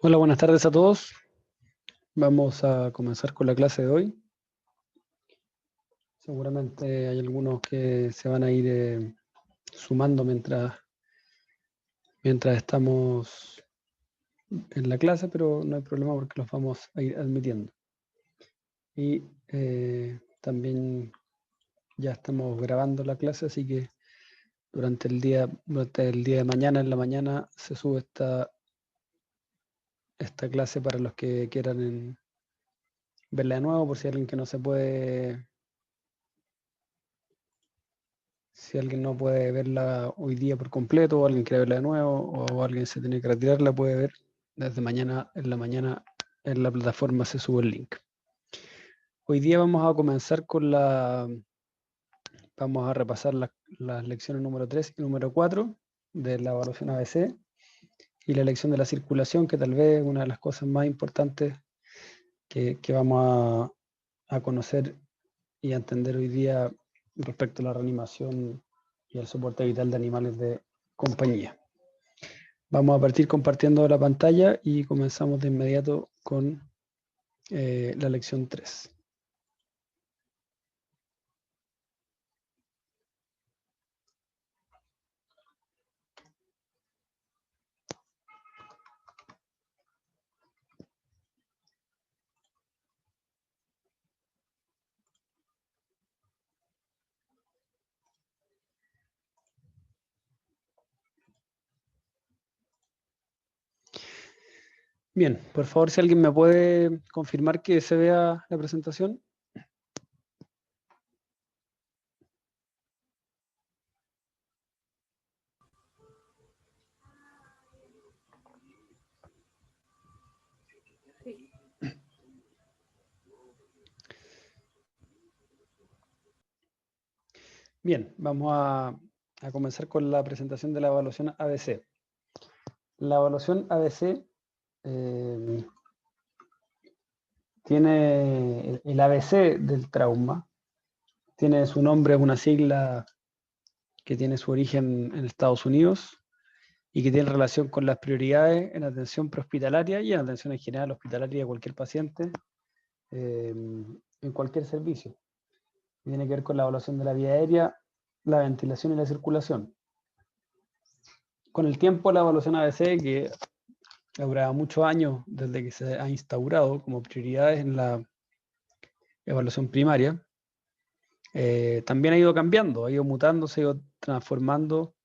Hola, buenas tardes a todos. Vamos a comenzar con la clase de hoy. Seguramente hay algunos que se van a ir sumando mientras estamos en la clase, pero no hay problema porque los vamos a ir admitiendo. Y también ya estamos grabando la clase, así que durante el día de mañana, en la mañana, se sube esta clase para los que quieran verla de nuevo, por si hay alguien que no se puede. Si alguien no puede verla hoy día por completo, o alguien quiere verla de nuevo, o alguien se tiene que retirar, la puede ver desde mañana en la mañana en la plataforma se sube el link. Hoy día vamos a comenzar vamos a repasar las lecciones número 3 y número 4 de la evaluación ABC y la lección de la circulación, que tal vez es una de las cosas más importantes que vamos a conocer y a entender hoy día respecto a la reanimación y el soporte vital de animales de compañía. Vamos a partir compartiendo la pantalla y comenzamos de inmediato con la lección 3. Bien, por favor, si alguien me puede confirmar que se vea la presentación. Bien, vamos a comenzar con la presentación de la evaluación ABC. La evaluación ABC tiene el ABC del trauma, tiene su nombre, es una sigla que tiene su origen en Estados Unidos y que tiene relación con las prioridades en atención prehospitalaria y en atención en general hospitalaria de cualquier paciente en cualquier servicio. Tiene que ver con la evaluación de la vía aérea, la ventilación y la circulación. Con el tiempo, la evaluación ABC, que ha durado muchos años desde que se ha instaurado como prioridades en la evaluación primaria, también ha ido cambiando, ha ido mutando, se ha ido transformando.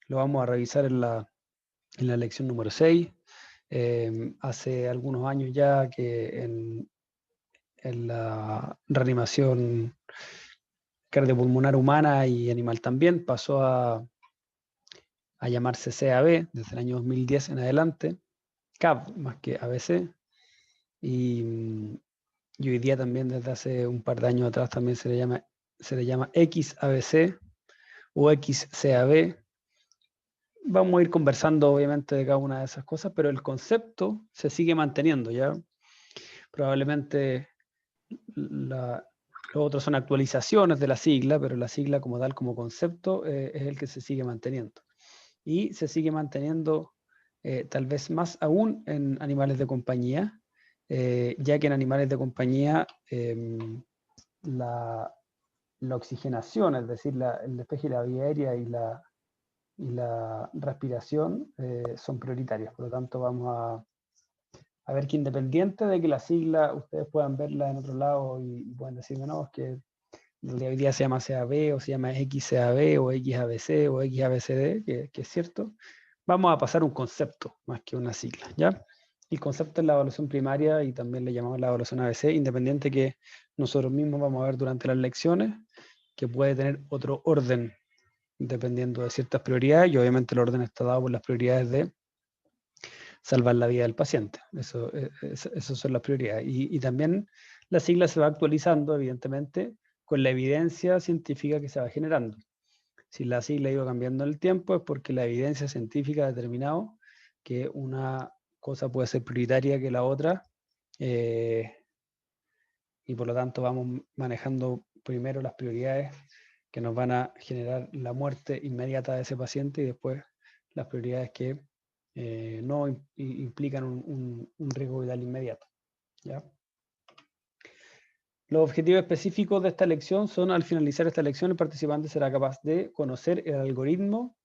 Lo vamos a revisar en la lección número 6. Hace algunos años ya que en la reanimación cardiopulmonar humana y animal también pasó a llamarse CAB desde el año 2010 en adelante, CAB más que ABC, y hoy día también desde hace un par de años atrás también se le llama XABC o XCAB. Vamos a ir conversando obviamente de cada una de esas cosas, pero el concepto se sigue manteniendo, ¿ya? Probablemente los otros son actualizaciones de la sigla, pero la sigla como tal, como concepto, es el que se sigue manteniendo. Y se sigue manteniendo tal vez más aún en animales de compañía, ya que en animales de compañía la oxigenación, es decir, el despeje de la vía aérea y la respiración son prioritarias. Por lo tanto, vamos a ver que independiente de que la sigla ustedes puedan verla en otro lado y pueden decirme, no, es que hoy día se llama CAB o se llama XCAB o XABC o XABCD, que es cierto, vamos a pasar un concepto más que una sigla, ¿ya? El concepto es la evaluación primaria y también le llamamos la evaluación ABC, independiente que nosotros mismos vamos a ver durante las lecciones, que puede tener otro orden dependiendo de ciertas prioridades y obviamente el orden está dado por las prioridades de salvar la vida del paciente. Esas son las prioridades. Y también la sigla se va actualizando, evidentemente, con la evidencia científica que se va generando. Si la sigla ha ido cambiando en el tiempo es porque la evidencia científica ha determinado que una cosa puede ser prioritaria que la otra y por lo tanto vamos manejando primero las prioridades que nos van a generar la muerte inmediata de ese paciente y después las prioridades que no implican un riesgo vital inmediato, ¿ya? Los objetivos específicos de esta lección son: al finalizar esta lección, el participante será capaz de conocer el algoritmo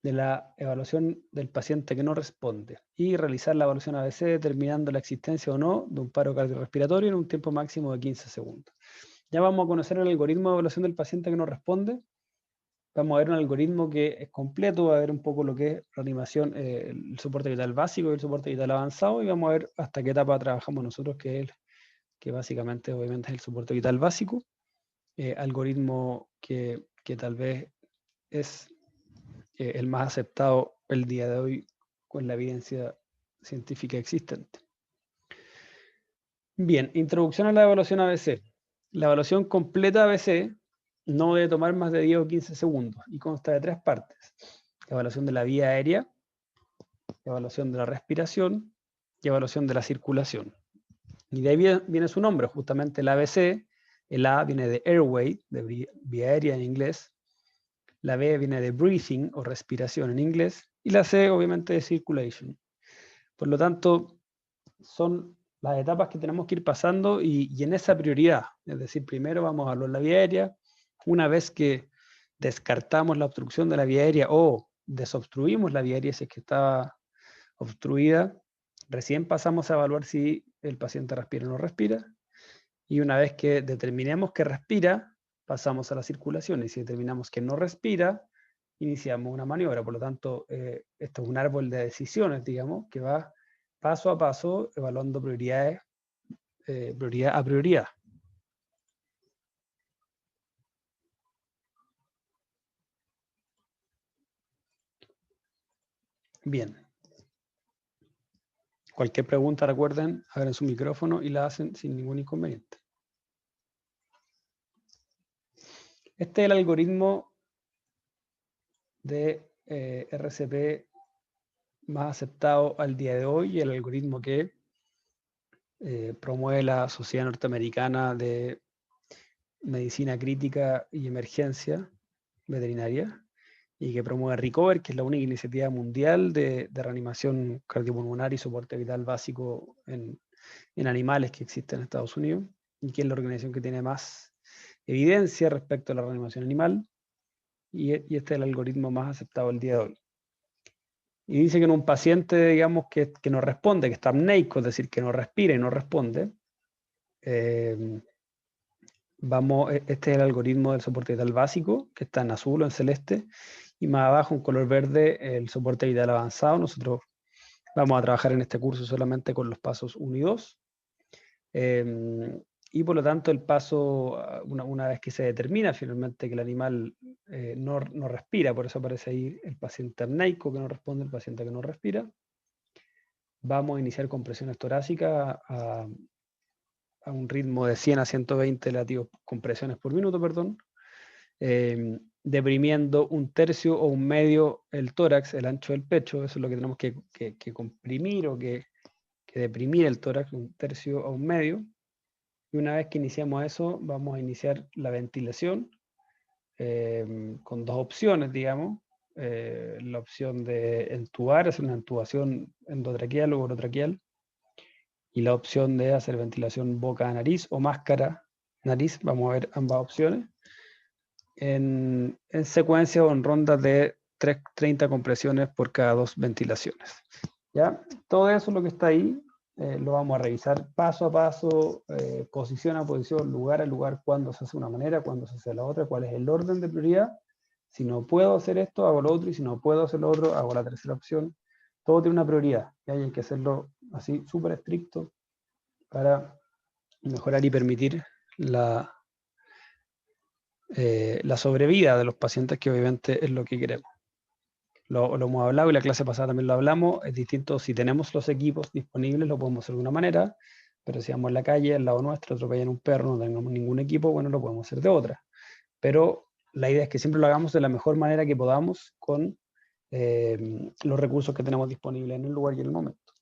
de la evaluación del paciente que no responde y realizar la evaluación ABC determinando la existencia o no de un paro cardiorrespiratorio en un tiempo máximo de 15 segundos. Ya vamos a conocer el algoritmo de evaluación del paciente que no responde. Vamos a ver un algoritmo que es completo, va a ver un poco lo que es reanimación, el soporte vital básico y el soporte vital avanzado, y vamos a ver hasta qué etapa trabajamos nosotros, que básicamente obviamente es el soporte vital básico, algoritmo que tal vez es el más aceptado el día de hoy con la evidencia científica existente. Bien, introducción a la evaluación ABC. La evaluación completa ABC no debe tomar más de 10 o 15 segundos y consta de 3 partes: evaluación de la vía aérea, evaluación de la respiración y evaluación de la circulación. Y de ahí viene su nombre, justamente el ABC. El A viene de airway, de vía aérea en inglés. La B viene de breathing o respiración en inglés. Y la C, obviamente, de circulation. Por lo tanto, son las etapas que tenemos que ir pasando y en esa prioridad. Es decir, primero vamos a evaluar la vía aérea. Una vez que descartamos la obstrucción de la vía aérea o desobstruimos la vía aérea si es que estaba obstruida, recién pasamos a evaluar si el paciente respira o no respira. Y una vez que determinemos que respira, pasamos a la circulación. Y si determinamos que no respira, iniciamos una maniobra. Por lo tanto, esto es un árbol de decisiones, digamos, que va paso a paso evaluando prioridades, prioridad a prioridad. Bien. Cualquier pregunta, recuerden, abren su micrófono y la hacen sin ningún inconveniente. Este es el algoritmo de RCP más aceptado al día de hoy, y el algoritmo que promueve la Sociedad Norteamericana de Medicina Crítica y Emergencia Veterinaria, y que promueve RECOVER, que es la única iniciativa mundial de reanimación cardiopulmonar y soporte vital básico en animales que existe en Estados Unidos, y que es la organización que tiene más evidencia respecto a la reanimación animal, y este es el algoritmo más aceptado el día de hoy. Y dice que en un paciente, digamos, que no responde, que está apneico, es decir, que no respira y no responde, este es el algoritmo del soporte vital básico, que está en azul o en celeste, y más abajo en color verde el soporte vital avanzado. Nosotros vamos a trabajar en este curso solamente con los pasos 1 y 2. Y por lo tanto el paso, una vez que se determina finalmente que el animal no respira, por eso aparece ahí el paciente apneico que no responde, el paciente que no respira, vamos a iniciar compresiones torácicas a un ritmo de 100 a 120 latidos compresiones por minuto, perdón, deprimiendo 1/3 o 1/2 el tórax, el ancho del pecho. Eso es lo que tenemos que comprimir o que deprimir el tórax, 1/3 a 1/2. Y una vez que iniciamos eso, vamos a iniciar la ventilación con 2 opciones, digamos. La opción de entubar, hacer una intubación endotraqueal o orotraqueal, y la opción de hacer ventilación boca a nariz o máscara nariz. Vamos a ver ambas opciones en secuencia o en rondas de 30 compresiones por cada 2 ventilaciones. ¿Ya? Todo eso, lo que está ahí, lo vamos a revisar paso a paso, posición a posición, lugar a lugar, cuándo se hace una manera, cuándo se hace la otra, cuál es el orden de prioridad. Si no puedo hacer esto, hago lo otro, y si no puedo hacer lo otro, hago la tercera opción. Todo tiene una prioridad, y hay que hacerlo así súper estricto para mejorar y permitir la sobrevida de los pacientes, que obviamente es lo que queremos. Lo hemos hablado y la clase pasada también lo hablamos. Es distinto si tenemos los equipos disponibles, lo podemos hacer de una manera, pero si vamos en la calle, al lado nuestro, atropellan un perro, no tengamos ningún equipo, bueno, lo podemos hacer de otra. Pero la idea es que siempre lo hagamos de la mejor manera que podamos con los recursos que tenemos disponibles en el lugar y en el momento.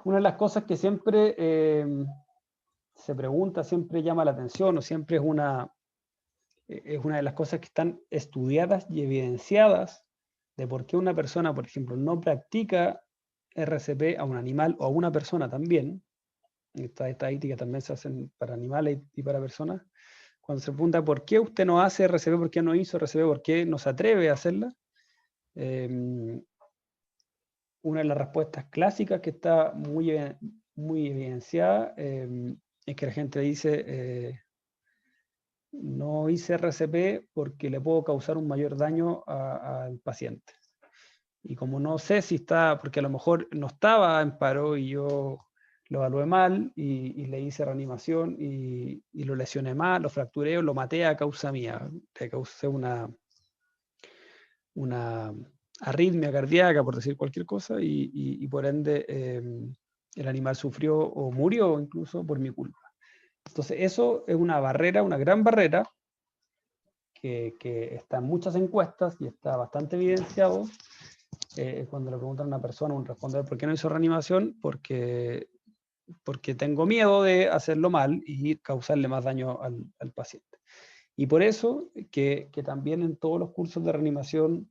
Una de las cosas que siempre se pregunta, siempre llama la atención, o siempre es una de las cosas que están estudiadas y evidenciadas de por qué una persona, por ejemplo, no practica RCP a un animal o a una persona también, estas estadísticas también se hacen para animales y para personas, cuando se pregunta por qué usted no hace RCP, por qué no hizo RCP, por qué no se atreve a hacerla, una de las respuestas clásicas que está muy evidenciada es que la gente dice, no hice RCP porque le puedo causar un mayor daño al paciente. Y como no sé si está, porque a lo mejor no estaba en paro y yo lo evalué mal y le hice reanimación y lo lesioné mal, lo fracturé o lo maté a causa mía, le causé una arritmia cardíaca, por decir cualquier cosa, y por ende el animal sufrió o murió incluso por mi culpa. Entonces eso es una barrera, una gran barrera, que está en muchas encuestas y está bastante evidenciado. Cuando le preguntan a una persona, un respondedor, ¿por qué no hizo reanimación? Porque tengo miedo de hacerlo mal y causarle más daño al paciente. Y por eso que también en todos los cursos de reanimación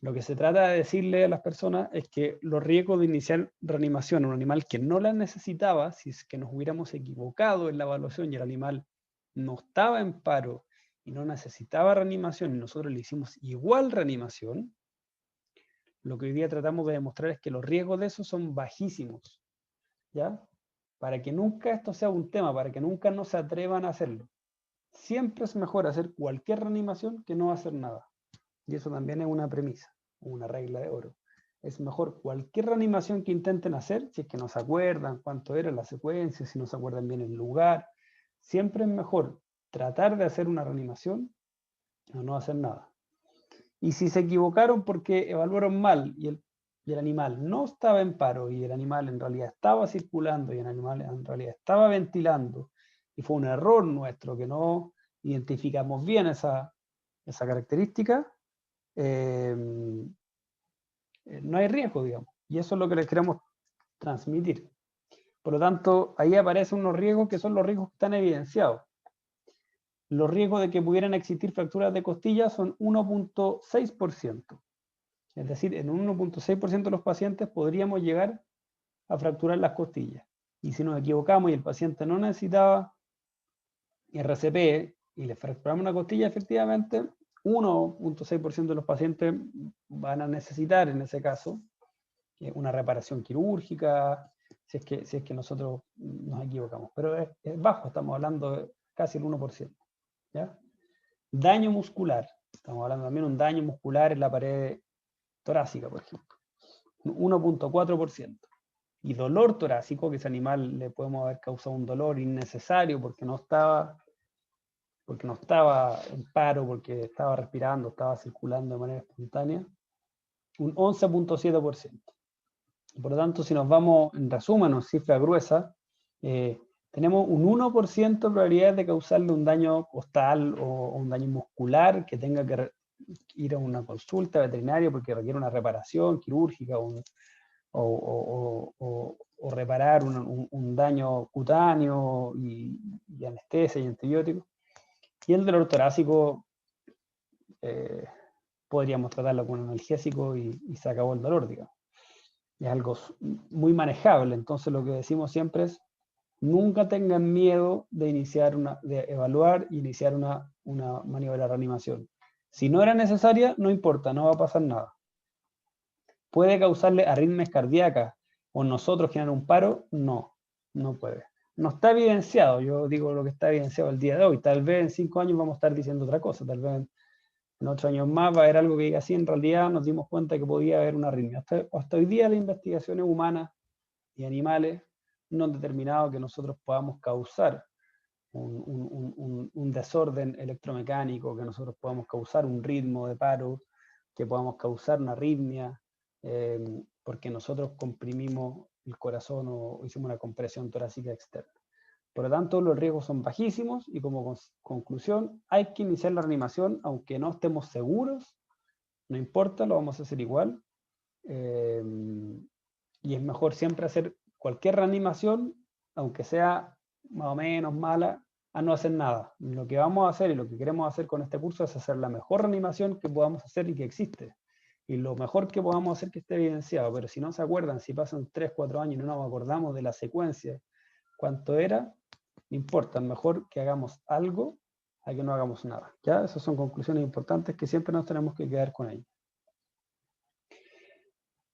lo que se trata de decirle a las personas es que los riesgos de iniciar reanimación a un animal que no la necesitaba, si es que nos hubiéramos equivocado en la evaluación y el animal no estaba en paro y no necesitaba reanimación y nosotros le hicimos igual reanimación, lo que hoy día tratamos de demostrar es que los riesgos de eso son bajísimos, ¿ya? Para que nunca esto sea un tema, para que nunca no se atrevan a hacerlo. Siempre es mejor hacer cualquier reanimación que no hacer nada. Y eso también es una premisa, una regla de oro. Es mejor cualquier reanimación que intenten hacer, si es que no se acuerdan cuánto era la secuencia, si no se acuerdan bien el lugar, siempre es mejor tratar de hacer una reanimación o no hacer nada. Y si se equivocaron porque evaluaron mal y el animal no estaba en paro y el animal en realidad estaba circulando y el animal en realidad estaba ventilando y fue un error nuestro que no identificamos bien esa característica, no hay riesgo, digamos. Y eso es lo que les queremos transmitir. Por lo tanto, ahí aparecen unos riesgos que son los riesgos que están evidenciados. Los riesgos de que pudieran existir fracturas de costillas son 1.6%. Es decir, en un 1.6% de los pacientes podríamos llegar a fracturar las costillas. Y si nos equivocamos y el paciente no necesitaba RCP y le fracturamos una costilla, efectivamente, 1.6% de los pacientes van a necesitar, en ese caso, una reparación quirúrgica, si es que nosotros nos equivocamos. Pero es bajo, estamos hablando de casi el 1%. ¿Ya? Daño muscular. Estamos hablando también de un daño muscular en la pared torácica, por ejemplo. 1.4%. Y dolor torácico, que ese animal le podemos haber causado un dolor innecesario porque no estaba en paro, porque estaba respirando, estaba circulando de manera espontánea, un 11.7%. Por lo tanto, si nos vamos, en resumen, en cifra gruesa, tenemos un 1% de probabilidad de causarle un daño costal o un daño muscular que tenga que ir a una consulta veterinaria porque requiere una reparación quirúrgica o reparar un daño cutáneo y anestesia y antibióticos. Y el dolor torácico podríamos tratarlo con un analgésico y se acabó el dolor, digamos. Es algo muy manejable, entonces lo que decimos siempre es nunca tengan miedo de evaluar e iniciar una maniobra de reanimación. Si no era necesaria, no importa, no va a pasar nada. ¿Puede causarle arritmias cardíacas o nosotros generar un paro? No, no puede. No está evidenciado, yo digo lo que está evidenciado el día de hoy. Tal vez en 5 años vamos a estar diciendo otra cosa, tal vez en 8 años más va a haber algo que diga así, en realidad nos dimos cuenta que podía haber una arritmia. Hasta hoy día las investigaciones humanas y animales no han determinado que nosotros podamos causar un desorden electromecánico, que nosotros podamos causar un ritmo de paro, que podamos causar una arritmia, porque nosotros comprimimos el corazón o hicimos una compresión torácica externa. Por lo tanto, los riesgos son bajísimos y como conclusión, hay que iniciar la reanimación aunque no estemos seguros, no importa, lo vamos a hacer igual. Y es mejor siempre hacer cualquier reanimación, aunque sea más o menos mala, a no hacer nada. Lo que vamos a hacer y lo que queremos hacer con este curso es hacer la mejor reanimación que podamos hacer y que existe. y lo mejor que podamos hacer que esté evidenciado, pero si no se acuerdan, si pasan 3, 4 años y no nos acordamos de la secuencia, cuánto era, no importa, mejor que hagamos algo a que no hagamos nada. ¿Ya? Esas son conclusiones importantes que siempre nos tenemos que quedar con ellas.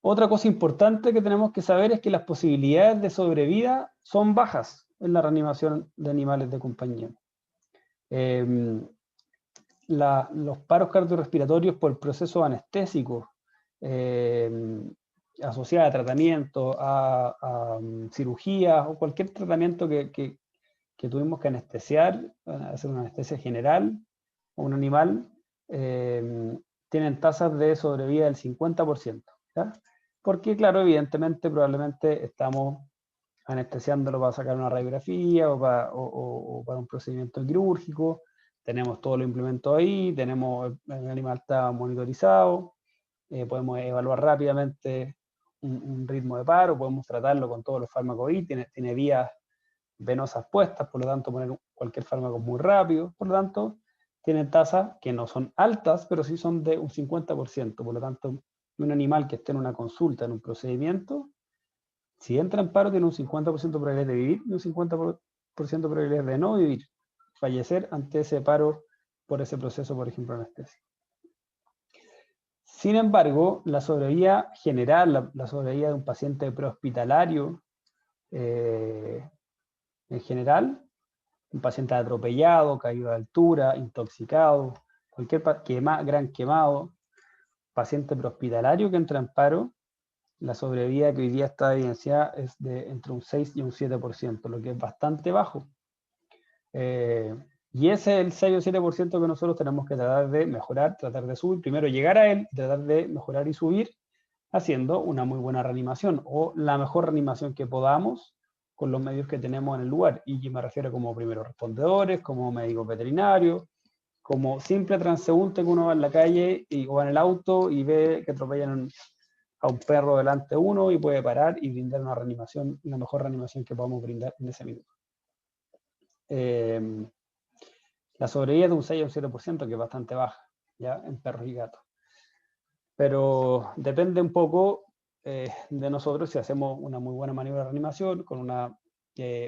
Otra cosa importante que tenemos que saber es que las posibilidades de sobrevida son bajas en la reanimación de animales de compañía. Los paros cardiorrespiratorios por procesos anestésicos asociados a tratamiento, a cirugía o cualquier tratamiento que tuvimos que anestesiar, hacer una anestesia general a un animal, tienen tasas de sobrevida del 50%. ¿Ya? Porque, claro, evidentemente, probablemente estamos anestesiándolo para sacar una radiografía o para un procedimiento quirúrgico. Tenemos todos los implementos ahí, el animal está monitorizado, podemos evaluar rápidamente un ritmo de paro, podemos tratarlo con todos los fármacos ahí, tiene vías venosas puestas, por lo tanto poner cualquier fármaco muy rápido, por lo tanto tienen tasas que no son altas, pero sí son de un 50%, por lo tanto un animal que esté en una consulta, en un procedimiento, si entra en paro tiene un 50% de probabilidad de vivir y un 50% de probabilidad de no vivir, fallecer ante ese paro por ese proceso, por ejemplo, anestesia. Sin embargo, la sobrevida general, la sobrevida de un paciente prehospitalario, en general, un paciente atropellado, caído de altura, intoxicado, cualquier gran quemado, paciente prehospitalario que entra en paro, la sobrevida que hoy día está evidenciada es de entre un 6 y un 7%, lo que es bastante bajo. Y ese es el 6 o 7% que nosotros tenemos que tratar de mejorar, tratar de subir, primero llegar a él, tratar de mejorar y subir, haciendo una muy buena reanimación, o la mejor reanimación que podamos, con los medios que tenemos en el lugar. Y me refiero como primeros respondedores, como médicos veterinarios, como simple transeúnte que uno va en la calle o va en el auto y ve que atropellan a un perro delante de uno y puede parar y brindar una reanimación, la mejor reanimación que podamos brindar en ese minuto. La sobrevida de un 6 o un 7%, que es bastante baja, ¿ya? En perros y gatos. Pero depende un poco de nosotros si hacemos una muy buena maniobra de reanimación, con una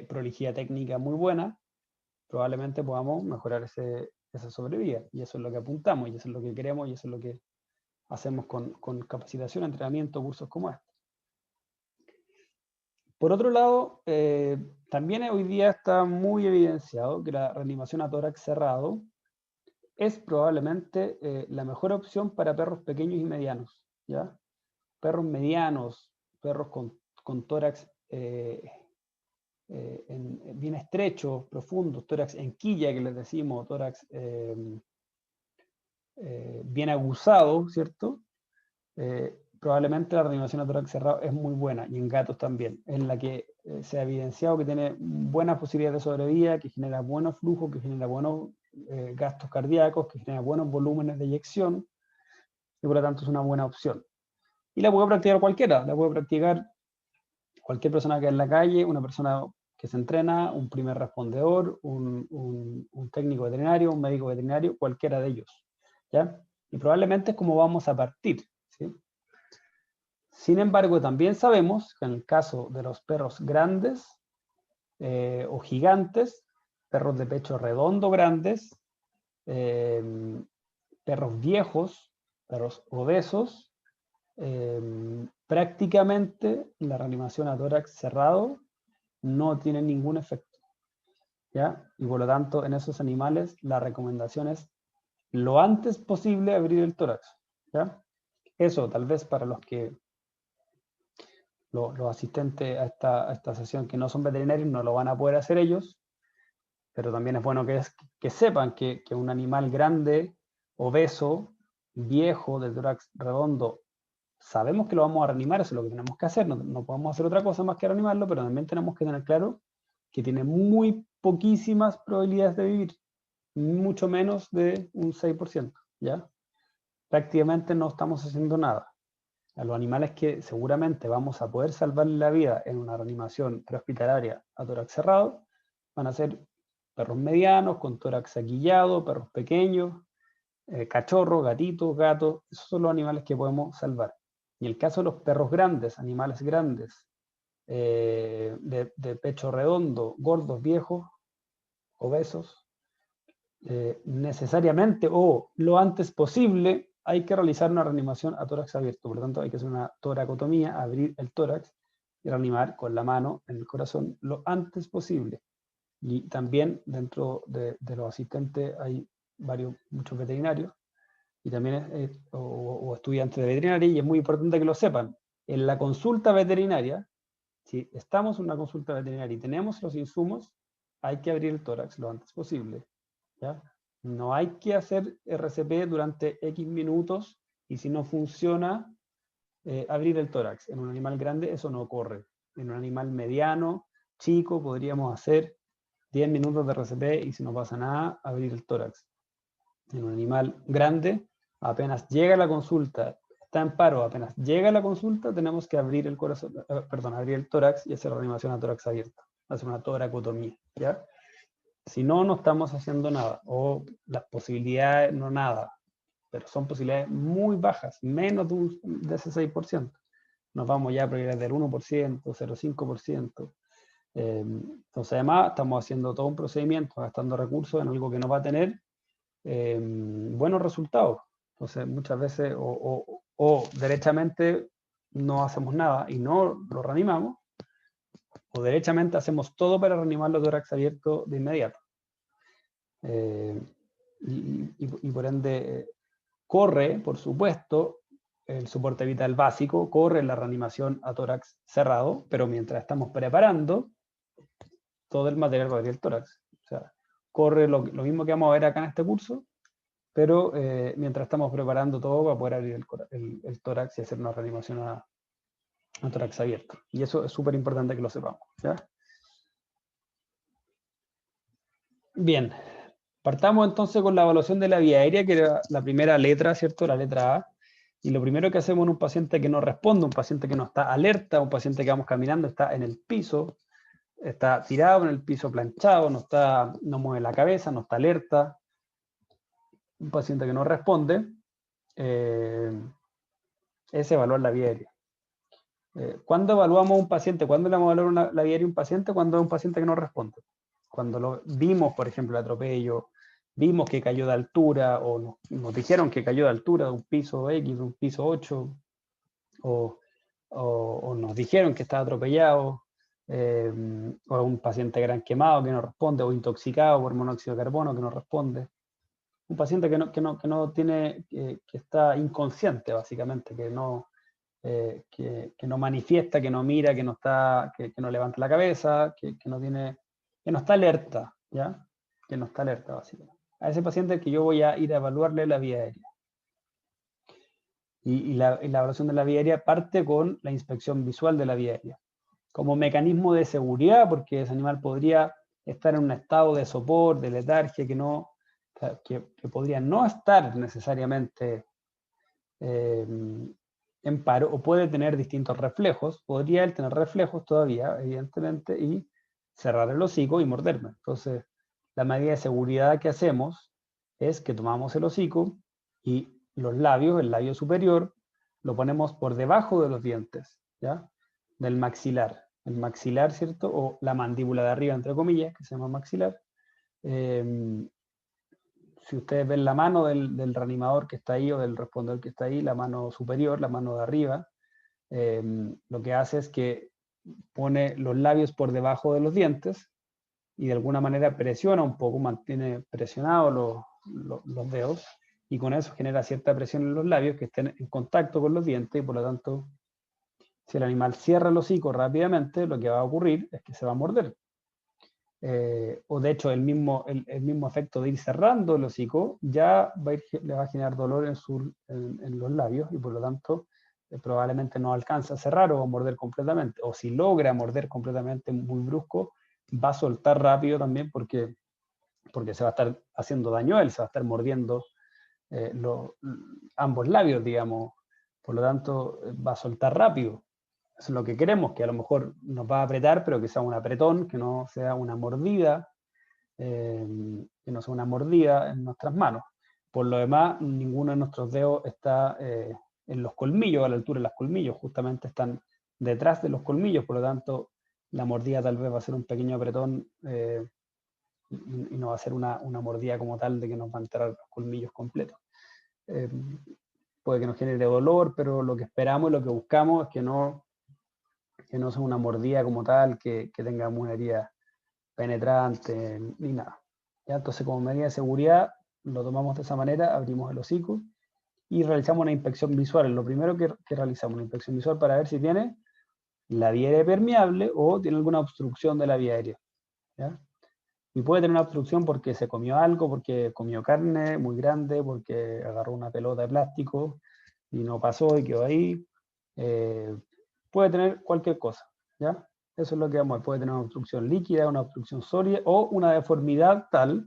prolijidad técnica muy buena, probablemente podamos mejorar esa sobrevida. Y eso es lo que apuntamos, y eso es lo que queremos, y eso es lo que hacemos con capacitación, entrenamiento, cursos como este. Por otro lado, también hoy día está muy evidenciado que la reanimación a tórax cerrado es probablemente la mejor opción para perros pequeños y medianos, ¿ya? Perros medianos, perros con tórax bien estrechos, profundos, tórax en quilla que les decimos, tórax bien aguzado, ¿cierto? Probablemente la reanimación a tórax cerrado es muy buena, y en gatos también, en la que se ha evidenciado que tiene buenas posibilidades de sobrevida, que genera buenos flujos, que genera buenos gastos cardíacos, que genera buenos volúmenes de eyección, y por lo tanto es una buena opción. Y la puede practicar cualquiera, la puede practicar cualquier persona que en la calle, una persona que se entrena, un primer respondedor, un técnico veterinario, un médico veterinario, cualquiera de ellos, ¿ya? Y probablemente es como vamos a partir, ¿sí? Sin embargo, también sabemos que en el caso de los perros grandes o gigantes, perros de pecho redondo grandes, perros viejos, perros obesos, prácticamente la reanimación a tórax cerrado no tiene ningún efecto, ¿ya? Y por lo tanto, en esos animales la recomendación es lo antes posible abrir el tórax, ¿ya? Eso tal vez para los asistentes a esta sesión que no son veterinarios no lo van a poder hacer ellos, pero también es bueno que sepan que un animal grande, obeso, viejo, de tórax redondo, sabemos que lo vamos a reanimar, eso es lo que tenemos que hacer, no podemos hacer otra cosa más que reanimarlo, pero también tenemos que tener claro que tiene muy poquísimas probabilidades de vivir, mucho menos de un 6%, ¿ya? Prácticamente no estamos haciendo nada. A los animales que seguramente vamos a poder salvarle la vida en una reanimación prehospitalaria a tórax cerrado, van a ser perros medianos, con tórax aquillado, perros pequeños, cachorros, gatitos, gatos, esos son los animales que podemos salvar. Y en el caso de los perros grandes, animales grandes, de pecho redondo, gordos, viejos, obesos, necesariamente o lo antes posible hay que realizar una reanimación a tórax abierto. Por lo tanto, hay que hacer una toracotomía, abrir el tórax y reanimar con la mano en el corazón lo antes posible. Y también dentro de los asistentes hay muchos veterinarios y también o estudiantes de veterinaria, y es muy importante que lo sepan. En la consulta veterinaria, si estamos en una consulta veterinaria y tenemos los insumos, hay que abrir el tórax lo antes posible, ¿ya? No hay que hacer RCP durante X minutos y si no funciona, abrir el tórax. En un animal grande eso no ocurre. En un animal mediano, chico, podríamos hacer 10 minutos de RCP y si no pasa nada, abrir el tórax. En un animal grande, apenas llega la consulta, está en paro, apenas llega la consulta, tenemos que abrir el corazón, abrir el tórax y hacer reanimación a tórax abierto, hacer una toracotomía, ¿ya? Si no, no estamos haciendo nada, o las posibilidades, no nada, pero son posibilidades muy bajas, menos de ese 6%. Nos vamos ya a probabilidades del 1%, 0,5%. Entonces, además, estamos haciendo todo un procedimiento, gastando recursos en algo que no va a tener buenos resultados. Entonces, muchas veces, o derechamente no hacemos nada y no lo reanimamos, o derechamente hacemos todo para reanimar los tórax abiertos de inmediato. Y por ende, corre, por supuesto, el soporte vital básico, corre la reanimación a tórax cerrado, pero mientras estamos preparando todo el material para abrir el tórax. O sea, corre lo mismo que vamos a ver acá en este curso, pero mientras estamos preparando todo para poder abrir el tórax y hacer una reanimación a tórax abierto. Y eso es súper importante que lo sepamos, ¿ya? Bien, partamos entonces con la evaluación de la vía aérea, que era la primera letra, ¿cierto? La letra A. Y lo primero que hacemos en un paciente que no responde, un paciente que no está alerta, un paciente que vamos caminando, está en el piso, está tirado en el piso planchado, no mueve la cabeza, no está alerta, un paciente que no responde, es evaluar la vía aérea. ¿Cuándo evaluamos a un paciente? ¿Cuándo le vamos a evaluar la vía aérea a un paciente? Cuando es un paciente que no responde. Cuando lo vimos, por ejemplo, el atropello, vimos que cayó de altura, o nos dijeron que cayó de altura de un piso X, de un piso 8, o nos dijeron que estaba atropellado, o un paciente gran quemado que no responde, o intoxicado por monóxido de carbono que no responde. Un paciente que no tiene, que está inconsciente, básicamente, que no manifiesta, que no mira, que no levanta la cabeza, que no está alerta, ¿ya? Que no está alerta, básicamente. A ese paciente que yo voy a ir a evaluarle la vía aérea. Y la evaluación de la vía aérea parte con la inspección visual de la vía aérea. Como mecanismo de seguridad, porque ese animal podría estar en un estado de sopor, de letargia, que podría no estar necesariamente en paro, o puede tener distintos reflejos, podría él tener reflejos todavía, evidentemente, y cerrar el hocico y morderme. Entonces, la medida de seguridad que hacemos es que tomamos el hocico y los labios, el labio superior, lo ponemos por debajo de los dientes, ¿ya? Del maxilar. El maxilar, ¿cierto? O la mandíbula de arriba, entre comillas, que se llama maxilar. Si ustedes ven la mano del reanimador que está ahí o del respondedor que está ahí, la mano superior, la mano de arriba, lo que hace es que pone los labios por debajo de los dientes y de alguna manera presiona un poco, mantiene presionados los dedos y con eso genera cierta presión en los labios que estén en contacto con los dientes y por lo tanto, si el animal cierra el hocico rápidamente, lo que va a ocurrir es que se va a morder. O de hecho el mismo efecto de ir cerrando el hocico ya le va a generar dolor en los labios y por lo tanto probablemente no alcanza a cerrar o a morder completamente, o si logra morder completamente muy brusco va a soltar rápido también porque se va a estar haciendo daño a él, se va a estar mordiendo ambos labios, digamos, por lo tanto va a soltar rápido. Eso es lo que queremos, que a lo mejor nos va a apretar, pero que sea un apretón, que no sea una mordida, en nuestras manos. Por lo demás, ninguno de nuestros dedos está en los colmillos, a la altura de los colmillos, justamente están detrás de los colmillos, por lo tanto, la mordida tal vez va a ser un pequeño apretón y no va a ser una mordida como tal de que nos va a entrar los colmillos completos. Puede que nos genere dolor, pero lo que esperamos, lo que buscamos es que no sea una mordida como tal, que tenga una herida penetrante ni nada. ¿Ya? Entonces, como medida de seguridad, lo tomamos de esa manera, abrimos el hocico y realizamos una inspección visual. Lo primero que realizamos, una inspección visual para ver si tiene la vía aérea permeable o tiene alguna obstrucción de la vía aérea. ¿Ya? Y puede tener una obstrucción porque se comió algo, porque comió carne muy grande, porque agarró una pelota de plástico y no pasó y quedó ahí. Puede tener cualquier cosa, ¿ya? Eso es lo que vamos a ver. Puede tener una obstrucción líquida, una obstrucción sólida o una deformidad tal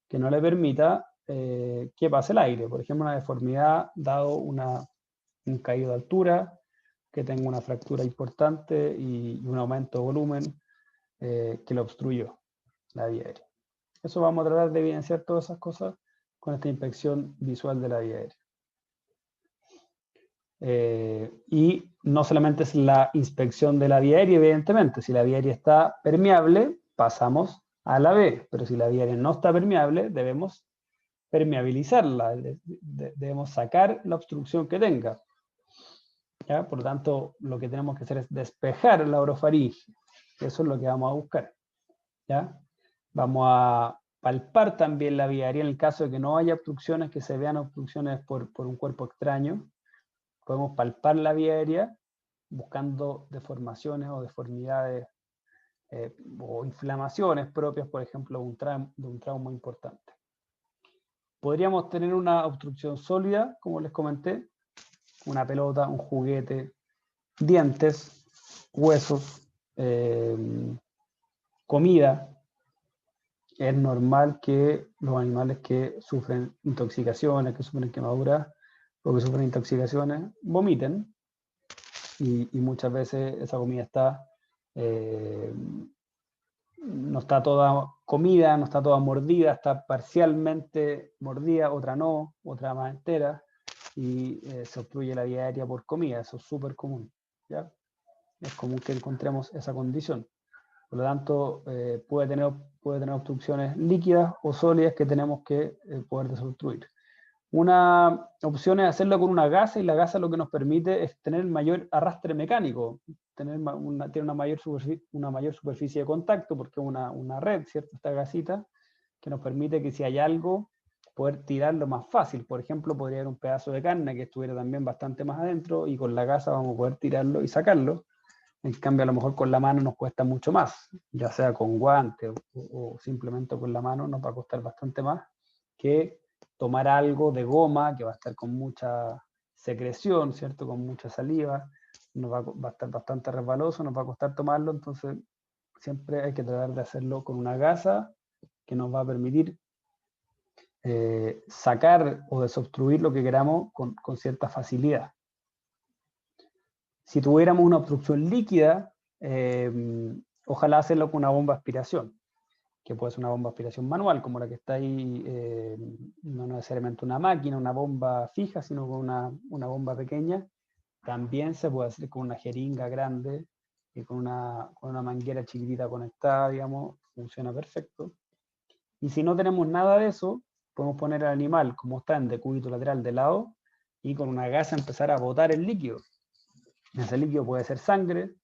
que no le permita que pase el aire. Por ejemplo, una deformidad dado un caído de altura, que tenga una fractura importante y un aumento de volumen que lo obstruyó la vía aérea. Eso vamos a tratar de evidenciar todas esas cosas con esta inspección visual de la vía aérea. Y no solamente es la inspección de la vía aérea, evidentemente, si la vía aérea está permeable, pasamos a la B, pero si la vía aérea no está permeable, debemos permeabilizarla, debemos sacar la obstrucción que tenga. ¿Ya? Por lo tanto, lo que tenemos que hacer es despejar la orofaringe, eso es lo que vamos a buscar. ¿Ya? Vamos a palpar también la vía aérea en el caso de que no haya obstrucciones, que se vean obstrucciones por un cuerpo extraño. Podemos palpar la vía aérea buscando deformaciones o deformidades o inflamaciones propias, por ejemplo, de un trauma importante. Podríamos tener una obstrucción sólida, como les comenté, una pelota, un juguete, dientes, huesos, comida. Es normal que los animales que sufren intoxicaciones, que sufren quemaduras o que sufren intoxicaciones, vomiten. Y muchas veces esa comida no está toda comida, no está toda mordida, está parcialmente mordida, otra no, otra más entera, y se obstruye la vía aérea por comida. Eso es súper común, ¿ya? Es común que encontremos esa condición. Por lo tanto, puede tener obstrucciones líquidas o sólidas que tenemos que poder desobstruir. Una opción es hacerlo con una gasa, y la gasa lo que nos permite es tener mayor arrastre mecánico, tiene una mayor superficie de contacto, porque es una red, ¿cierto? Esta gasita, que nos permite que si hay algo, poder tirarlo más fácil. Por ejemplo, podría haber un pedazo de carne que estuviera también bastante más adentro, y con la gasa vamos a poder tirarlo y sacarlo. En cambio, a lo mejor con la mano nos cuesta mucho más, ya sea con guante o simplemente con la mano, nos va a costar bastante más que tomar algo de goma que va a estar con mucha secreción, ¿cierto? Con mucha saliva, va a estar bastante resbaloso, nos va a costar tomarlo. Entonces siempre hay que tratar de hacerlo con una gasa que nos va a permitir sacar o desobstruir lo que queramos con cierta facilidad. Si tuviéramos una obstrucción líquida, ojalá hacerlo con una bomba de aspiración, que puede ser una bomba de aspiración manual, como la que está ahí, no necesariamente una máquina, una bomba fija, sino con una bomba pequeña. También se puede hacer con una jeringa grande y con una manguera chiquitita conectada, digamos, funciona perfecto. Y si no tenemos nada de eso, podemos poner al animal como está en decúbito lateral de lado y con una gasa empezar a botar el líquido. Ese líquido puede ser sangre,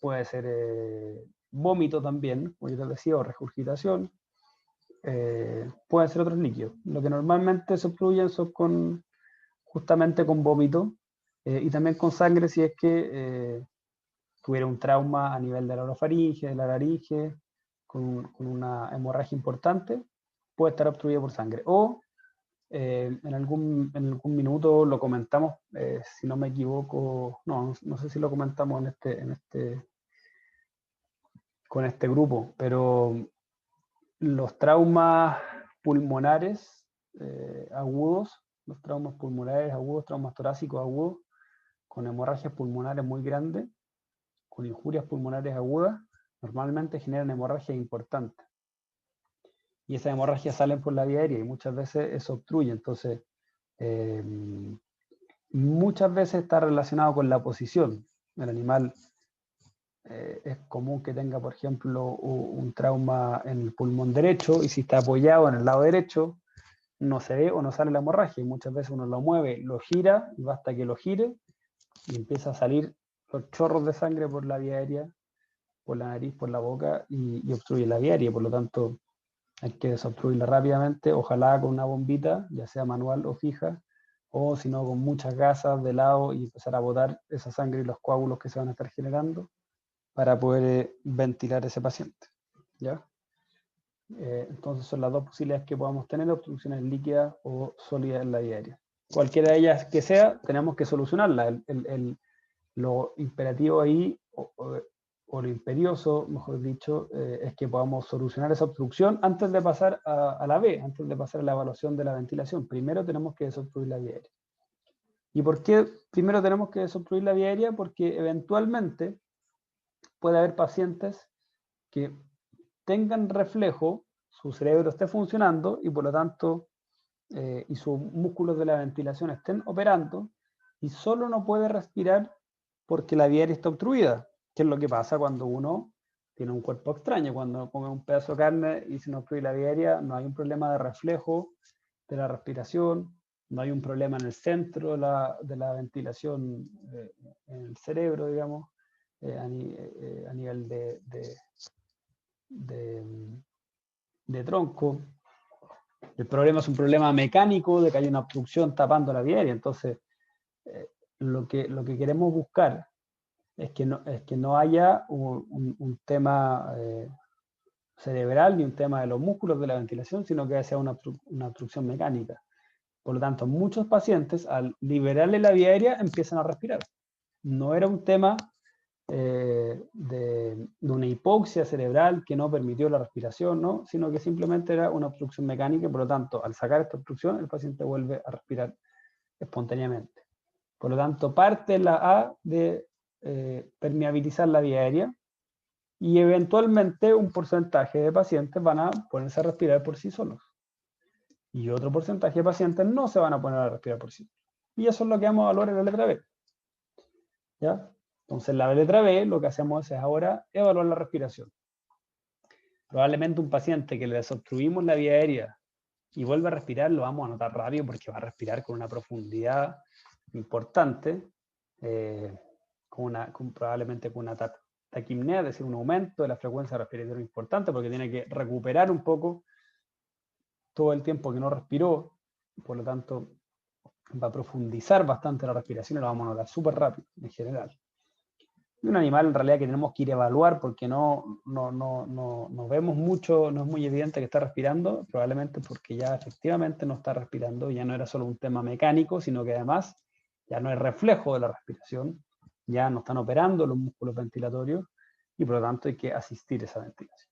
puede ser vómito también, como yo te decía, o regurgitación, pueden ser otros líquidos. Lo que normalmente se obstruyen son justamente con vómito y también con sangre si es que tuviera un trauma a nivel de la orofaringe, de la laringe, con una hemorragia importante, puede estar obstruido por sangre. O en algún minuto lo comentamos, si no me equivoco, no sé si lo comentamos con este grupo, pero los traumas pulmonares agudos, los traumas pulmonares agudos, traumas torácicos agudos, con hemorragias pulmonares muy grandes, con injurias pulmonares agudas, normalmente generan hemorragias importantes. y esas hemorragias salen por la vía aérea y muchas veces eso obstruye. Entonces, muchas veces está relacionado con la posición. El animal es común que tenga, por ejemplo, un trauma en el pulmón derecho y si está apoyado en el lado derecho, no se ve o no sale la hemorragia. Y muchas veces uno lo mueve, lo gira y basta que lo gire y empieza a salir los chorros de sangre por la vía aérea, por la nariz, por la boca y obstruye la vía aérea. Por lo tanto, hay que desobstruirla rápidamente, ojalá con una bombita, ya sea manual o fija, o si no con muchas gasas de lado y empezar a botar esa sangre y los coágulos que se van a estar generando para poder ventilar ese paciente. ¿Ya? Entonces son las dos posibilidades que podamos tener, obstrucciones líquidas o sólidas en la vía aérea. Cualquiera de ellas que sea, tenemos que solucionarla. Lo imperativo ahí, o lo imperioso, mejor dicho, es que podamos solucionar esa obstrucción antes de pasar a la B, antes de pasar a la evaluación de la ventilación. Primero tenemos que desobstruir la vía aérea. ¿Y por qué primero tenemos que desobstruir la vía aérea? Porque eventualmente puede haber pacientes que tengan reflejo, su cerebro esté funcionando y por lo tanto y sus músculos de la ventilación estén operando y solo no puede respirar porque la vía aérea está obstruida, que es lo que pasa cuando uno tiene un cuerpo extraño, cuando come un pedazo de carne y se nos obstruye la vía aérea, no hay un problema de reflejo de la respiración, no hay un problema en el centro de la ventilación en el cerebro, digamos, a nivel de tronco. El problema es un problema mecánico de que hay una obstrucción tapando la vía aérea. Entonces, lo que queremos buscar es que no haya un tema cerebral ni un tema de los músculos de la ventilación, sino que sea una obstrucción mecánica. Por lo tanto, muchos pacientes, al liberarle la vía aérea, empiezan a respirar. No era un tema de una hipoxia cerebral que no permitió la respiración, ¿no? Sino que simplemente era una obstrucción mecánica y por lo tanto, al sacar esta obstrucción, el paciente vuelve a respirar espontáneamente. Por lo tanto, parte la A de permeabilizar la vía aérea y eventualmente un porcentaje de pacientes van a ponerse a respirar por sí solos. Y otro porcentaje de pacientes no se van a poner a respirar por sí solos. Y eso es lo que vamos a evaluar en la letra B. ¿Ya? Entonces, en la letra B lo que hacemos es ahora evaluar la respiración. Probablemente un paciente que le desobstruimos la vía aérea y vuelve a respirar, lo vamos a notar rápido porque va a respirar con una profundidad importante, probablemente con una taquipnea, es decir, un aumento de la frecuencia respiratoria importante porque tiene que recuperar un poco todo el tiempo que no respiró, por lo tanto va a profundizar bastante la respiración y lo vamos a notar súper rápido en general. Y un animal en realidad que tenemos que ir a evaluar porque no vemos mucho, no es muy evidente que está respirando, probablemente porque ya efectivamente no está respirando, ya no era solo un tema mecánico, sino que además ya no hay reflejo de la respiración, ya no están operando los músculos ventilatorios y por lo tanto hay que asistir a esa ventilación.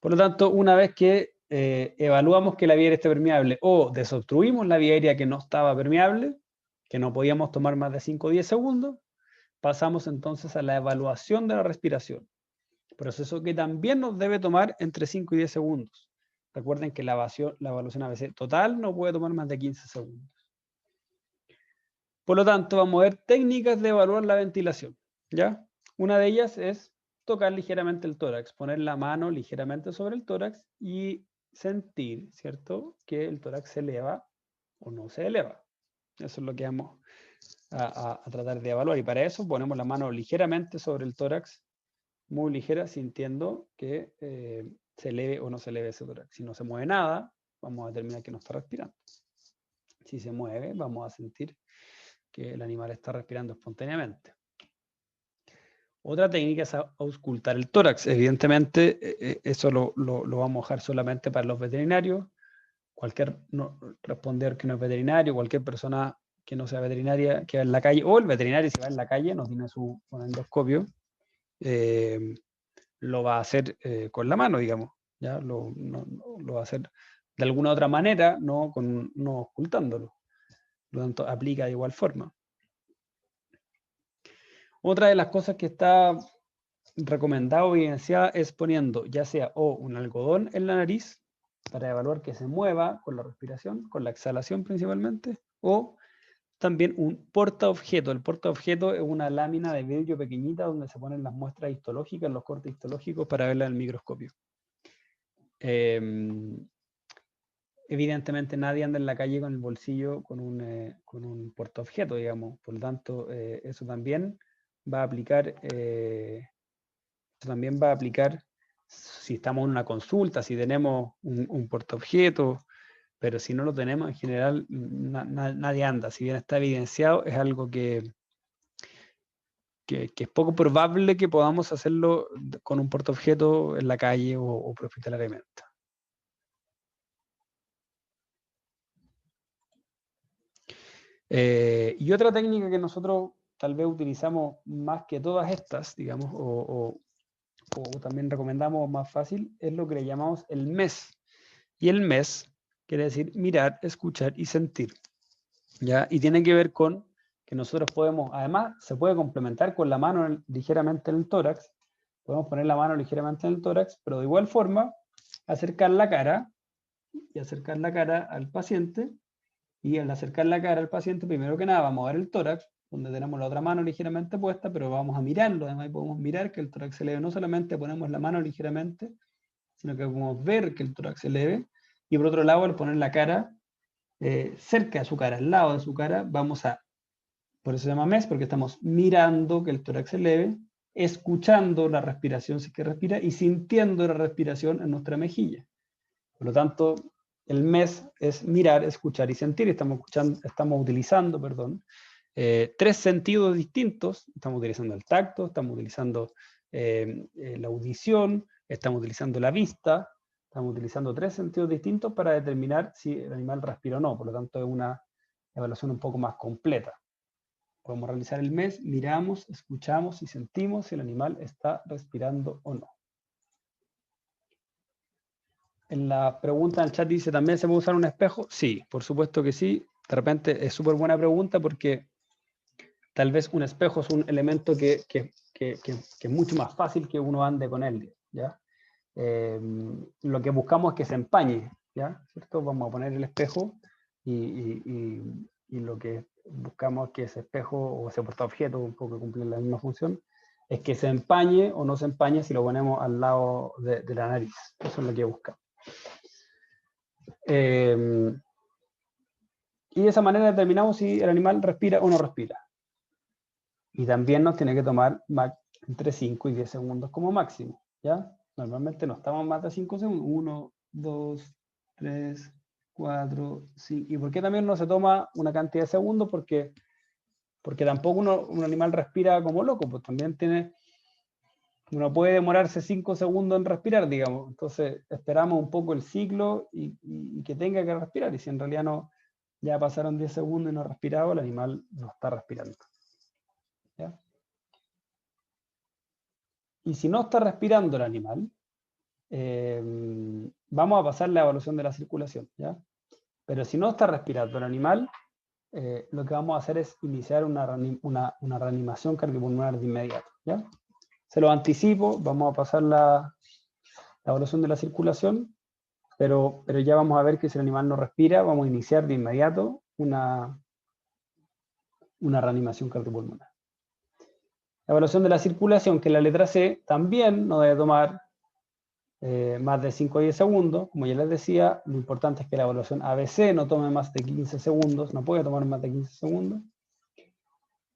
Por lo tanto, una vez que evaluamos que la vía aérea esté permeable o desobstruimos la vía aérea que no estaba permeable, que no podíamos tomar más de 5 o 10 segundos, pasamos entonces a la evaluación de la respiración, proceso que también nos debe tomar entre 5 y 10 segundos. Recuerden que la evaluación ABC total no puede tomar más de 15 segundos. Por lo tanto, vamos a ver técnicas de evaluar la ventilación, ¿ya? Una de ellas es tocar ligeramente el tórax, poner la mano ligeramente sobre el tórax y sentir, ¿cierto?, que el tórax se eleva o no se eleva. Eso es lo que vamos a tratar de evaluar. Y para eso ponemos la mano ligeramente sobre el tórax, muy ligera, sintiendo que se eleve o no se eleve ese tórax. Si no se mueve nada, vamos a determinar que no está respirando. Si se mueve, vamos a sentir que el animal está respirando espontáneamente. Otra técnica es auscultar el tórax. Evidentemente, eso lo vamos a dejar solamente para los veterinarios. Cualquier responder que no es veterinario, cualquier persona que no sea veterinaria, que va en la calle, o el veterinario si va en la calle, no tiene su endoscopio, lo va a hacer con la mano, digamos. ¿Ya? Lo va a hacer de alguna otra manera, no ocultándolo. Por lo tanto, aplica de igual forma. Otra de las cosas que está recomendada o evidenciada es poniendo ya sea o un algodón en la nariz para evaluar que se mueva con la respiración, con la exhalación principalmente, o también un portaobjeto. El portaobjeto es una lámina de vidrio pequeñita donde se ponen las muestras histológicas, los cortes histológicos para verla en el microscopio. Evidentemente nadie anda en la calle con el bolsillo con un portaobjeto, digamos. Por lo tanto, eso también va a aplicar si estamos en una consulta, si tenemos un portaobjeto, pero si no lo tenemos, en general nadie anda. Si bien está evidenciado, es algo que es poco probable que podamos hacerlo con un portaobjeto en la calle o hospitalariamente. Y otra técnica que nosotros tal vez utilizamos más que todas estas, digamos, o también recomendamos más fácil, es lo que le llamamos el MES. Y el MES quiere decir mirar, escuchar y sentir. ¿Ya? Y tiene que ver con que nosotros podemos, además, se puede complementar con la mano ligeramente en el tórax. Podemos poner la mano ligeramente en el tórax, pero de igual forma, acercar la cara al paciente. Y al acercar la cara al paciente, primero que nada, vamos a ver el tórax, donde tenemos la otra mano ligeramente puesta, pero vamos a mirarlo. Además, podemos mirar que el tórax se eleve. No solamente ponemos la mano ligeramente, sino que podemos ver que el tórax se eleve. Y por otro lado, al poner la cara cerca de su cara, al lado de su cara, por eso se llama MES, porque estamos mirando que el tórax se eleve, escuchando la respiración si es que respira y sintiendo la respiración en nuestra mejilla. Por lo tanto, el MES es mirar, escuchar y sentir. Estamos utilizando, tres sentidos distintos. Estamos utilizando el tacto, estamos utilizando la audición, estamos utilizando la vista. Estamos utilizando tres sentidos distintos para determinar si el animal respira o no. Por lo tanto, es una evaluación un poco más completa. Podemos realizar el MES, miramos, escuchamos y sentimos si el animal está respirando o no. En la pregunta en el chat dice, ¿también se puede usar un espejo? Sí, por supuesto que sí. De repente es súper buena pregunta porque tal vez un espejo es un elemento que es mucho más fácil que uno ande con él, ¿ya? Lo que buscamos es que se empañe, ¿ya? ¿Cierto? Vamos a poner el espejo y lo que buscamos es que ese espejo o ese portaobjeto, un poco cumplir la misma función, es que se empañe o no se empañe si lo ponemos al lado de la nariz. Eso es lo que buscamos. Y de esa manera determinamos si el animal respira o no respira. Y también nos tiene que tomar entre 5 y 10 segundos como máximo, ¿ya? Normalmente no estamos más de 5 segundos. 1, 2, 3, 4, 5. ¿Y por qué también no se toma una cantidad de segundos? Porque tampoco un animal respira como loco, pues también uno puede demorarse 5 segundos en respirar, digamos. Entonces esperamos un poco el ciclo y que tenga que respirar. Y si en realidad no, ya pasaron 10 segundos y no ha respirado, el animal no está respirando. ¿Ya? Y si no está respirando el animal, vamos a pasar la evaluación de la circulación, ¿ya? Pero si no está respirando el animal, lo que vamos a hacer es iniciar una reanimación cardiopulmonar de inmediato, ¿ya? Se lo anticipo, vamos a pasar la evaluación de la circulación, pero ya vamos a ver que si el animal no respira, vamos a iniciar de inmediato una reanimación cardiopulmonar. La evaluación de la circulación, que es la letra C, también no debe tomar más de 5 o 10 segundos. Como ya les decía, lo importante es que la evaluación ABC no tome más de 15 segundos, no puede tomar más de 15 segundos.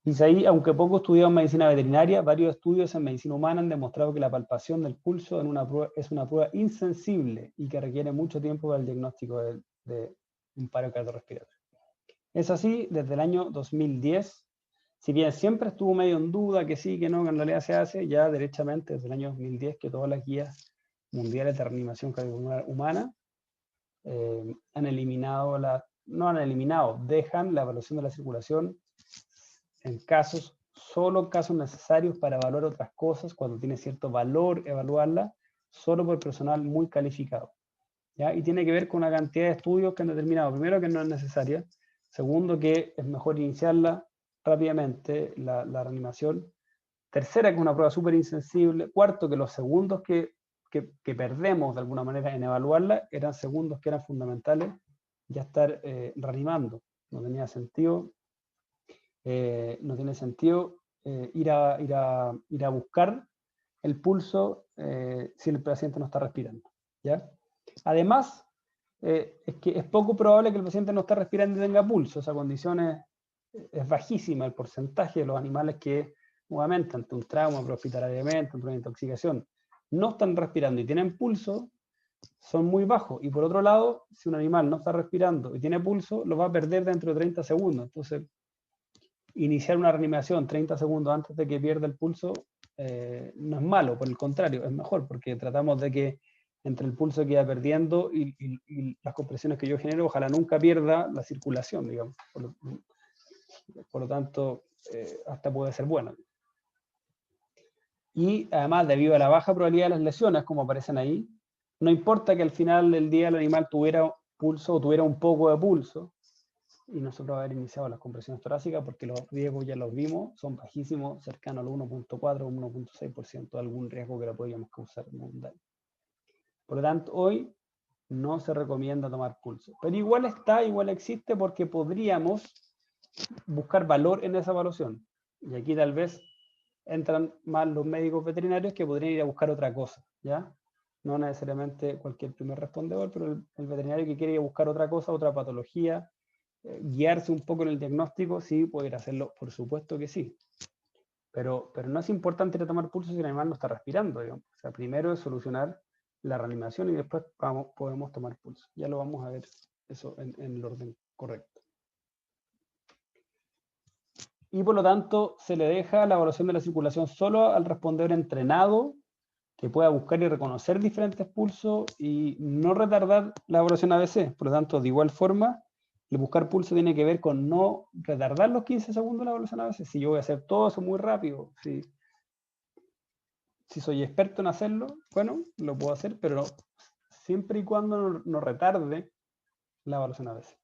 Dice ahí, aunque poco estudiado en medicina veterinaria, varios estudios en medicina humana han demostrado que la palpación del pulso es una prueba insensible y que requiere mucho tiempo para el diagnóstico de un paro cardiorrespiratorio. Es así desde el año 2010. Si bien siempre estuvo medio en duda, que sí, que no, que en realidad se hace, ya derechamente desde el año 2010 que todas las guías mundiales de reanimación cardiopulmonar humana dejan la evaluación de la circulación en solo casos necesarios para evaluar otras cosas, cuando tiene cierto valor evaluarla, solo por personal muy calificado. ¿Ya? Y tiene que ver con una cantidad de estudios que han determinado, primero, que no es necesaria, segundo, que es mejor iniciarla rápidamente, la reanimación, Tercera, que es una prueba súper insensible. Cuarto, que los segundos que perdemos de alguna manera en evaluarla eran segundos que eran fundamentales ya estar reanimando. No tenía sentido, no tiene sentido ir a buscar el pulso si el paciente no está respirando, ¿ya? Además, es que es poco probable que el paciente no esté respirando y tenga pulso. Esa condición es bajísima, el porcentaje de los animales que, nuevamente, ante un trauma prehospitalariamente, ante una intoxicación, no están respirando y tienen pulso, son muy bajos. Y por otro lado, si un animal no está respirando y tiene pulso, lo va a perder dentro de 30 segundos. Entonces, iniciar una reanimación 30 segundos antes de que pierda el pulso no es malo, por el contrario, es mejor, porque tratamos de que entre el pulso que va perdiendo y las compresiones que yo genero, ojalá nunca pierda la circulación, digamos. Por lo tanto, hasta puede ser bueno. Y además, debido a la baja probabilidad de las lesiones, como aparecen ahí, no importa que al final del día el animal tuviera pulso o tuviera un poco de pulso, y nosotros haber iniciado las compresiones torácicas, porque los riesgos ya los vimos, son bajísimos, cercanos al 1.4 o 1.6% de algún riesgo que le podríamos causar en un daño. Por lo tanto, hoy no se recomienda tomar pulso. Pero igual existe porque podríamos buscar valor en esa evaluación. Y aquí tal vez entran más los médicos veterinarios que podrían ir a buscar otra cosa, ¿ya? No necesariamente cualquier primer respondedor, pero el veterinario que quiere ir a buscar otra cosa, otra patología, guiarse un poco en el diagnóstico, sí, poder hacerlo, por supuesto que sí. Pero no es importante ir a tomar pulso si el animal no está respirando, digamos. O sea, primero es solucionar la reanimación y después podemos tomar pulso. Ya lo vamos a ver eso en el orden correcto. Y por lo tanto, se le deja la evaluación de la circulación solo al respondedor entrenado, que pueda buscar y reconocer diferentes pulsos y no retardar la evaluación ABC. Por lo tanto, de igual forma, el buscar pulso tiene que ver con no retardar los 15 segundos de la evaluación ABC. Si yo voy a hacer todo eso muy rápido, si soy experto en hacerlo, bueno, lo puedo hacer, pero siempre y cuando no retarde la evaluación ABC.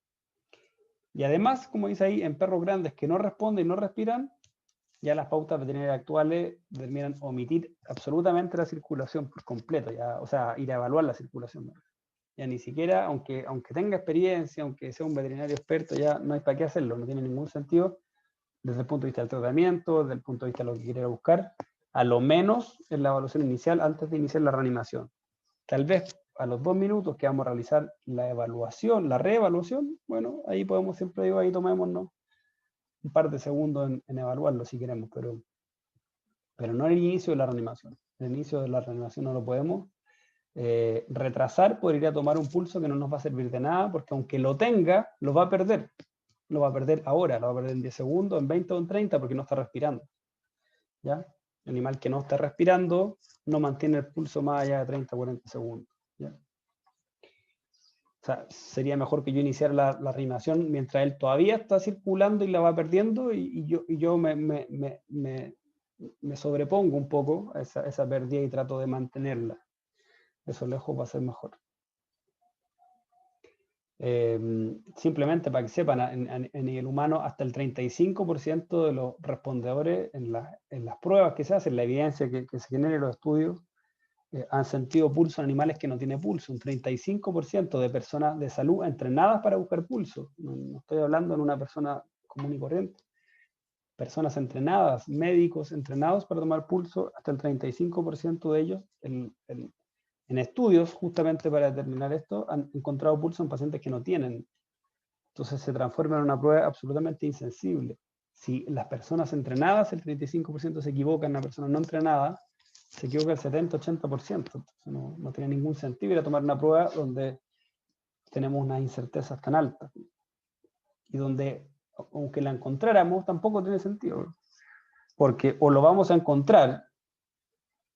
Y además, como dice ahí, en perros grandes que no responden y no respiran, ya las pautas veterinarias actuales determinan omitir absolutamente la circulación por completo, ya, o sea, ir a evaluar la circulación. ¿No? Ya ni siquiera, aunque tenga experiencia, aunque sea un veterinario experto, ya no hay para qué hacerlo, no tiene ningún sentido desde el punto de vista del tratamiento, desde el punto de vista de lo que quiere buscar, a lo menos en la evaluación inicial, antes de iniciar la reanimación. Tal vez a los 2 minutos que vamos a realizar la evaluación, la reevaluación, bueno, ahí podemos, siempre digo, ahí tomémonos un par de segundos en evaluarlo si queremos, pero no el inicio de la reanimación. El inicio de la reanimación no lo podemos retrasar por ir a tomar un pulso que no nos va a servir de nada, porque aunque lo tenga, lo va a perder. Lo va a perder ahora, lo va a perder en 10 segundos, en 20 o en 30, porque no está respirando. ¿Ya? El animal que no está respirando no mantiene el pulso más allá de 30 o 40 segundos. ¿Ya? O sea, sería mejor que yo iniciara la reanimación mientras él todavía está circulando y la va perdiendo y yo me sobrepongo un poco a esa pérdida y trato de mantenerla. Eso lejos va a ser mejor. Simplemente para que sepan, en nivel humano hasta el 35% de los respondedores en las pruebas que se hacen, la evidencia que se genera en los estudios, han sentido pulso en animales que no tienen pulso. Un 35% de personas de salud entrenadas para buscar pulso. No estoy hablando de una persona común y corriente. Personas entrenadas, médicos entrenados para tomar pulso, hasta el 35% de ellos, en estudios justamente para determinar esto, han encontrado pulso en pacientes que no tienen. Entonces se transforma en una prueba absolutamente insensible. Si las personas entrenadas, el 35% se equivocan, las personas no entrenadas, se equivoca el 70-80%. Entonces no tiene ningún sentido ir a tomar una prueba donde tenemos unas incertezas tan altas. Y donde, aunque la encontráramos, tampoco tiene sentido. Porque o lo vamos a encontrar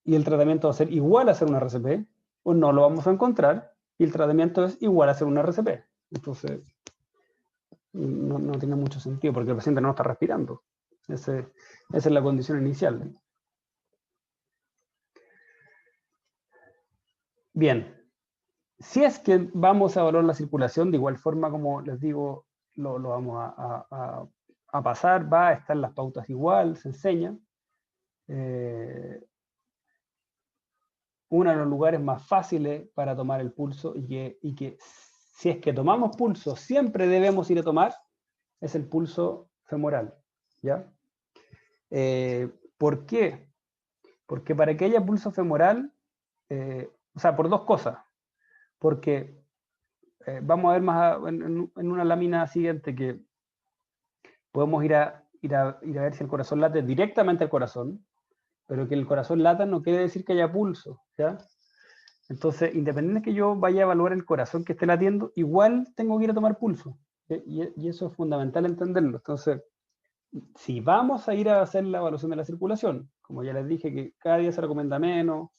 y el tratamiento va a ser igual a hacer una RCP, o no lo vamos a encontrar y el tratamiento es igual a hacer una RCP. Entonces, no tiene mucho sentido porque el paciente no está respirando. Esa es la condición inicial. Bien, si es que vamos a evaluar la circulación, de igual forma, como les digo, lo vamos a pasar, va a estar las pautas igual, se enseña. uno de los lugares más fáciles para tomar el pulso y que si es que tomamos pulso siempre debemos ir a tomar, es el pulso femoral, ¿ya? ¿Por qué? Porque para que haya pulso femoral, o sea, por dos cosas. Porque vamos a ver más en una lámina siguiente que podemos ir a ver si el corazón late directamente al corazón, pero que el corazón lata no quiere decir que haya pulso, ¿ya? Entonces, independiente de que yo vaya a evaluar el corazón que esté latiendo, igual tengo que ir a tomar pulso. Y eso es fundamental entenderlo. Entonces, si vamos a ir a hacer la evaluación de la circulación, como ya les dije que cada día se recomienda menos,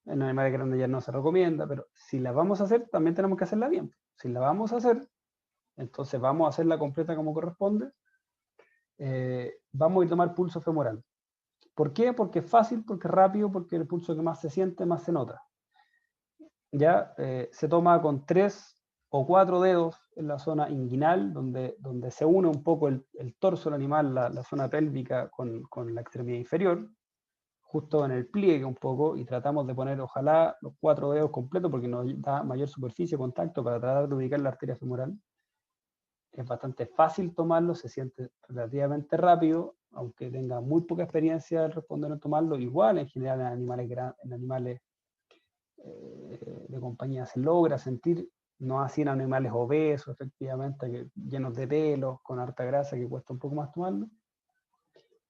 en animales grandes ya no se recomienda, pero si la vamos a hacer, también tenemos que hacerla bien. Si la vamos a hacer, entonces vamos a hacerla completa como corresponde. Vamos a ir a tomar pulso femoral. ¿Por qué? Porque es fácil, porque es rápido, porque el pulso que más se siente, más se nota. Ya se toma con 3 o 4 dedos en la zona inguinal, donde se une un poco el torso del animal, la zona pélvica con la extremidad inferior, justo en el pliegue un poco, y tratamos de poner ojalá los 4 dedos completos porque nos da mayor superficie de contacto para tratar de ubicar la arteria femoral. Es bastante fácil tomarlo, se siente relativamente rápido, aunque tenga muy poca experiencia al responder en tomarlo, igual en general en animales de compañía se logra sentir, no así en animales obesos, efectivamente, llenos de pelos, con harta grasa, que cuesta un poco más tomarlo,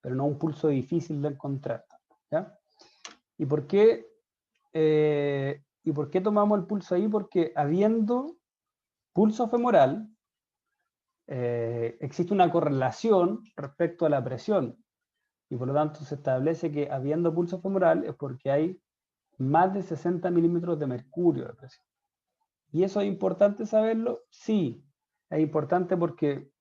pero no un pulso difícil de encontrar, ¿ya? ¿Y por qué tomamos el pulso ahí? Porque habiendo pulso femoral, existe una correlación respecto a la presión, y por lo tanto se establece que habiendo pulso femoral es porque hay más de 60 milímetros de mercurio de presión. ¿Y eso es importante saberlo? Sí, es importante porque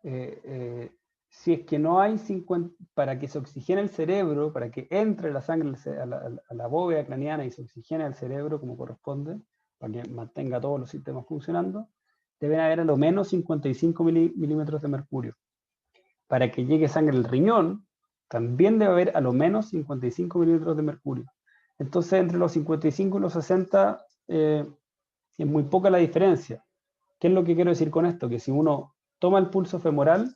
si es que no hay 50, para que se oxigene el cerebro, para que entre la sangre a la bóveda craneana y se oxigene el cerebro como corresponde, para que mantenga todos los sistemas funcionando, deben haber a lo menos 55 milímetros de mercurio. Para que llegue sangre al riñón, también debe haber a lo menos 55 milímetros de mercurio. Entonces, entre los 55 y los 60 es muy poca la diferencia. ¿Qué es lo que quiero decir con esto? Que si uno toma el pulso femoral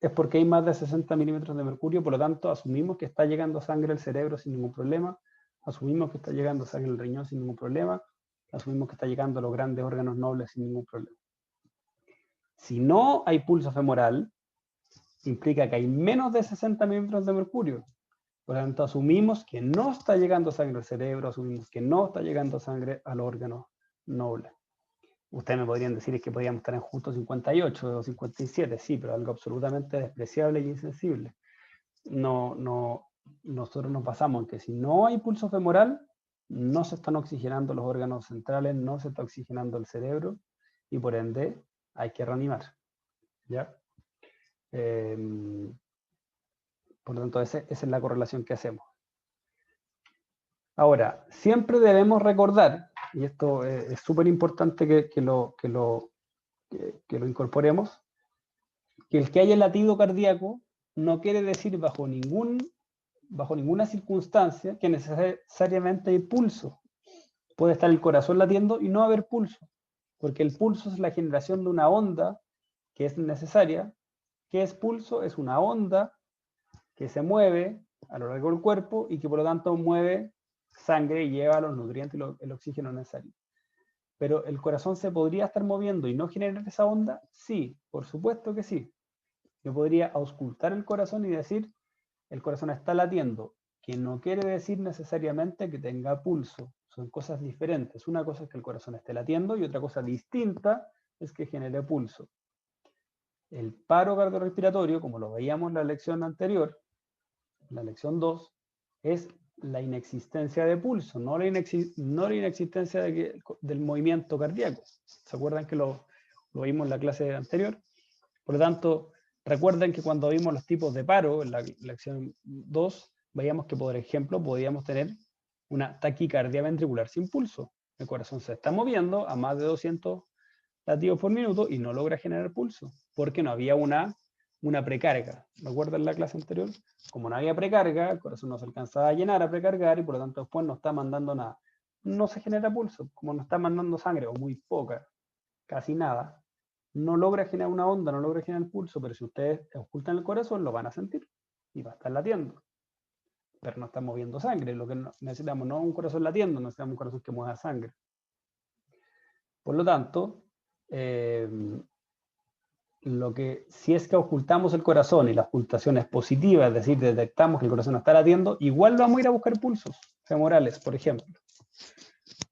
es porque hay más de 60 milímetros de mercurio, por lo tanto asumimos que está llegando sangre al cerebro sin ningún problema, asumimos que está llegando sangre al riñón sin ningún problema, asumimos que está llegando a los grandes órganos nobles sin ningún problema. Si no hay pulso femoral, implica que hay menos de 60 milímetros de mercurio. Por lo tanto, asumimos que no está llegando sangre al cerebro, asumimos que no está llegando sangre al órgano noble. Ustedes me podrían decir que podríamos estar en justo 58 o 57, sí, pero algo absolutamente despreciable y insensible. Nosotros nos basamos en que si no hay pulso femoral, no se están oxigenando los órganos centrales, no se está oxigenando el cerebro, y por ende hay que reanimar, ¿ya? Por lo tanto, esa es la correlación que hacemos. Ahora, siempre debemos recordar, y esto es súper importante que lo incorporemos, que el que haya latido cardíaco no quiere decir bajo ninguna circunstancia que necesariamente hay pulso. Puede estar el corazón latiendo y no haber pulso, porque el pulso es la generación de una onda que es necesaria. ¿Qué es pulso? Es una onda que se mueve a lo largo del cuerpo y que por lo tanto mueve sangre y lleva los nutrientes y el oxígeno necesario. Pero ¿el corazón se podría estar moviendo y no generar esa onda? Sí, por supuesto que sí. Yo podría auscultar el corazón y decir, el corazón está latiendo, que no quiere decir necesariamente que tenga pulso. Son cosas diferentes. Una cosa es que el corazón esté latiendo y otra cosa distinta es que genere pulso. El paro cardiorrespiratorio, como lo veíamos en la lección anterior, la lección 2, es la inexistencia de pulso, no la inexistencia del movimiento cardíaco. ¿Se acuerdan que lo vimos en la clase anterior? Por lo tanto, recuerden que cuando vimos los tipos de paro, en la lección 2, veíamos que, por ejemplo, podíamos tener una taquicardia ventricular sin pulso. El corazón se está moviendo a más de 200 latidos por minuto y no logra generar pulso, porque no había una una precarga. ¿Recuerdan la clase anterior? Como no había precarga, el corazón no se alcanzaba a llenar, a precargar, y por lo tanto después no está mandando nada. No se genera pulso, como no está mandando sangre, o muy poca, casi nada, no logra generar una onda, no logra generar pulso, pero si ustedes ocultan el corazón, lo van a sentir, y va a estar latiendo. Pero no está moviendo sangre, lo que necesitamos no un corazón latiendo, necesitamos un corazón que mueva sangre. Por lo tanto, si es que ocultamos el corazón y la ocultación es positiva, es decir, detectamos que el corazón no está latiendo, igual vamos a ir a buscar pulsos femorales, por ejemplo.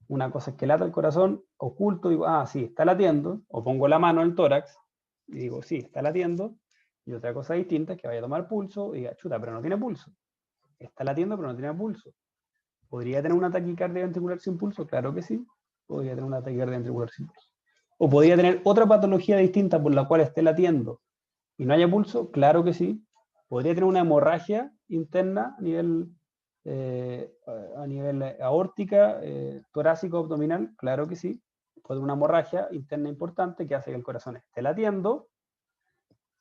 Una cosa es que lata el corazón, oculto, digo, sí, está latiendo, o pongo la mano en el tórax y digo, sí, está latiendo, y otra cosa distinta es que vaya a tomar pulso y diga, chuta, pero no tiene pulso. Está latiendo, pero no tiene pulso. ¿Podría tener una taquicardia ventricular sin pulso? Claro que sí, podría tener una taquicardia ventricular sin pulso. ¿O podría tener otra patología distinta por la cual esté latiendo y no haya pulso? Claro que sí. ¿Podría tener una hemorragia interna a nivel aórtica, torácico, abdominal? Claro que sí. Puede haber una hemorragia interna importante que hace que el corazón esté latiendo,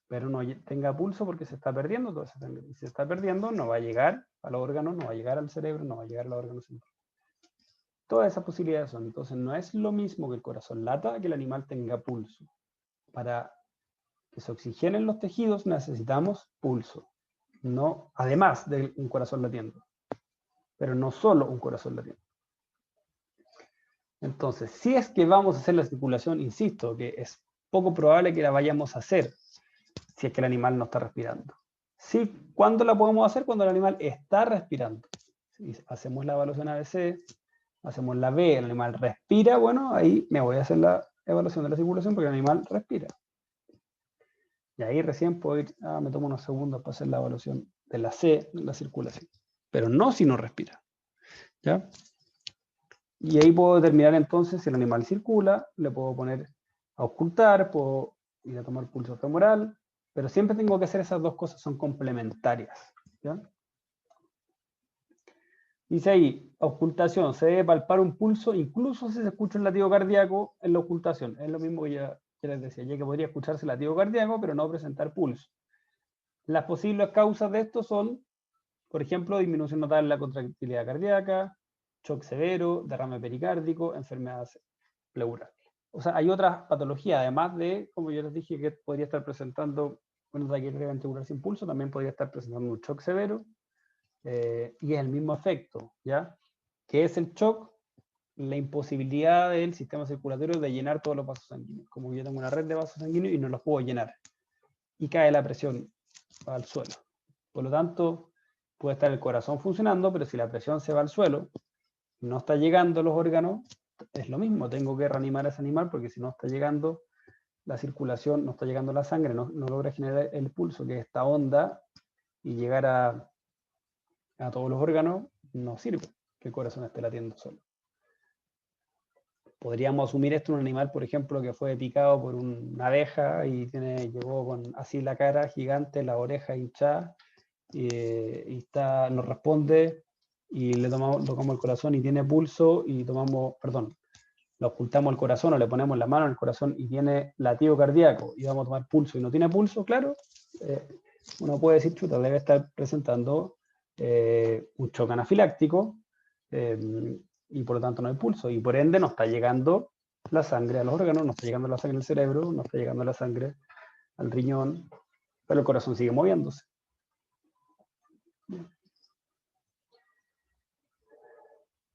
pero no tenga pulso porque se está perdiendo toda esa sangre. Y si se está perdiendo, no va a llegar a los órganos, no va a llegar al cerebro, no va a llegar a los órganos centrales. Todas esas posibilidades son. Entonces, no es lo mismo que el corazón lata que el animal tenga pulso. Para que se oxigenen los tejidos necesitamos pulso. No, además de un corazón latiendo. Pero no solo un corazón latiendo. Entonces, si es que vamos a hacer la circulación, insisto, que es poco probable que la vayamos a hacer si es que el animal no está respirando. Sí, ¿cuándo la podemos hacer? Cuando el animal está respirando. Si hacemos la evaluación ABC, hacemos la B, el animal respira, bueno, ahí me voy a hacer la evaluación de la circulación porque el animal respira. Y ahí recién puedo ir, me tomo unos segundos para hacer la evaluación de la C, de la circulación. Pero no si no respira. ¿Ya? Y ahí puedo determinar entonces si el animal circula, le puedo poner a ocultar, puedo ir a tomar pulso femoral, pero siempre tengo que hacer esas dos cosas, son complementarias. ¿Ya? Dice ahí, ocultación, se debe palpar un pulso incluso si se escucha un latido cardíaco en la ocultación. Es lo mismo que ya les decía, ya que podría escucharse el latido cardíaco, pero no presentar pulso. Las posibles causas de esto son, por ejemplo, disminución notable de la contractilidad cardíaca, shock severo, derrame pericárdico, enfermedad pleural. O sea, hay otras patologías, además de, como yo les dije, que podría estar presentando una taquicardia ventricular sin pulso, también podría estar presentando un shock severo, y es el mismo efecto, ¿ya? ¿Qué es el shock? La imposibilidad del sistema circulatorio de llenar todos los vasos sanguíneos. Como yo tengo una red de vasos sanguíneos y no los puedo llenar. Y cae la presión al suelo. Por lo tanto, puede estar el corazón funcionando, pero si la presión se va al suelo, no está llegando a los órganos, es lo mismo, tengo que reanimar a ese animal porque si no está llegando la circulación, no está llegando la sangre, no logra generar el pulso, que es esta onda, y llegar a todos los órganos, no sirve que el corazón esté latiendo solo. Podríamos asumir esto en un animal, por ejemplo, que fue picado por una abeja y llegó con así la cara gigante, la oreja hinchada, y nos responde, y tocamos el corazón y tiene pulso, y lo ocultamos el corazón o le ponemos la mano en el corazón y tiene latido cardíaco, y vamos a tomar pulso y no tiene pulso, claro, uno puede decir, chuta, debe estar presentando un shock anafiláctico, y por lo tanto no hay pulso, y por ende no está llegando la sangre a los órganos, no está llegando la sangre al cerebro, no está llegando la sangre al riñón, pero el corazón sigue moviéndose.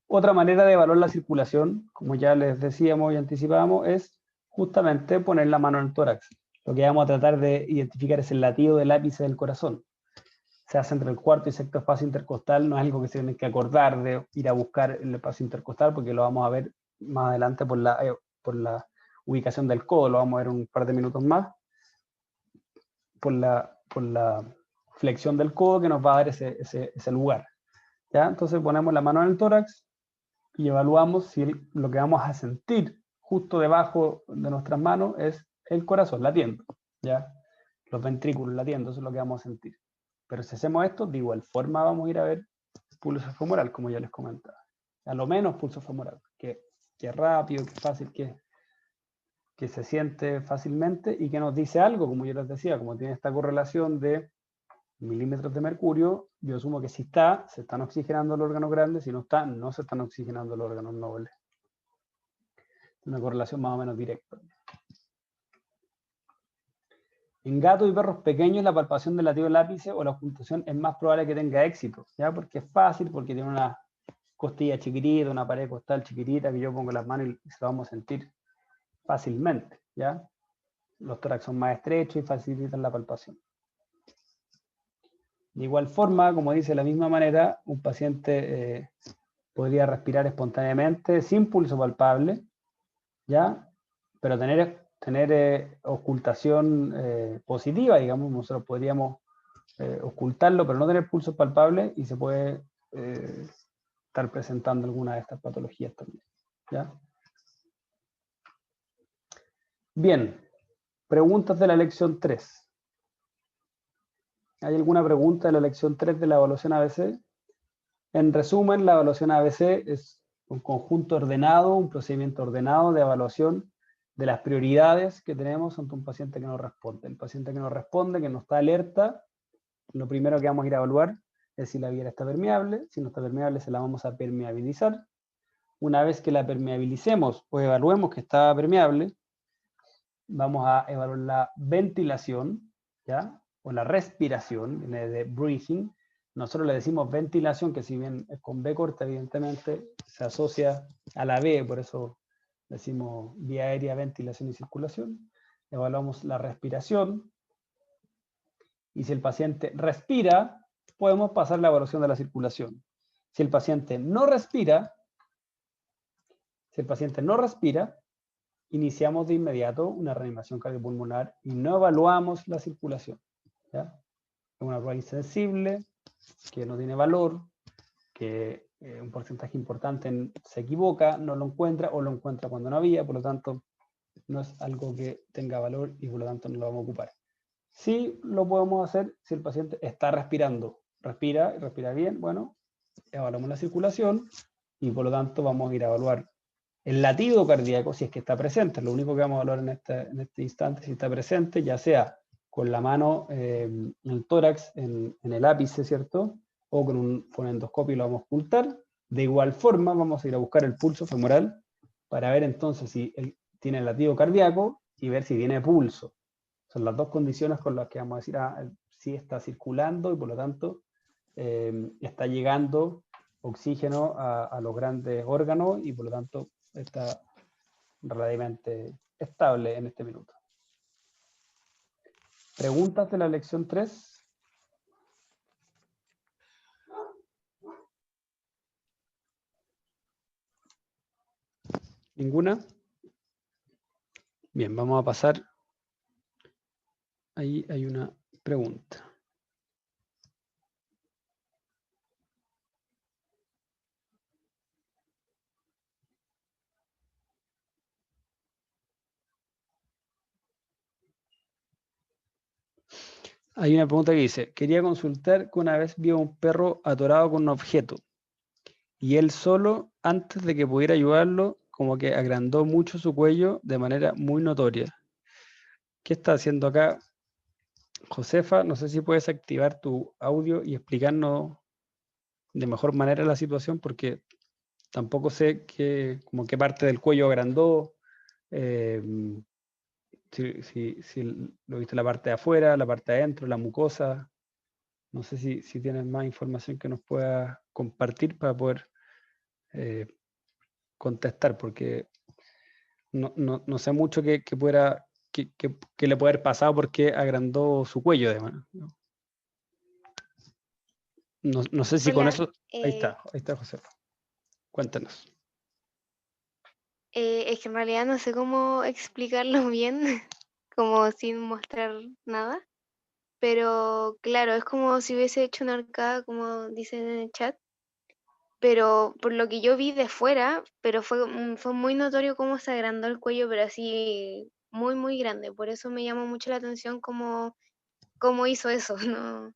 Otra manera de evaluar la circulación, como ya les decíamos y anticipábamos, es justamente poner la mano en el tórax. Lo que vamos a tratar de identificar es el latido del ápice del corazón. Se hace entre el cuarto y sexto espacio intercostal, no es algo que se tienen que acordar de ir a buscar el espacio intercostal, porque lo vamos a ver más adelante por la ubicación del codo, lo vamos a ver un par de minutos más, por la flexión del codo que nos va a dar ese lugar. ¿Ya? Entonces ponemos la mano en el tórax y evaluamos si lo que vamos a sentir justo debajo de nuestras manos es el corazón latiendo, ¿ya? Los ventrículos latiendo, eso es lo que vamos a sentir. Pero si hacemos esto, de igual forma vamos a ir a ver pulso femoral, como ya les comentaba. A lo menos pulso femoral, que rápido, que fácil, que que se siente fácilmente y que nos dice algo, como yo les decía, como tiene esta correlación de milímetros de mercurio, yo asumo que si está, se están oxigenando los órganos grandes, si no está, no se están oxigenando los órganos nobles. Una correlación más o menos directa. En gatos y perros pequeños, la palpación del latido del ápice o la ocultación es más probable que tenga éxito, ¿ya? Porque es fácil, porque tiene una costilla chiquitita, una pared costal chiquitita, que yo pongo las manos y se lo vamos a sentir fácilmente, ¿ya? Los tórax son más estrechos y facilitan la palpación. De igual forma, como dice de la misma manera, un paciente podría respirar espontáneamente sin pulso palpable, ¿ya? Pero tener ocultación positiva, digamos, nosotros podríamos ocultarlo, pero no tener pulsos palpables y se puede estar presentando alguna de estas patologías también, ¿ya? Bien, preguntas de la lección 3. ¿Hay alguna pregunta de la lección 3 de la evaluación ABC? En resumen, la evaluación ABC es un conjunto ordenado, un procedimiento ordenado de evaluación de las prioridades que tenemos ante un paciente que no responde. El paciente que no responde, que no está alerta, lo primero que vamos a ir a evaluar es si la viera está permeable. Si no está permeable, se la vamos a permeabilizar. Una vez que la permeabilicemos o evaluemos que está permeable, vamos a evaluar la ventilación, ¿ya? O la respiración, viene de breathing. Nosotros le decimos ventilación, que si bien es con B corta, evidentemente se asocia a la B, por eso decimos vía aérea, ventilación y circulación. Evaluamos la respiración, y si el paciente respira, podemos pasar la evaluación de la circulación. Si el paciente no respira, iniciamos de inmediato una reanimación cardiopulmonar y no evaluamos la circulación, ¿ya? Es una prueba insensible, que no tiene valor, que un porcentaje importante se equivoca, no lo encuentra o lo encuentra cuando no había, por lo tanto no es algo que tenga valor y por lo tanto no lo vamos a ocupar. Sí lo podemos hacer si el paciente está respirando, respira y respira bien, bueno, evaluamos la circulación y por lo tanto vamos a ir a evaluar el latido cardíaco si es que está presente. Lo único que vamos a evaluar en este instante si está presente, ya sea con la mano en el tórax, en el ápice, ¿cierto? O con un fonendoscopio lo vamos a ocultar. De igual forma vamos a ir a buscar el pulso femoral para ver entonces si tiene el latido cardíaco y ver si tiene pulso. Son las dos condiciones con las que vamos a decir si está circulando y por lo tanto está llegando oxígeno a los grandes órganos y por lo tanto está relativamente estable en este minuto. ¿Preguntas de la lección 3? ¿Ninguna? Bien, vamos a pasar. Ahí hay una pregunta. Hay una pregunta que dice, quería consultar que una vez vio a un perro atorado con un objeto y él solo, antes de que pudiera ayudarlo, como que agrandó mucho su cuello de manera muy notoria. ¿Qué está haciendo acá? Josefa, no sé si puedes activar tu audio y explicarnos de mejor manera la situación, porque tampoco sé como qué parte del cuello agrandó, si lo viste la parte de afuera, la parte de adentro, la mucosa. No sé si tienes más información que nos puedas compartir para poder contestar, porque no sé mucho que le puede haber pasado porque agrandó su cuello, además, ¿no? No sé si con Hola, eso... Ahí está José. Cuéntanos. es que en realidad no sé cómo explicarlo bien, como sin mostrar nada, pero claro, es como si hubiese hecho una arcada, como dicen en el chat, pero por lo que yo vi de fuera, pero fue muy notorio cómo se agrandó el cuello, pero así muy, muy grande, por eso me llamó mucho la atención cómo hizo eso, ¿no?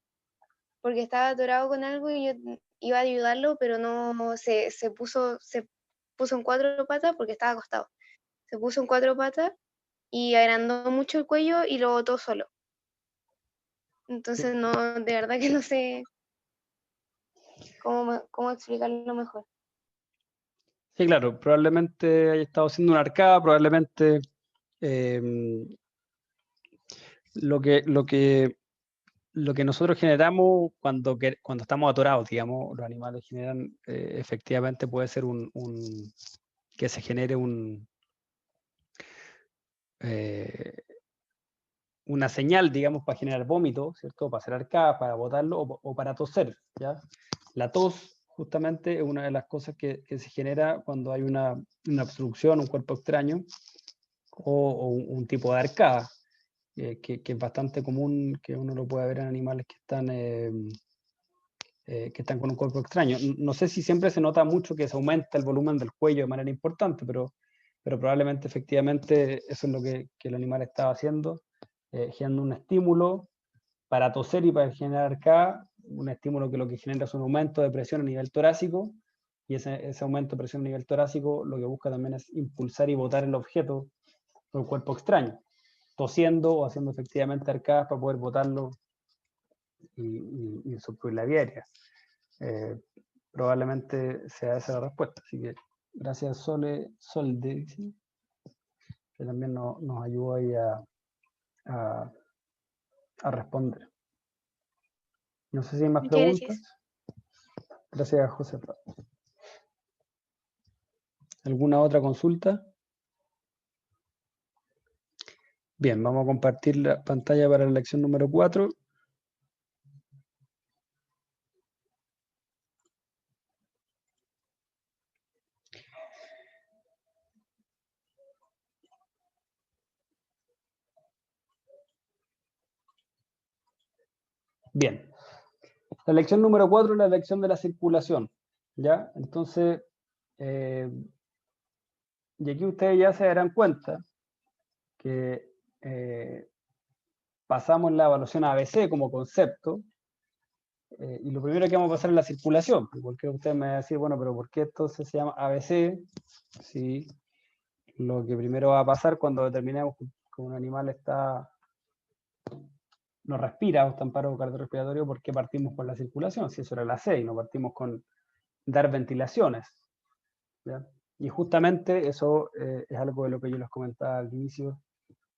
Porque estaba atorado con algo y yo iba a ayudarlo, pero no se puso en cuatro patas porque estaba acostado. Se puso en cuatro patas y agrandó mucho el cuello y lo botó solo. Entonces no, de verdad que no sé cómo explicarlo mejor. Sí, claro, probablemente haya estado haciendo una arcada, probablemente lo que nosotros generamos cuando estamos atorados, digamos, los animales generan, efectivamente puede ser que se genere una señal, digamos, para generar vómito, ¿cierto? Para hacer arcadas, para botarlo o para toser, ¿ya? La tos justamente es una de las cosas que se genera cuando hay una obstrucción, un cuerpo extraño o un tipo de arcada, que es bastante común, que uno lo puede ver en animales que están con un cuerpo extraño. No sé si siempre se nota mucho que se aumenta el volumen del cuello de manera importante, pero probablemente efectivamente eso es lo que el animal estaba haciendo, generando un estímulo para toser y para generar arcada, un estímulo que lo que genera es un aumento de presión a nivel torácico, y ese aumento de presión a nivel torácico lo que busca también es impulsar y botar el objeto o el cuerpo extraño, tosiendo o haciendo efectivamente arcadas para poder botarlo y suplir la vía aérea. Probablemente sea esa la respuesta. Así que gracias Solde, que también nos ayudó ahí a, a responder. No sé si hay más Muchas preguntas. gracias. Gracias, Josefa. ¿Alguna otra consulta? Bien, vamos a compartir la pantalla para la lección número 4. Bien, la lección número 4 es la lección de la circulación, ¿ya? Entonces, y aquí ustedes ya se darán cuenta que pasamos la evaluación ABC como concepto, y lo primero que vamos a pasar es la circulación, porque usted me va a decir, bueno, pero ¿por qué entonces se llama ABC? Si lo que primero va a pasar cuando determinemos que un animal no respira o está en paro cardiorrespiratorio, ¿por qué partimos con la circulación? Si eso era la C y no partimos con dar ventilaciones, ¿ya? Y justamente eso es algo de lo que yo les comentaba al inicio,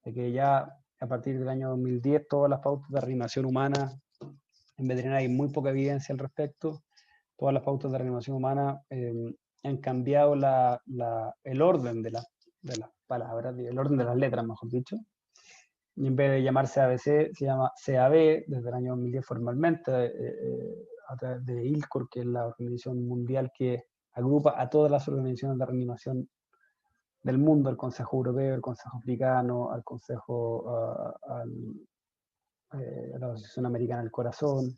de que ya a partir del año 2010 todas las pautas de reanimación humana, en veterinaria hay muy poca evidencia al respecto, todas las pautas de reanimación humana han cambiado el orden de las palabras, el orden de las letras, mejor dicho, y en vez de llamarse ABC, se llama CAB desde el año 2010 formalmente, a través de ILCOR, que es la organización mundial que agrupa a todas las organizaciones de reanimación del mundo, el Consejo Europeo, el Consejo Africano, al Consejo, a la Asociación Americana del Corazón,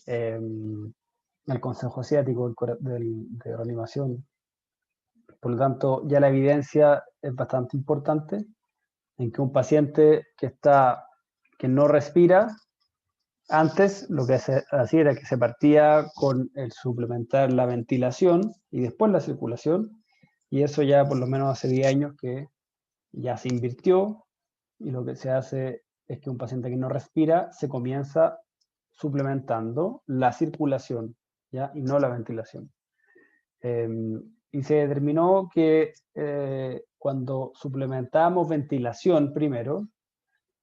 al Consejo Asiático de Reanimación. Por lo tanto, ya la evidencia es bastante importante en que un paciente que no respira, antes lo que se hacía era que se partía con el suplementar la ventilación y después la circulación, y eso ya por lo menos hace 10 años que ya se invirtió, y lo que se hace es que un paciente que no respira se comienza suplementando la circulación, ¿ya? Y no la ventilación. Y se determinó que cuando suplementábamos ventilación primero,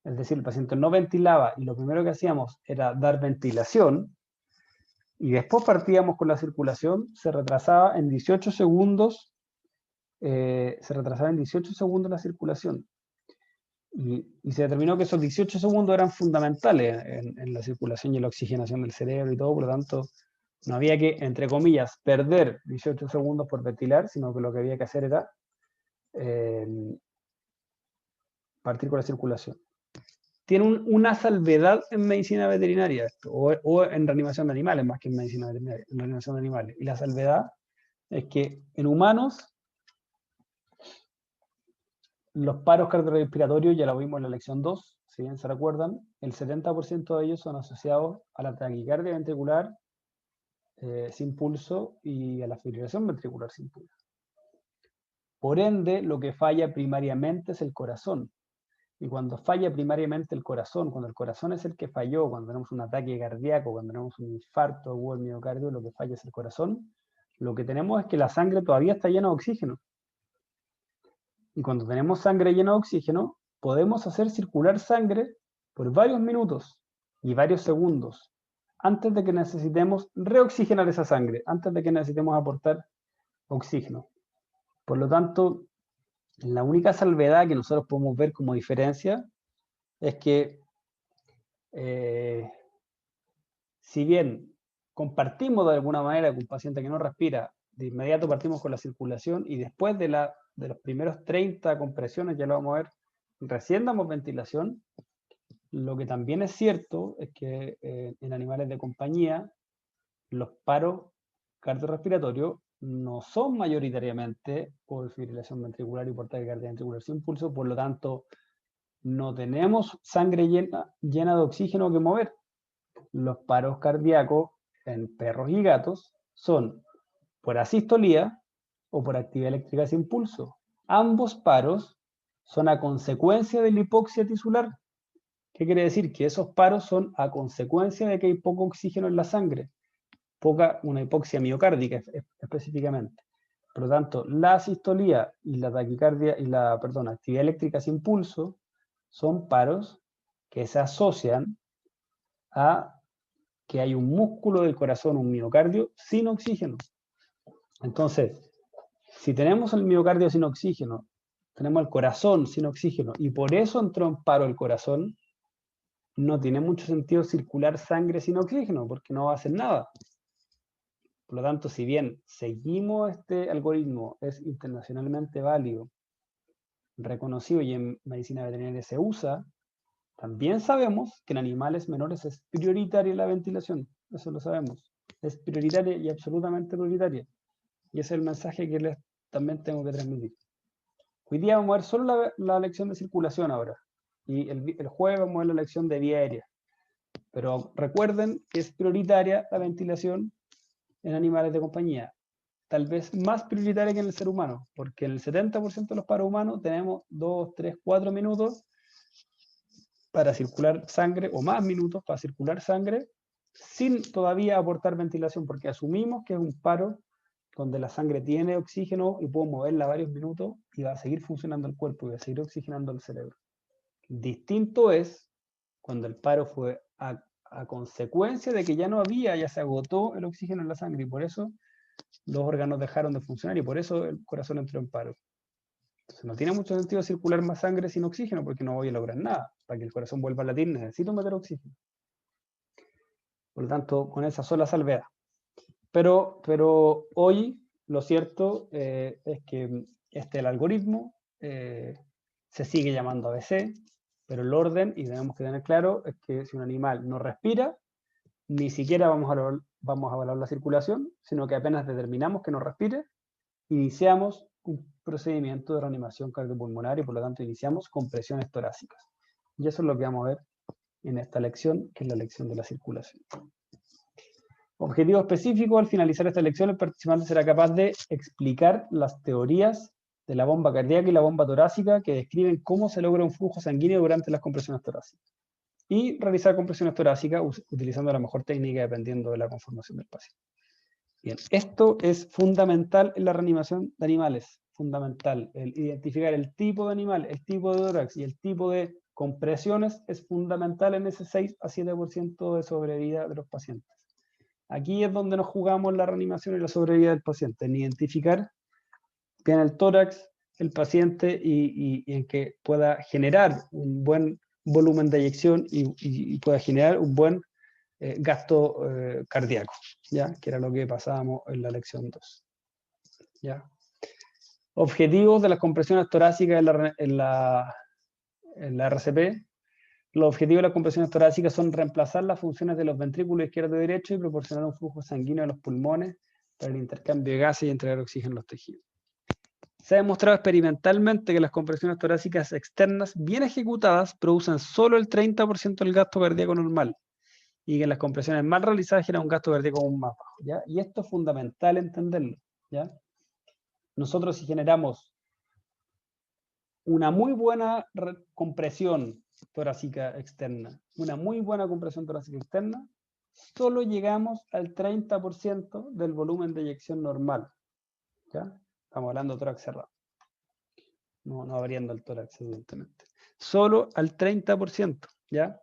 es decir, el paciente no ventilaba y lo primero que hacíamos era dar ventilación y después partíamos con la circulación, se retrasaba en 18 segundos, la circulación. Y se determinó que esos 18 segundos eran fundamentales en la circulación y en la oxigenación del cerebro y todo, por lo tanto, no había que, entre comillas, perder 18 segundos por ventilar, sino que lo que había que hacer era partir con la circulación. Tiene una salvedad en medicina veterinaria esto, o en reanimación de animales, más que en medicina veterinaria, en reanimación de animales. Y la salvedad es que en humanos los paros cardiorrespiratorios, ya lo vimos en la lección 2, si bien se recuerdan, el 70% de ellos son asociados a la taquicardia ventricular sin pulso y a la fibrilación ventricular sin pulso. Por ende, lo que falla primariamente es el corazón. Y cuando falla primariamente el corazón, cuando el corazón es el que falló, cuando tenemos un ataque cardíaco, cuando tenemos un infarto o el miocardio, lo que falla es el corazón, lo que tenemos es que la sangre todavía está llena de oxígeno. Y cuando tenemos sangre llena de oxígeno, podemos hacer circular sangre por varios minutos y varios segundos antes de que necesitemos reoxigenar esa sangre, antes de que necesitemos aportar oxígeno. Por lo tanto, la única salvedad que nosotros podemos ver como diferencia es que si bien compartimos de alguna manera con un paciente que no respira, de inmediato partimos con la circulación y después de los primeros 30 compresiones, ya lo vamos a ver, recién damos ventilación. Lo que también es cierto es que en animales de compañía los paros cardiorrespiratorios no son mayoritariamente por fibrilación ventricular y por taquicardia ventricular sin pulso, por lo tanto no tenemos sangre llena de oxígeno que mover. Los paros cardíacos en perros y gatos son por asistolía o por actividad eléctrica sin pulso. Ambos paros son a consecuencia de la hipoxia tisular. ¿Qué quiere decir? Que esos paros son a consecuencia de que hay poco oxígeno en la sangre, una hipoxia miocárdica específicamente. Por lo tanto, la asistolía y la taquicardia y actividad eléctrica sin pulso son paros que se asocian a que hay un músculo del corazón, un miocardio, sin oxígeno. Entonces, si tenemos el miocardio sin oxígeno, tenemos el corazón sin oxígeno, y por eso entró en paro el corazón, no tiene mucho sentido circular sangre sin oxígeno, porque no va a hacer nada. Por lo tanto, si bien seguimos este algoritmo, es internacionalmente válido, reconocido y en medicina veterinaria se usa, también sabemos que en animales menores es prioritaria la ventilación. Eso lo sabemos. Es prioritaria y absolutamente prioritaria. Y ese es el mensaje que les también tengo que transmitir. Hoy día vamos a ver solo la lección de circulación ahora. Y el jueves vamos a ver la lección de vía aérea. Pero recuerden que es prioritaria la ventilación en animales de compañía. Tal vez más prioritaria que en el ser humano, porque en el 70% de los paros humanos tenemos 2, 3, 4 minutos para circular sangre, o más minutos para circular sangre, sin todavía aportar ventilación, porque asumimos que es un paro donde la sangre tiene oxígeno y puedo moverla varios minutos y va a seguir funcionando el cuerpo y va a seguir oxigenando el cerebro. Distinto es cuando el paro fue a consecuencia de que ya se agotó el oxígeno en la sangre y por eso los órganos dejaron de funcionar y por eso el corazón entró en paro. Entonces no tiene mucho sentido circular más sangre sin oxígeno porque no voy a lograr nada. Para que el corazón vuelva a latir necesito meter oxígeno. Por lo tanto, con esa sola salvedad. Pero hoy lo cierto es que el algoritmo se sigue llamando ABC, pero el orden, y tenemos que tener claro, es que si un animal no respira, ni siquiera vamos a evaluar la circulación, sino que apenas determinamos que no respire, iniciamos un procedimiento de reanimación cardiopulmonar y por lo tanto iniciamos compresiones torácicas. Y eso es lo que vamos a ver en esta lección, que es la lección de la circulación. Objetivo específico: al finalizar esta lección, el participante será capaz de explicar las teorías de la bomba cardíaca y la bomba torácica que describen cómo se logra un flujo sanguíneo durante las compresiones torácicas. Y realizar compresiones torácicas utilizando la mejor técnica dependiendo de la conformación del paciente. Bien, esto es fundamental en la reanimación de animales, fundamental. El identificar el tipo de animal, el tipo de tórax y el tipo de compresiones es fundamental en ese 6 a 7% de sobrevida de los pacientes. Aquí es donde nos jugamos la reanimación y la sobrevida del paciente, en identificar bien el tórax, el paciente y en que pueda generar un buen volumen de eyección y pueda generar un buen gasto cardíaco, ¿ya? Que era lo que pasábamos en la lección 2. ¿Ya? Objetivos de las compresiones torácicas en la RCP. Los objetivos de las compresiones torácicas son reemplazar las funciones de los ventrículos izquierdo y derecho y proporcionar un flujo sanguíneo a los pulmones para el intercambio de gases y entregar oxígeno a los tejidos. Se ha demostrado experimentalmente que las compresiones torácicas externas bien ejecutadas producen solo el 30% del gasto cardíaco normal y que las compresiones mal realizadas generan un gasto cardíaco aún más bajo, ¿ya? Y esto es fundamental entenderlo, ¿ya? Nosotros si generamos una muy buena compresión torácica externa, una muy buena compresión torácica externa, solo llegamos al 30% del volumen de eyección normal. ¿Ya? Estamos hablando de tórax cerrado. No abriendo el tórax, evidentemente. Solo al 30%. ¿Ya?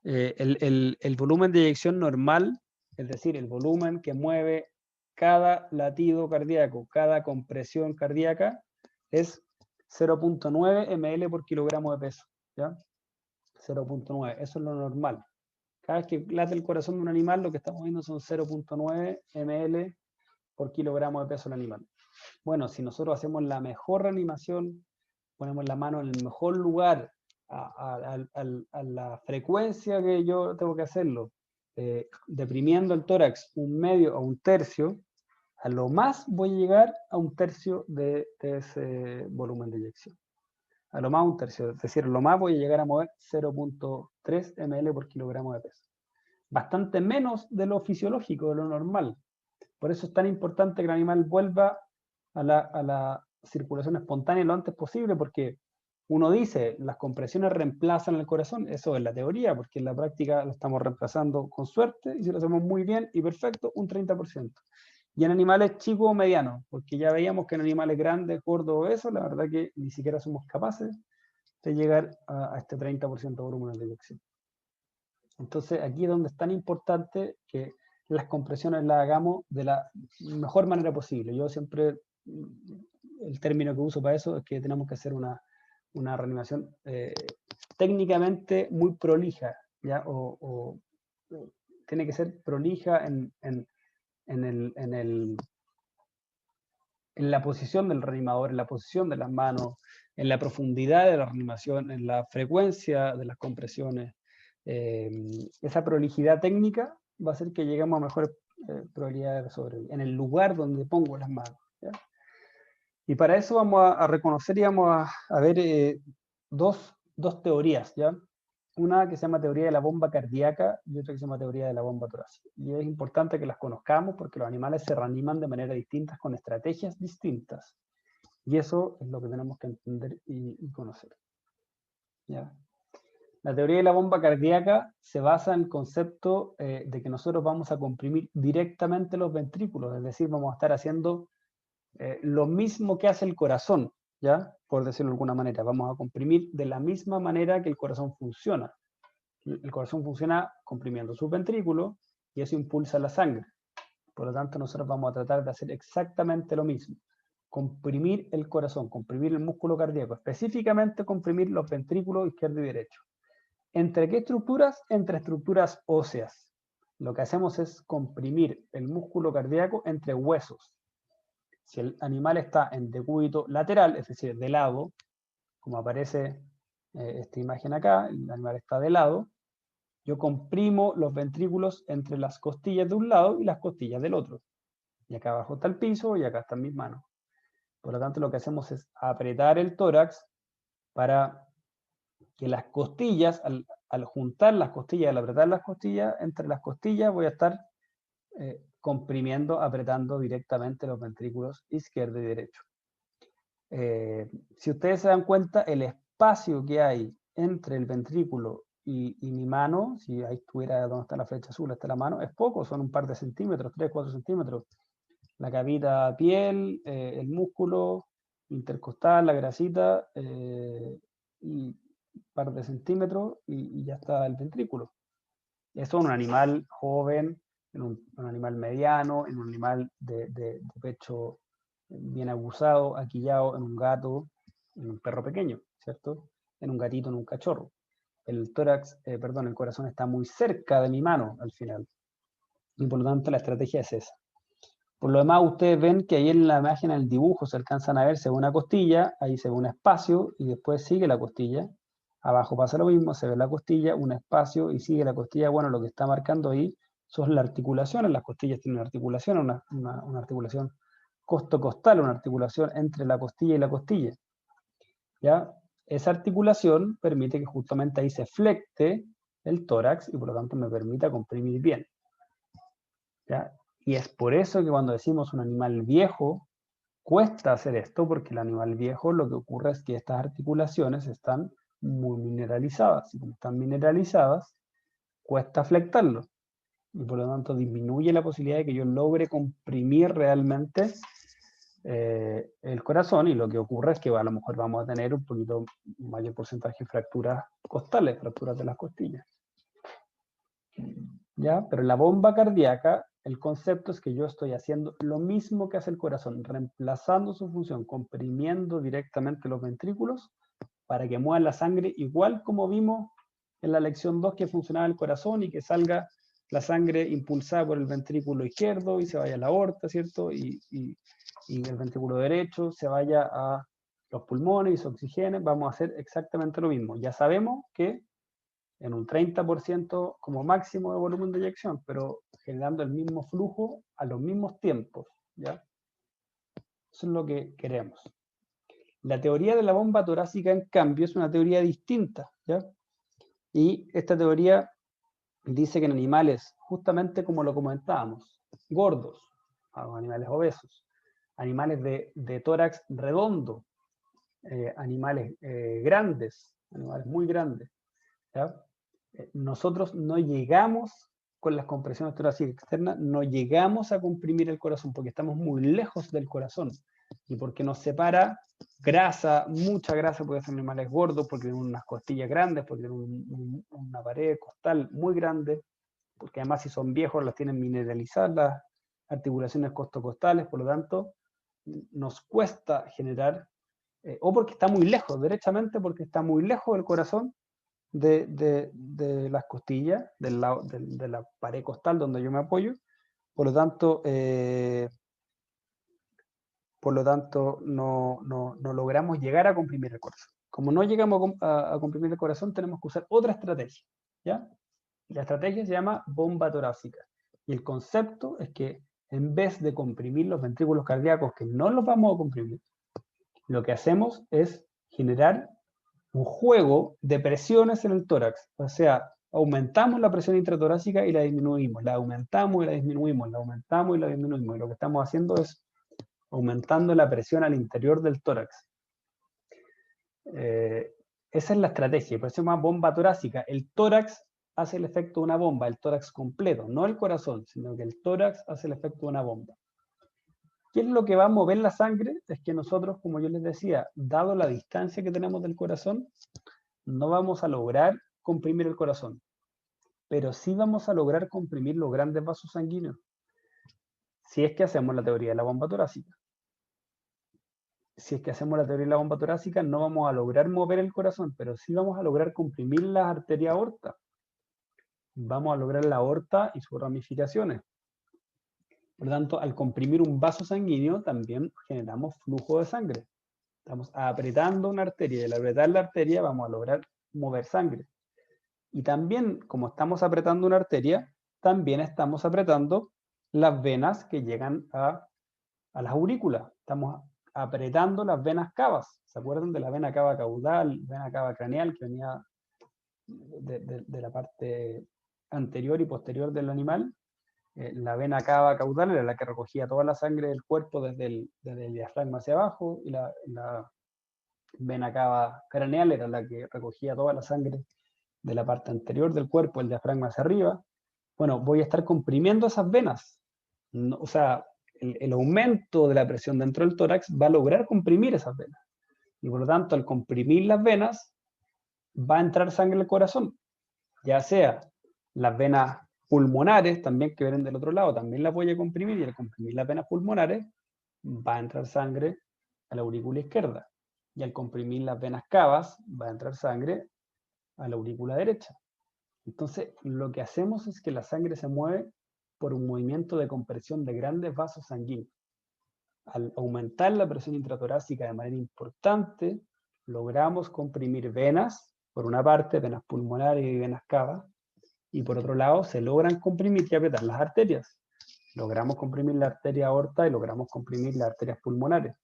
El volumen de eyección normal, es decir, el volumen que mueve cada latido cardíaco, cada compresión cardíaca, es 0.9 ml por kilogramo de peso. ¿Ya? 0.9, eso es lo normal. Cada vez que late el corazón de un animal, lo que estamos viendo son 0.9 ml por kilogramo de peso del animal. Bueno, si nosotros hacemos la mejor reanimación, ponemos la mano en el mejor lugar, a la frecuencia que yo tengo que hacerlo, deprimiendo el tórax un medio o un tercio, a lo más voy a llegar a un tercio de ese volumen de eyección. A lo más un tercio, es decir, a lo más voy a llegar a mover 0.3 ml por kilogramo de peso. Bastante menos de lo fisiológico, de lo normal. Por eso es tan importante que el animal vuelva a la circulación espontánea lo antes posible, porque uno dice, las compresiones reemplazan el corazón, eso es la teoría, porque en la práctica lo estamos reemplazando con suerte, y si lo hacemos muy bien y perfecto, un 30%. Y en animales chicos o medianos, porque ya veíamos que en animales grandes, gordos o obesos, la verdad que ni siquiera somos capaces de llegar a este 30% de volumen de eyección. Entonces aquí es donde es tan importante que las compresiones las hagamos de la mejor manera posible. Yo siempre, el término que uso para eso es que tenemos que hacer una reanimación técnicamente muy prolija, ¿ya? O tiene que ser prolija en la posición del reanimador, en la posición de las manos, en la profundidad de la reanimación, en la frecuencia de las compresiones. Esa prolijidad técnica va a hacer que lleguemos a mejores probabilidades de sobrevivir, en el lugar donde pongo las manos. ¿Ya? Y para eso vamos a reconocer y vamos a ver dos teorías, ¿ya? Una que se llama teoría de la bomba cardíaca y otra que se llama teoría de la bomba torácica. Y es importante que las conozcamos porque los animales se reaniman de manera distinta con estrategias distintas. Y eso es lo que tenemos que entender y conocer. ¿Ya? La teoría de la bomba cardíaca se basa en el concepto de que nosotros vamos a comprimir directamente los ventrículos, es decir, vamos a estar haciendo lo mismo que hace el corazón, ¿ya? Por decirlo de alguna manera, vamos a comprimir de la misma manera que el corazón funciona. El corazón funciona comprimiendo sus ventrículos y eso impulsa la sangre. Por lo tanto, nosotros vamos a tratar de hacer exactamente lo mismo. Comprimir el corazón, comprimir el músculo cardíaco, específicamente comprimir los ventrículos izquierdo y derecho. ¿Entre qué estructuras? Entre estructuras óseas. Lo que hacemos es comprimir el músculo cardíaco entre huesos. Si el animal está en decúbito lateral, es decir, de lado, como aparece esta imagen acá, el animal está de lado, yo comprimo los ventrículos entre las costillas de un lado y las costillas del otro. Y acá abajo está el piso y acá están mis manos. Por lo tanto, lo que hacemos es apretar el tórax para que las costillas, al juntar las costillas, al apretar las costillas, entre las costillas voy a estar comprimiendo, apretando directamente los ventrículos izquierdo y derecho. Si ustedes se dan cuenta, el espacio que hay entre el ventrículo y mi mano, si ahí estuviera donde está la flecha azul, está la mano, es poco, son un par de centímetros, 3, 4 centímetros. La capita piel, el músculo intercostal, la grasita, y un par de centímetros y ya está el ventrículo. Eso en un animal joven, en un animal mediano, en un animal de pecho bien abusado, aquillado, en un gato, en un perro pequeño, ¿cierto? En un gatito, en un cachorro. El tórax, perdón, el corazón está muy cerca de mi mano al final. Y por lo tanto la estrategia es esa. Por lo demás, ustedes ven que ahí en la imagen, en el dibujo, se alcanzan a ver, se ve una costilla, ahí se ve un espacio y después sigue la costilla. Abajo pasa lo mismo, se ve la costilla, un espacio y sigue la costilla. Bueno, lo que está marcando ahí son las articulaciones. Las costillas tienen una articulación, una articulación costocostal, una articulación entre la costilla y la costilla. ¿Ya? Esa articulación permite que justamente ahí se flecte el tórax y por lo tanto me permita comprimir bien. ¿Ya? Y es por eso que cuando decimos un animal viejo, Cuesta hacer esto porque el animal viejo lo que ocurre es que estas articulaciones están muy mineralizadas. Y como están mineralizadas, cuesta flectarlo. Y por lo tanto disminuye la posibilidad de que yo logre comprimir realmente el corazón, y lo que ocurre es que a lo mejor vamos a tener un poquito mayor porcentaje de fracturas costales, fracturas de las costillas. ¿Ya? Pero en la bomba cardíaca, el concepto es que yo estoy haciendo lo mismo que hace el corazón, reemplazando su función, comprimiendo directamente los ventrículos para que muevan la sangre, igual como vimos en la lección 2 que funcionaba el corazón y que salga la sangre impulsada por el ventrículo izquierdo y se vaya a la aorta, ¿cierto? Y el ventrículo derecho se vaya a los pulmones y se oxigene. Vamos a hacer exactamente lo mismo. Ya sabemos que en un 30% como máximo de volumen de eyección, pero generando el mismo flujo a los mismos tiempos, ¿ya? Eso es lo que queremos. La teoría de la bomba torácica, en cambio, es una teoría distinta, ¿ya? Y esta teoría dice que en animales, justamente como lo comentábamos, gordos, animales obesos, animales de tórax redondo, animales grandes, animales muy grandes, ¿ya? Nosotros no llegamos con las compresiones torácicas externas, no llegamos a comprimir el corazón porque estamos muy lejos del corazón y porque nos separa grasa, mucha grasa, porque son animales gordos, porque tienen unas costillas grandes, porque tienen una pared costal muy grande, porque además si son viejos las tienen mineralizadas las articulaciones costocostales, por lo tanto nos cuesta generar, o porque está muy lejos, derechamente porque está muy lejos del corazón, de las costillas, de la pared costal donde yo me apoyo, por lo tanto no logramos llegar a comprimir el corazón. Como no llegamos a comprimir el corazón, tenemos que usar otra estrategia, ¿ya? La estrategia se llama bomba torácica. Y el concepto es que en vez de comprimir los ventrículos cardíacos, que no los vamos a comprimir, lo que hacemos es generar un juego de presiones en el tórax. O sea, aumentamos la presión intratorácica y la disminuimos, la aumentamos y la disminuimos, la aumentamos y la disminuimos. Y lo que estamos haciendo es aumentando la presión al interior del tórax. Esa es la estrategia, por eso se llama bomba torácica. El tórax hace el efecto de una bomba, el tórax completo, no el corazón, sino que el tórax hace el efecto de una bomba. ¿Qué es lo que va a mover la sangre? Es que nosotros, como yo les decía, dado la distancia que tenemos del corazón, no vamos a lograr comprimir el corazón, pero sí vamos a lograr comprimir los grandes vasos sanguíneos, si es que hacemos la teoría de la bomba torácica. Si es que hacemos la teoría de la bomba torácica, no vamos a lograr mover el corazón, pero sí vamos a lograr comprimir las arterias aorta. Vamos a lograr la aorta y sus ramificaciones. Por lo tanto, al comprimir un vaso sanguíneo, también generamos flujo de sangre. Estamos apretando una arteria y al apretar la arteria vamos a lograr mover sangre. Y también, como estamos apretando una arteria, también estamos apretando las venas que llegan a las aurículas. Estamos apretando las venas cavas. ¿Se acuerdan de la vena cava caudal, vena cava craneal que venía de la parte anterior y posterior del animal? La vena cava caudal era la que recogía toda la sangre del cuerpo desde el diafragma hacia abajo, y la vena cava craneal era la que recogía toda la sangre de la parte anterior del cuerpo, el diafragma hacia arriba. Bueno, voy a estar comprimiendo esas venas. No, o sea, el aumento de la presión dentro del tórax va a lograr comprimir esas venas. Y por lo tanto, al comprimir las venas, va a entrar sangre al corazón. Ya sea las venas pulmonares, también que vienen del otro lado, también las voy a comprimir, y al comprimir las venas pulmonares, va a entrar sangre a la aurícula izquierda. Y al comprimir las venas cavas, va a entrar sangre a la aurícula derecha. Entonces, lo que hacemos es que la sangre se mueve por un movimiento de compresión de grandes vasos sanguíneos. Al aumentar la presión intratorácica de manera importante, logramos comprimir venas, por una parte, venas pulmonares y venas cavas, y por otro lado, se logran comprimir y apretar las arterias. Logramos comprimir la arteria aorta y logramos comprimir las arterias pulmonares.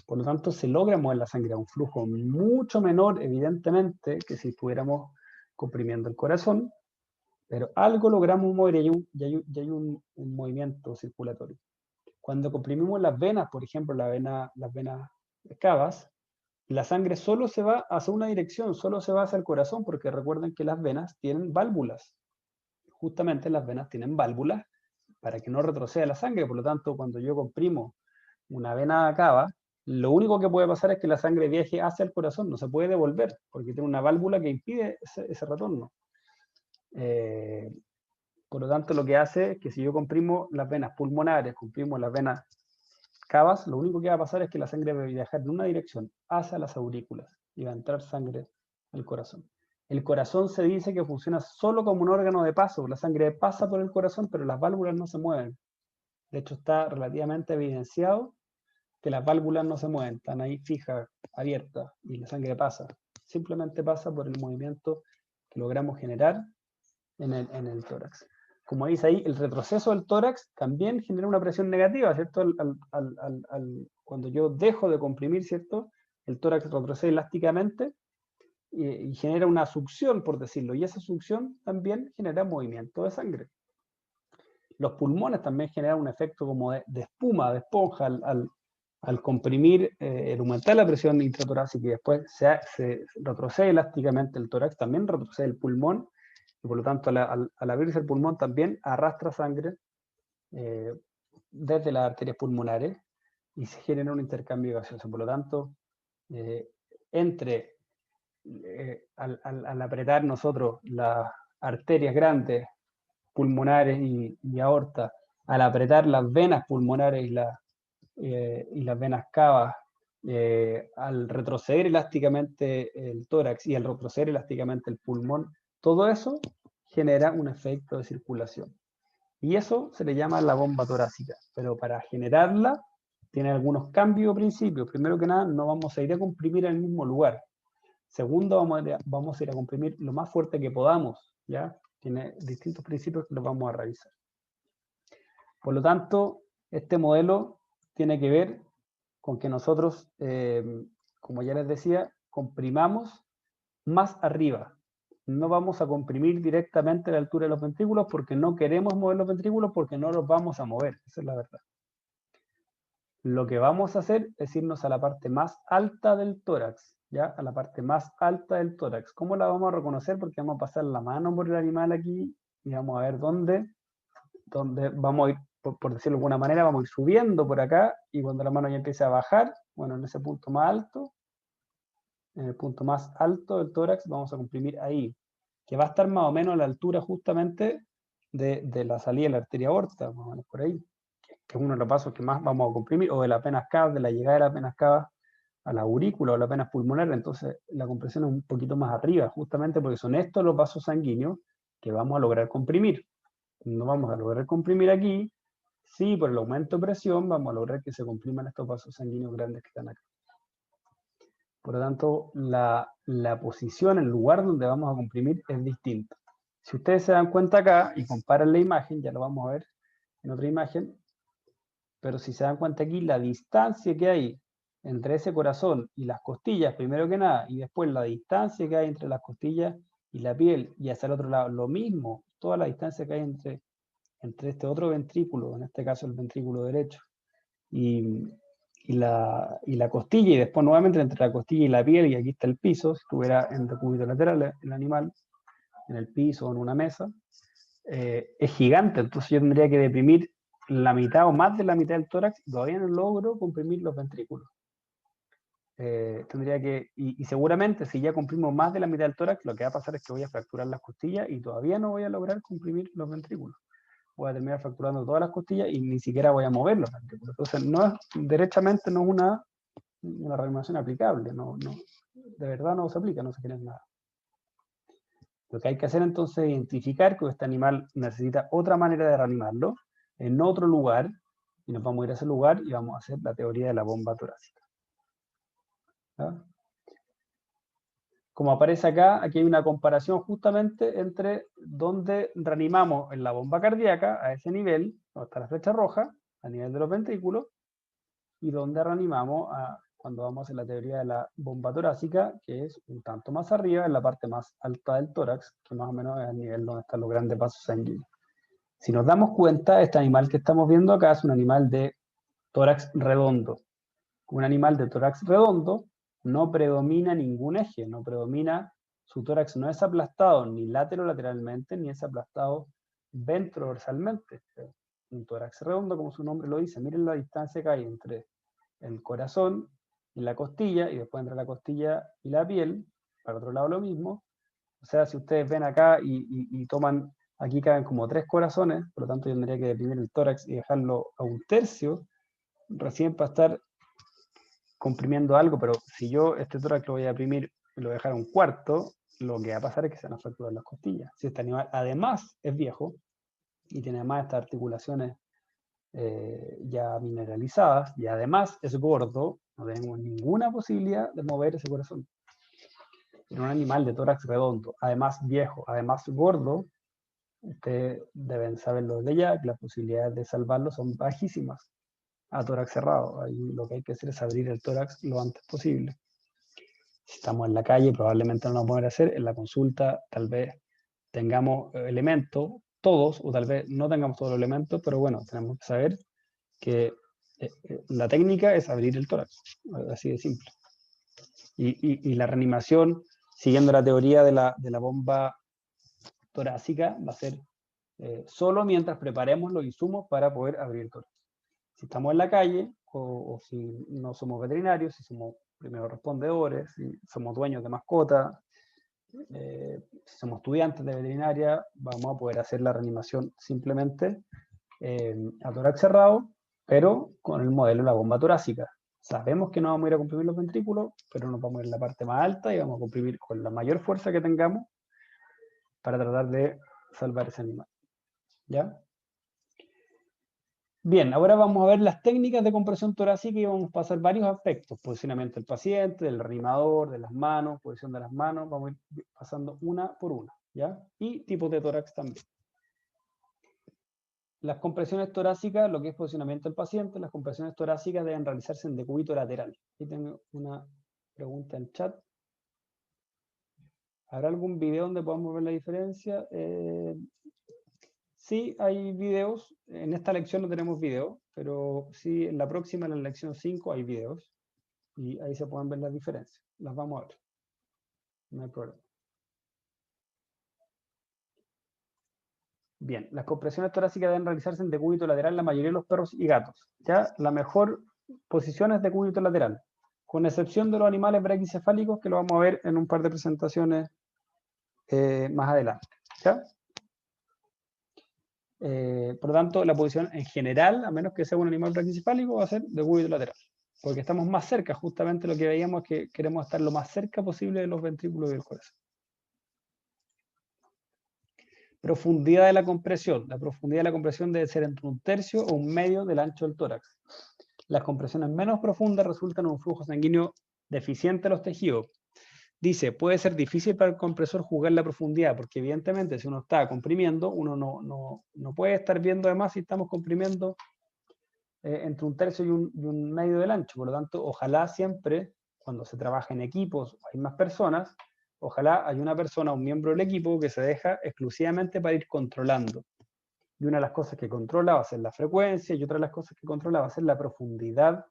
Por lo tanto, se logra mover la sangre a un flujo mucho menor, evidentemente, que si estuviéramos comprimiendo el corazón, pero algo logramos mover y hay un movimiento circulatorio. Cuando comprimimos las venas, por ejemplo, las venas cavas, la sangre solo se va hacia una dirección, solo se va hacia el corazón, porque recuerden que las venas tienen válvulas. Justamente las venas tienen válvulas para que no retroceda la sangre. Por lo tanto, cuando yo comprimo una vena cava, lo único que puede pasar es que la sangre viaje hacia el corazón, no se puede devolver, porque tiene una válvula que impide ese retorno. Por lo tanto, lo que hace es que si yo comprimo las venas pulmonares, comprimo las venas cavas, lo único que va a pasar es que la sangre va a viajar en una dirección, hacia las aurículas, y va a entrar sangre al corazón. El corazón se dice que funciona solo como un órgano de paso, la sangre pasa por el corazón, pero las válvulas no se mueven. De hecho, está relativamente evidenciado que las válvulas no se mueven, están ahí fijas, abiertas, y la sangre pasa. Simplemente pasa por el movimiento que logramos generar en el tórax. Como dice ahí, el retroceso del tórax también genera una presión negativa, ¿cierto? Cuando yo dejo de comprimir, ¿cierto? El tórax retrocede elásticamente y genera una succión, por decirlo, y esa succión también genera movimiento de sangre. Los pulmones también generan un efecto como de espuma, de esponja, al comprimir, el aumentar la presión intratorácica y después se retrocede elásticamente el tórax, también retrocede el pulmón, y por lo tanto al abrirse el pulmón también arrastra sangre desde las arterias pulmonares y se genera un intercambio gaseoso. Por lo tanto, al apretar nosotros las arterias grandes pulmonares y aorta, al apretar las venas pulmonares y las venas cavas, al retroceder elásticamente el tórax y al retroceder elásticamente el pulmón, todo eso genera un efecto de circulación. Y eso se le llama la bomba torácica. Pero para generarla, tiene algunos cambios o principios. Primero que nada, no vamos a ir a comprimir en el mismo lugar. Segundo, vamos a ir a comprimir lo más fuerte que podamos, ¿ya? Tiene distintos principios que los vamos a revisar. Por lo tanto, este modelo tiene que ver con que nosotros, como ya les decía, comprimamos más arriba. No vamos a comprimir directamente a la altura de los ventrículos porque no queremos mover los ventrículos porque no los vamos a mover. Esa es la verdad. Lo que vamos a hacer es irnos a la parte más alta del tórax, ¿ya? A la parte más alta del tórax. ¿Cómo la vamos a reconocer? Porque vamos a pasar la mano por el animal aquí y vamos a ver dónde vamos a ir, por decirlo de alguna manera, vamos a ir subiendo por acá y cuando la mano ya empiece a bajar, bueno, en ese punto más alto, en el punto más alto del tórax, vamos a comprimir ahí, que va a estar más o menos a la altura justamente de la salida de la arteria aorta, más o menos por ahí, que es uno de los pasos que más vamos a comprimir, o de las venas cavas, de la llegada de las venas cavas a la aurícula o las venas pulmonares. Entonces la compresión es un poquito más arriba, justamente porque son estos los vasos sanguíneos que vamos a lograr comprimir. No vamos a lograr comprimir aquí, sí, por el aumento de presión vamos a lograr que se compriman estos vasos sanguíneos grandes que están acá. Por lo tanto, la posición, el lugar donde vamos a comprimir es distinto. Si ustedes se dan cuenta acá y comparan la imagen, ya lo vamos a ver en otra imagen, pero si se dan cuenta aquí, la distancia que hay entre ese corazón y las costillas, primero que nada, y después la distancia que hay entre las costillas y la piel, y hacia el otro lado, lo mismo, toda la distancia que hay entre este otro ventrículo, en este caso el ventrículo derecho, y la costilla, y después nuevamente entre la costilla y la piel, y aquí está el piso, si estuviera en decúbito lateral el animal, en el piso o en una mesa, es gigante. Entonces yo tendría que deprimir la mitad o más de la mitad del tórax y todavía no logro comprimir los ventrículos. Tendría que, y seguramente si ya comprimo más de la mitad del tórax, lo que va a pasar es que voy a fracturar las costillas y todavía no voy a lograr comprimir los ventrículos. Voy a terminar fracturando todas las costillas y ni siquiera voy a mover los ventrículos. Entonces, derechamente no es una reanimación aplicable, de verdad no se aplica, no se genera nada. Lo que hay que hacer entonces es identificar que este animal necesita otra manera de reanimarlo, en otro lugar, y nos vamos a ir a ese lugar y vamos a hacer la teoría de la bomba torácica. ¿Ya? Como aparece acá, aquí hay una comparación justamente entre donde reanimamos en la bomba cardíaca, a ese nivel, donde está la flecha roja, a nivel de los ventrículos, y donde reanimamos cuando vamos a hacer la teoría de la bomba torácica, que es un tanto más arriba, en la parte más alta del tórax, que más o menos es el nivel donde están los grandes vasos sanguíneos. Si nos damos cuenta, este animal que estamos viendo acá es un animal de tórax redondo. Un animal de tórax redondo no predomina ningún eje, no predomina, su tórax no es aplastado ni lateralmente, ni es aplastado ventrodorsalmente. Un tórax redondo, como su nombre lo dice, miren la distancia que hay entre el corazón y la costilla, y después entre la costilla y la piel, para otro lado lo mismo. O sea, si ustedes ven acá y toman, aquí caben como 3 corazones, por lo tanto yo tendría que deprimir el tórax y dejarlo a 1/3, recién para estar comprimiendo algo, pero si yo este tórax lo voy a deprimir y lo voy a dejar a 1/4, lo que va a pasar es que se van a fracturar las costillas. Si este animal además es viejo y tiene además estas articulaciones ya mineralizadas y además es gordo, no tenemos ninguna posibilidad de mover ese corazón. Pero un animal de tórax redondo, además viejo, además gordo, ustedes deben saberlo de ya, que las posibilidades de salvarlo son bajísimas a tórax cerrado. Ahí lo que hay que hacer es abrir el tórax lo antes posible. Si estamos en la calle, probablemente no lo vamos a poder hacer. En la consulta, tal vez tengamos elementos, todos, o tal vez no tengamos todos los elementos, pero bueno, tenemos que saber que la técnica es abrir el tórax, así de simple. Y la reanimación, siguiendo la teoría de la bomba torácica, va a ser solo mientras preparemos los insumos para poder abrir el tórax. Si estamos en la calle, o si no somos veterinarios, si somos primeros respondedores, si somos dueños de mascotas, si somos estudiantes de veterinaria, vamos a poder hacer la reanimación simplemente a tórax cerrado, pero con el modelo de la bomba torácica. Sabemos que no vamos a ir a comprimir los ventrículos, pero nos vamos a ir en la parte más alta y vamos a comprimir con la mayor fuerza que tengamos para tratar de salvar ese animal. ¿Ya? Bien, ahora vamos a ver las técnicas de compresión torácica y vamos a pasar varios aspectos. Posicionamiento del paciente, del reanimador, de las manos, posición de las manos. Vamos a ir pasando una por una, ¿ya? Y tipos de tórax también. Las compresiones torácicas, lo que es posicionamiento del paciente, las compresiones torácicas deben realizarse en decúbito lateral. Aquí tengo una pregunta en chat. ¿Habrá algún video donde podamos ver la diferencia? Sí, hay videos. En esta lección no tenemos video, pero sí, en la próxima, en la lección 5, hay videos. Y ahí se pueden ver las diferencias. Las vamos a ver. No hay problema. Bien, las compresiones torácicas deben realizarse en decúbito lateral en la mayoría de los perros y gatos. Ya, la mejor posición es decúbito lateral, con excepción de los animales braquicefálicos, que lo vamos a ver en un par de presentaciones más adelante. ¿Ya? Por lo tanto, la posición en general, a menos que sea un animal braquicefálico, va a ser decúbito lateral, porque estamos más cerca, justamente lo que veíamos es que queremos estar lo más cerca posible de los ventrículos y del corazón. Profundidad de la compresión. La profundidad de la compresión debe ser entre 1/3 o 1/2 del ancho del tórax. Las compresiones menos profundas resultan en un flujo sanguíneo deficiente a los tejidos. Dice, puede ser difícil para el compresor juzgar la profundidad, porque evidentemente si uno está comprimiendo, uno no puede estar viendo además si estamos comprimiendo entre 1/3 y 1/2 del ancho. Por lo tanto, ojalá siempre, cuando se trabaja en equipos o hay más personas, ojalá hay una persona, un miembro del equipo que se deja exclusivamente para ir controlando. Y una de las cosas que controla va a ser la frecuencia y otra de las cosas que controla va a ser la profundidad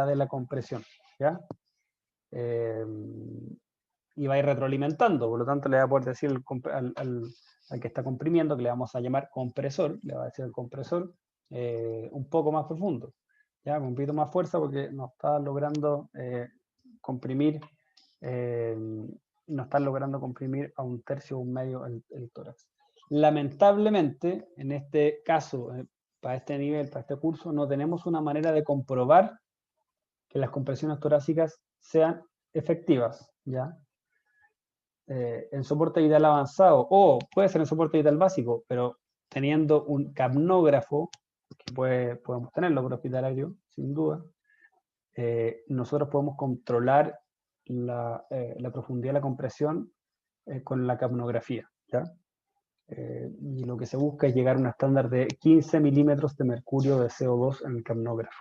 de la compresión. ¿Ya? Y va a ir retroalimentando, por lo tanto le va a poder decir al que está comprimiendo, que le vamos a llamar compresor, le va a decir al compresor un poco más profundo, ya, con un poquito más fuerza porque no está logrando comprimir, no están logrando comprimir a 1/3 o 1/2 el tórax. Lamentablemente, en este caso, para este nivel, para este curso, no tenemos una manera de comprobar que las compresiones torácicas sean efectivas, ¿ya? En soporte vital avanzado, o puede ser en soporte vital básico, pero teniendo un capnógrafo, que podemos tenerlo por hospitalario, sin duda, nosotros podemos controlar la profundidad de la compresión con la capnografía, ¿ya? Y lo que se busca es llegar a un estándar de 15 milímetros de mercurio de CO2 en el capnógrafo.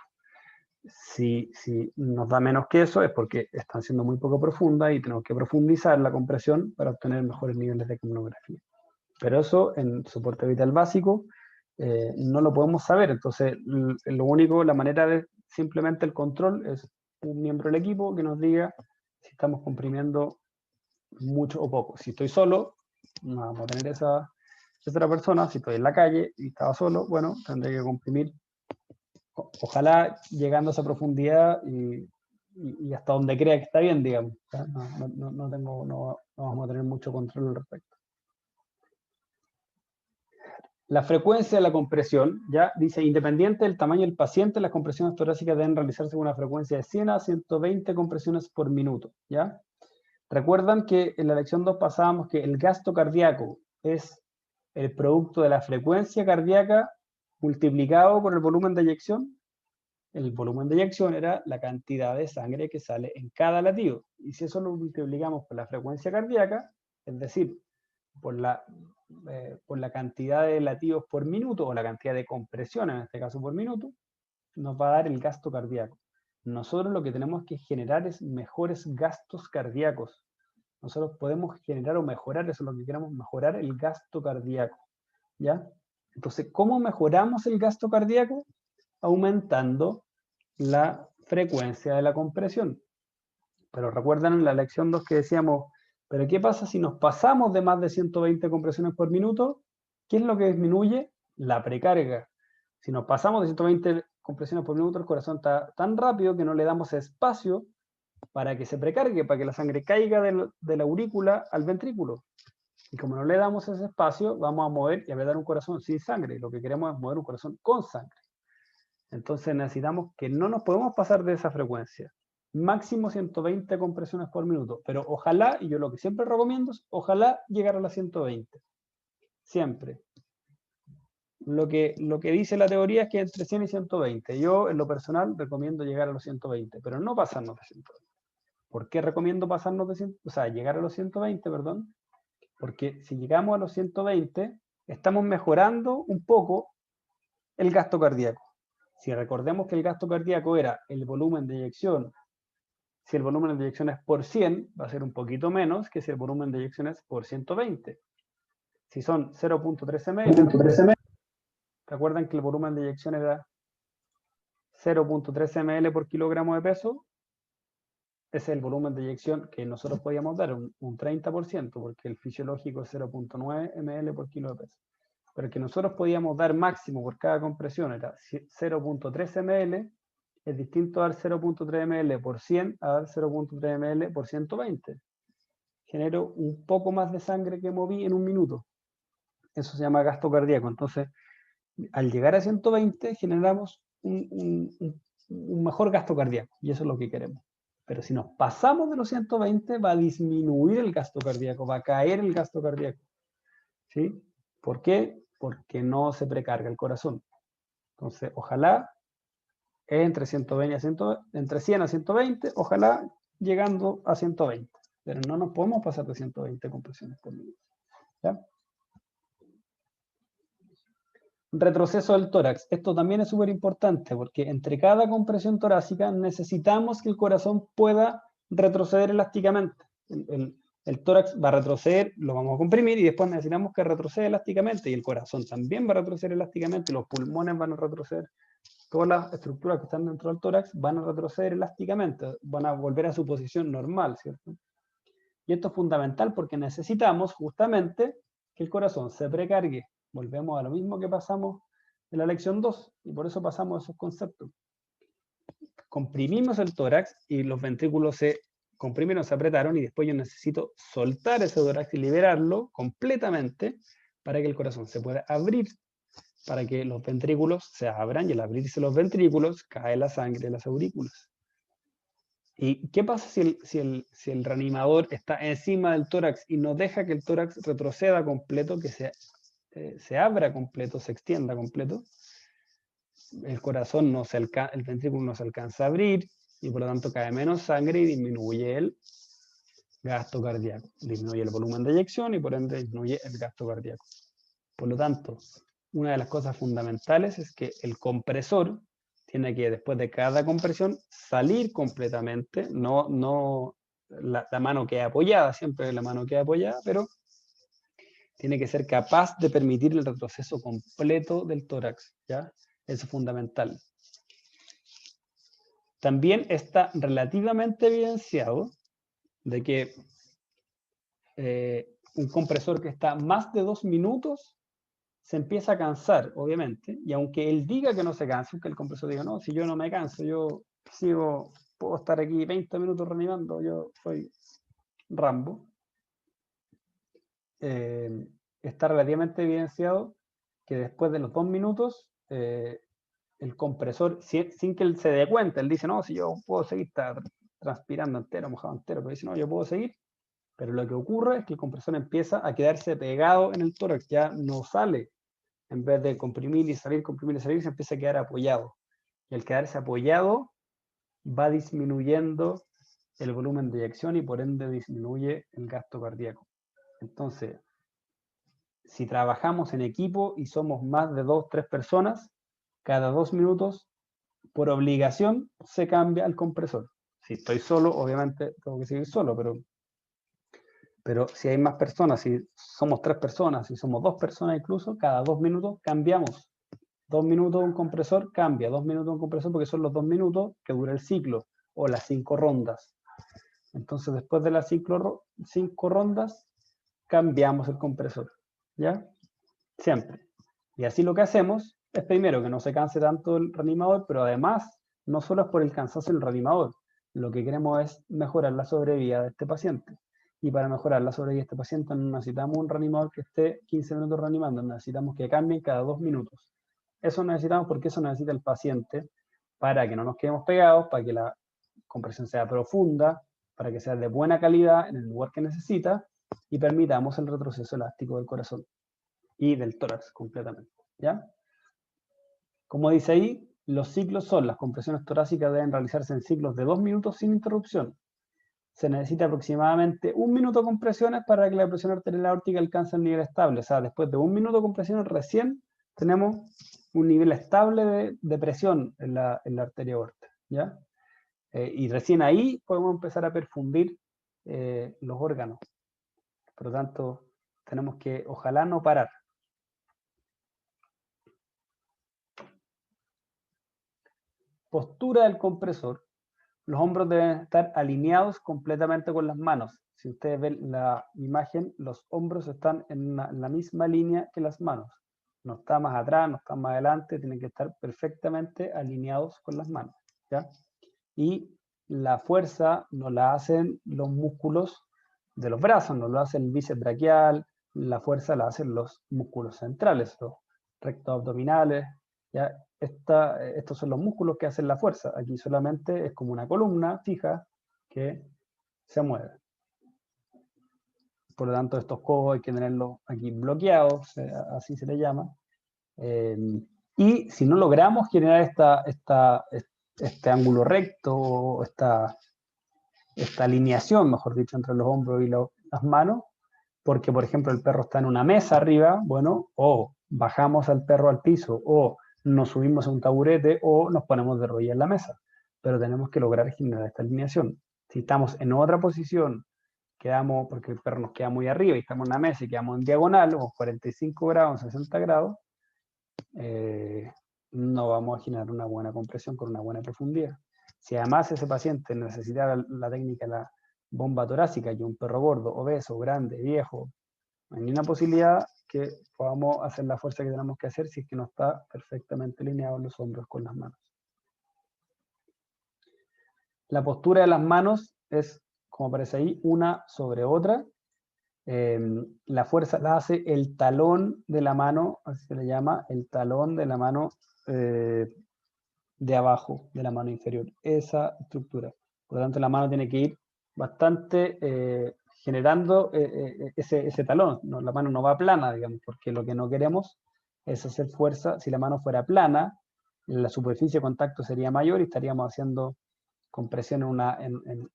Si nos da menos que eso es porque están siendo muy poco profundas y tenemos que profundizar la compresión para obtener mejores niveles de capnografía. Pero eso en soporte vital básico no lo podemos saber. Entonces, la manera de simplemente el control es un miembro del equipo que nos diga si estamos comprimiendo mucho o poco. Si estoy solo, no vamos a tener esa otra persona. Si estoy en la calle y estaba solo, bueno, tendré que comprimir, ojalá llegando a esa profundidad y hasta donde crea que está bien, digamos. No vamos a tener mucho control al respecto. La frecuencia de la compresión, ya dice, independiente del tamaño del paciente, las compresiones torácicas deben realizarse con una frecuencia de 100 a 120 compresiones por minuto, ¿ya? Recuerdan que en la lección 2 pasábamos que el gasto cardíaco es el producto de la frecuencia cardíaca multiplicado por el volumen de eyección. El volumen de eyección era la cantidad de sangre que sale en cada latido. Y si eso lo multiplicamos por la frecuencia cardíaca, es decir, por la cantidad de latidos por minuto, o la cantidad de compresión, en este caso por minuto, nos va a dar el gasto cardíaco. Nosotros lo que tenemos que generar es mejores gastos cardíacos. Nosotros podemos generar o mejorar, eso es lo que queremos, mejorar el gasto cardíaco, ¿ya? Entonces, ¿cómo mejoramos el gasto cardíaco? Aumentando la frecuencia de la compresión. Pero recuerdan en la lección 2 que decíamos, ¿pero qué pasa si nos pasamos de más de 120 compresiones por minuto? ¿Qué es lo que disminuye? La precarga. Si nos pasamos de 120 compresiones por minuto, el corazón está tan rápido que no le damos espacio para que se precargue, para que la sangre caiga de la aurícula al ventrículo. Y como no le damos ese espacio, vamos a mover y a apretar un corazón sin sangre. Lo que queremos es mover un corazón con sangre. Entonces necesitamos que no nos podemos pasar de esa frecuencia. Máximo 120 compresiones por minuto. Pero ojalá, y yo lo que siempre recomiendo es, ojalá llegar a las 120. Siempre. Lo que dice la teoría es que entre 100 y 120. Yo, en lo personal, recomiendo llegar a los 120, pero no pasarnos de 120. ¿Por qué recomiendo pasarnos de 100? O sea, llegar a los 120, perdón? Porque si llegamos a los 120, estamos mejorando un poco el gasto cardíaco. Si recordemos que el gasto cardíaco era el volumen de eyección, si el volumen de eyección es por 100, va a ser un poquito menos que si el volumen de eyección es por 120. Si son 0.3 ml, recuerden que el volumen de eyección era 0.3 ml por kilogramo de peso, ese es el volumen de eyección que nosotros podíamos dar, un 30%, porque el fisiológico es 0.9 ml por kilo de peso. Pero el que nosotros podíamos dar máximo por cada compresión era 0.3 ml, es distinto dar 0.3 ml por 100 a dar 0.3 ml por 120. Genero un poco más de sangre que moví en un minuto. Eso se llama gasto cardíaco. Entonces, al llegar a 120 generamos un mejor gasto cardíaco, y eso es lo que queremos. Pero si nos pasamos de los 120, va a disminuir el gasto cardíaco, va a caer el gasto cardíaco. ¿Sí? ¿Por qué? Porque no se precarga el corazón. Entonces, ojalá entre 120 a 100, entre 100 a 120, ojalá llegando a 120. Pero no nos podemos pasar de 120 compresiones por minuto. ¿Ya? Retroceso del tórax. Esto también es súper importante porque entre cada compresión torácica necesitamos que el corazón pueda retroceder elásticamente. El tórax va a retroceder, lo vamos a comprimir y después necesitamos que retroceda elásticamente y el corazón también va a retroceder elásticamente, los pulmones van a retroceder, todas las estructuras que están dentro del tórax van a retroceder elásticamente, van a volver a su posición normal, ¿cierto? Y esto es fundamental porque necesitamos justamente que el corazón se precargue. Volvemos a lo mismo que pasamos en la lección 2 y por eso pasamos esos conceptos. Comprimimos el tórax y los ventrículos se comprimieron, se apretaron y después yo necesito soltar ese tórax y liberarlo completamente para que el corazón se pueda abrir, para que los ventrículos se abran y al abrirse los ventrículos cae la sangre de las aurículas. ¿Y qué pasa si el reanimador está encima del tórax y no deja que el tórax retroceda completo, que se abra completo, se extienda completo? El corazón el ventrículo no se alcanza a abrir y por lo tanto cae menos sangre y disminuye el gasto cardíaco. Disminuye el volumen de eyección y por ende disminuye el gasto cardíaco. Por lo tanto, una de las cosas fundamentales es que el compresor tiene que, después de cada compresión, salir completamente, no la mano queda apoyada, siempre la mano queda apoyada, pero Tiene que ser capaz de permitir el retroceso completo del tórax, ¿ya? Eso es fundamental. También está relativamente evidenciado de que un compresor que está más de 2 minutos se empieza a cansar, obviamente, y aunque él diga que no se cansa, aunque el compresor diga, no, si yo no me canso, yo sigo, puedo estar aquí 20 minutos reanimando, yo soy Rambo, está relativamente evidenciado que después de los 2 minutos, el compresor, sin que él se dé cuenta, él dice, no, si yo puedo seguir transpirando entero, mojado entero, pero dice, no, yo puedo seguir, pero lo que ocurre es que el compresor empieza a quedarse pegado en el tórax, ya no sale, en vez de comprimir y salir, se empieza a quedar apoyado. Y al quedarse apoyado, va disminuyendo el volumen de eyección y por ende disminuye el gasto cardíaco. Entonces, si trabajamos en equipo y somos más de 2, 3 personas, cada 2 minutos, por obligación, se cambia el compresor. Si estoy solo, obviamente tengo que seguir solo, pero si hay más personas, si somos 3 personas, si somos 2 personas incluso, cada 2 minutos cambiamos. 2 minutos un compresor cambia, 2 minutos un compresor porque son los 2 minutos que dura el ciclo o las 5 rondas. Entonces después de las 5 rondas cambiamos el compresor, ¿ya? Siempre. Y así lo que hacemos es primero que no se canse tanto el reanimador, pero además no solo es por el cansancio del reanimador, lo que queremos es mejorar la sobrevida de este paciente. Y para mejorar la sobrevida de este paciente no necesitamos un reanimador que esté 15 minutos reanimando, necesitamos que cambien cada 2 minutos. Eso necesitamos porque eso necesita el paciente para que no nos quedemos pegados, para que la compresión sea profunda, para que sea de buena calidad en el lugar que necesita y permitamos el retroceso elástico del corazón y del tórax completamente, ¿ya? Como dice ahí, los ciclos son, las compresiones torácicas deben realizarse en ciclos de 2 minutos sin interrupción. Se necesita aproximadamente 1 minuto de compresiones para que la presión arterial aórtica alcance el nivel estable. O sea, después de 1 minuto de compresiones recién tenemos un nivel estable de presión en la arteria aórtica, ¿ya? Y recién ahí podemos empezar a perfundir los órganos. Por lo tanto, tenemos que, ojalá, no parar. Postura del compresor. Los hombros deben estar alineados completamente con las manos. Si ustedes ven la imagen, los hombros están en la misma línea que las manos. No está más atrás, no está más adelante, tienen que estar perfectamente alineados con las manos, ¿ya? Y la fuerza no la hacen los músculos de los brazos, no lo hace el bíceps braquial, la fuerza la hacen los músculos centrales, los rectos abdominales, ¿ya? Estos son los músculos que hacen la fuerza. Aquí solamente es como una columna fija que se mueve. Por lo tanto, estos codos hay que tenerlos aquí bloqueados, así se le llama. Y si no logramos generar este ángulo recto, esta alineación, mejor dicho, entre los hombros y las manos, porque, por ejemplo, el perro está en una mesa arriba, bueno, o bajamos al perro al piso, o nos subimos a un taburete, o nos ponemos de rodillas en la mesa. Pero tenemos que lograr generar esta alineación. Si estamos en otra posición, quedamos, porque el perro nos queda muy arriba y estamos en una mesa y quedamos en diagonal, o 45 grados, 60 grados, no vamos a generar una buena compresión con una buena profundidad. Si además ese paciente necesita la técnica de la bomba torácica, y un perro gordo, obeso, grande, viejo, no hay ninguna posibilidad que podamos hacer la fuerza que tenemos que hacer si es que no está perfectamente alineado los hombros con las manos. La postura de las manos es, como aparece ahí, una sobre otra. La fuerza la hace el talón de la mano, así se le llama, el talón de la mano de abajo, de la mano inferior, esa estructura. Por lo tanto, la mano tiene que ir bastante generando ese talón. No, la mano no va plana, digamos, porque lo que no queremos es hacer fuerza. Si la mano fuera plana, la superficie de contacto sería mayor y estaríamos haciendo compresión en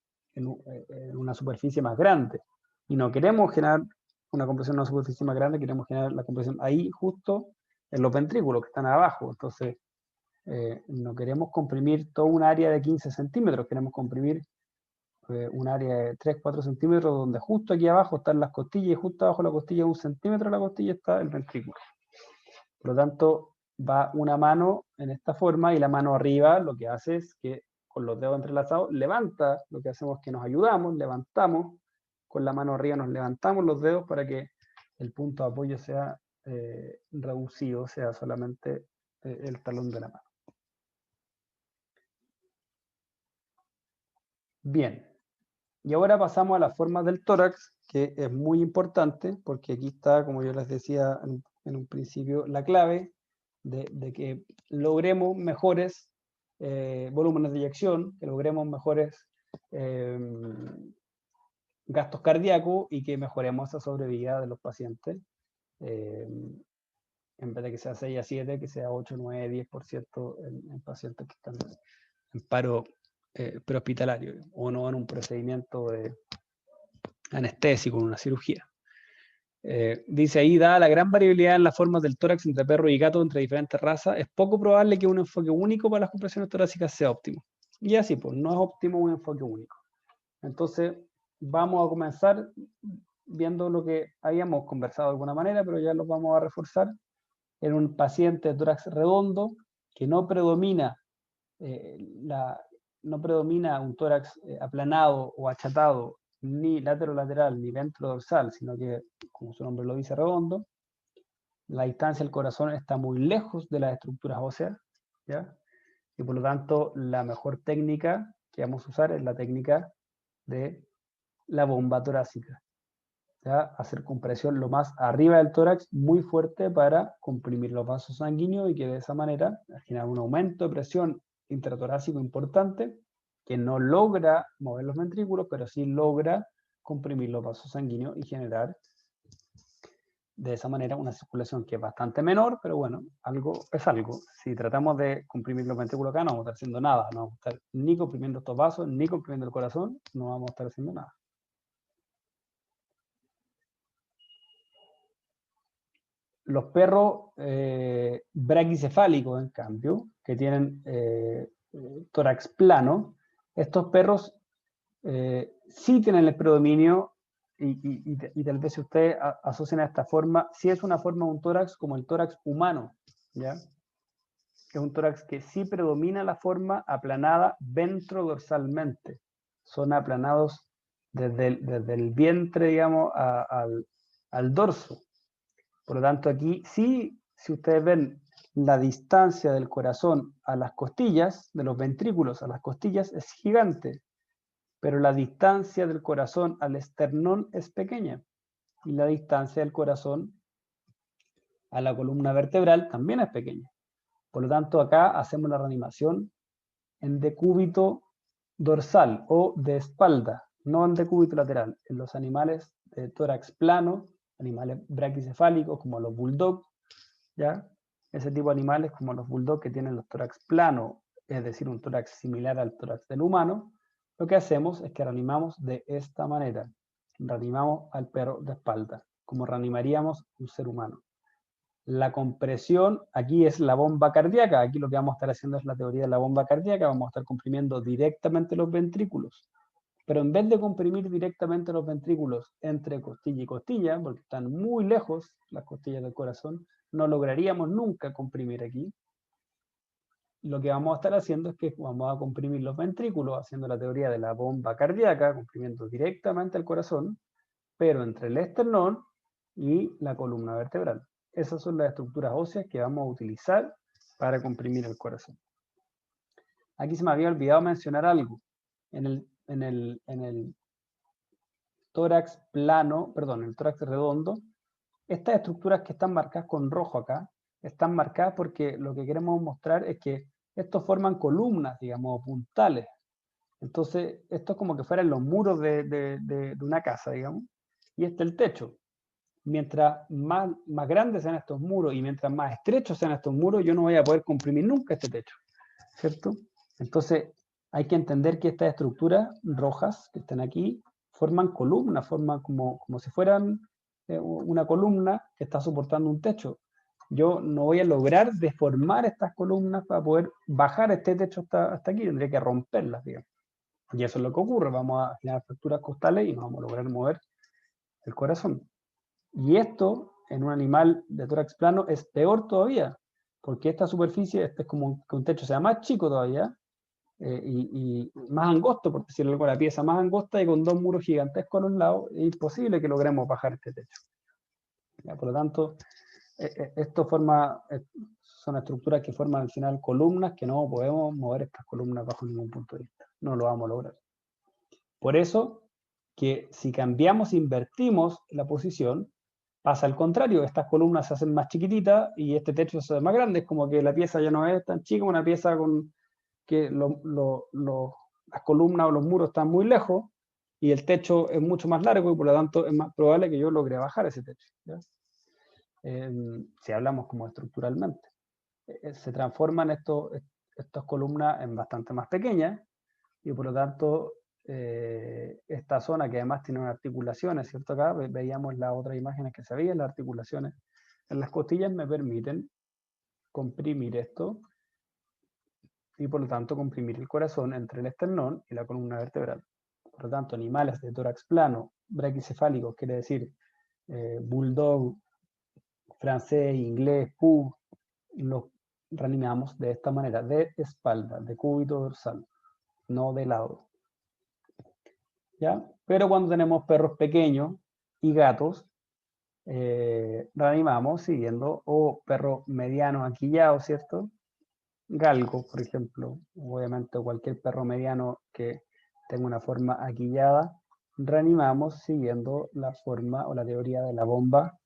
una superficie más grande. Y no queremos generar una compresión en una superficie más grande, queremos generar la compresión ahí justo en los ventrículos que están abajo. Entonces, no queremos comprimir toda un área de 15 centímetros, queremos comprimir un área de 3-4 centímetros, donde justo aquí abajo están las costillas y justo abajo de la costilla, 1 centímetro de la costilla, está el ventrículo. Por lo tanto, va una mano en esta forma y la mano arriba lo que hace es que con los dedos entrelazados levanta, lo que hacemos es que nos ayudamos, levantamos, con la mano arriba nos levantamos los dedos para que el punto de apoyo sea reducido, sea solamente el talón de la mano. Bien, y ahora pasamos a las formas del tórax, que es muy importante, porque aquí está, como yo les decía en un principio, la clave de que logremos mejores volúmenes de eyección, que logremos mejores gastos cardíacos y que mejoremos esa sobrevida de los pacientes. En vez de que sea 6 a 7, que sea 8, 9, 10% en pacientes que están en paro prehospitalario o no en un procedimiento anestésico, en una cirugía. Dice ahí, dada la gran variabilidad en las formas del tórax entre perro y gato entre diferentes razas, es poco probable que un enfoque único para las compresiones torácicas sea óptimo. Y así, pues, no es óptimo un enfoque único. Entonces, vamos a comenzar viendo lo que habíamos conversado de alguna manera, pero ya lo vamos a reforzar. En un paciente de tórax redondo, que no predomina no predomina un tórax aplanado o achatado, ni lateral ni ventrodorsal, sino que, como su nombre lo dice, redondo. La distancia del corazón está muy lejos de las estructuras óseas, ¿ya? Y por lo tanto, la mejor técnica que vamos a usar es la técnica de la bomba torácica, ¿ya? Hacer compresión lo más arriba del tórax, muy fuerte, para comprimir los vasos sanguíneos y que de esa manera generar un aumento de presión intratorácico importante, que no logra mover los ventrículos, pero sí logra comprimir los vasos sanguíneos y generar de esa manera una circulación que es bastante menor, pero bueno, algo es algo. Si tratamos de comprimir los ventrículos acá, no vamos a estar haciendo nada, no vamos a estar ni comprimiendo estos vasos, ni comprimiendo el corazón, no vamos a estar haciendo nada. Los perros braquicefálicos, en cambio, que tienen tórax plano, estos perros sí tienen el predominio y tal vez si ustedes asocian a esta forma, sí es una forma de un tórax como el tórax humano, ¿ya? Es un tórax que sí predomina la forma aplanada ventrodorsalmente. Son aplanados desde el vientre, digamos, al dorso. Por lo tanto, aquí sí, si ustedes ven la distancia del corazón a las costillas, de los ventrículos a las costillas, es gigante, pero la distancia del corazón al esternón es pequeña, y la distancia del corazón a la columna vertebral también es pequeña. Por lo tanto, acá hacemos la reanimación en decúbito dorsal o de espalda, no en decúbito lateral. En los animales de tórax plano, animales braquicefálicos como los bulldogs, ¿ya? Ese tipo de animales como los bulldogs que tienen los tórax planos, es decir, un tórax similar al tórax del humano, lo que hacemos es que reanimamos de esta manera. Reanimamos al perro de espalda, como reanimaríamos un ser humano. La compresión, aquí es la bomba cardíaca, aquí lo que vamos a estar haciendo es la teoría de la bomba cardíaca, vamos a estar comprimiendo directamente los ventrículos. Pero en vez de comprimir directamente los ventrículos entre costilla y costilla, porque están muy lejos las costillas del corazón, no lograríamos nunca comprimir aquí. Lo que vamos a estar haciendo es que vamos a comprimir los ventrículos, haciendo la teoría de la bomba cardíaca, comprimiendo directamente el corazón, pero entre el esternón y la columna vertebral. Esas son las estructuras óseas que vamos a utilizar para comprimir el corazón. Aquí se me había olvidado mencionar algo. En el tórax plano, perdón, el tórax redondo, estas estructuras que están marcadas con rojo acá, están marcadas porque lo que queremos mostrar es que estos forman columnas, digamos, puntales. Entonces, esto es como que fueran los muros de una casa, digamos, y este es el techo. Mientras más grandes sean estos muros y mientras más estrechos sean estos muros, yo no voy a poder comprimir nunca este techo, ¿cierto? Entonces, hay que entender que estas estructuras rojas que están aquí forman columnas, forman como si fueran una columna que está soportando un techo. Yo no voy a lograr deformar estas columnas para poder bajar este techo hasta aquí, tendría que romperlas, digamos. Y eso es lo que ocurre, vamos a generar fracturas costales y no vamos a lograr mover el corazón. Y esto en un animal de tórax plano es peor todavía, porque esta superficie, este es como que un techo sea más chico todavía, y más angosto, por decirlo algo, la pieza más angosta y con dos muros gigantescos a los lados, es imposible que logremos bajar este techo. ¿Ya? Por lo tanto, esto son estructuras que forman al final columnas que no podemos mover estas columnas bajo ningún punto de vista. No lo vamos a lograr. Por eso que si cambiamos, invertimos la posición, pasa al contrario, estas columnas se hacen más chiquititas y este techo se hace más grande, es como que la pieza ya no es tan chica, una pieza con que las columnas o los muros están muy lejos y el techo es mucho más largo y por lo tanto es más probable que yo logre bajar ese techo, ¿ya? Si hablamos como estructuralmente. Se transforman estas columnas en bastante más pequeñas y por lo tanto esta zona que además tiene unas articulaciones, ¿cierto? Acá veíamos las otras imágenes que se veían, las articulaciones en las costillas me permiten comprimir esto y por lo tanto comprimir el corazón entre el esternón y la columna vertebral. Por lo tanto, animales de tórax plano, braquicefálicos, quiere decir bulldog, francés, inglés, pug, los reanimamos de esta manera, de espalda, de cúbito dorsal, no de lado. ¿Ya? Pero cuando tenemos perros pequeños y gatos, reanimamos siguiendo, o perros medianos aquillados, ¿cierto? Galgos, por ejemplo, obviamente cualquier perro mediano que tenga una forma aquillada, reanimamos siguiendo la forma o la teoría de la bomba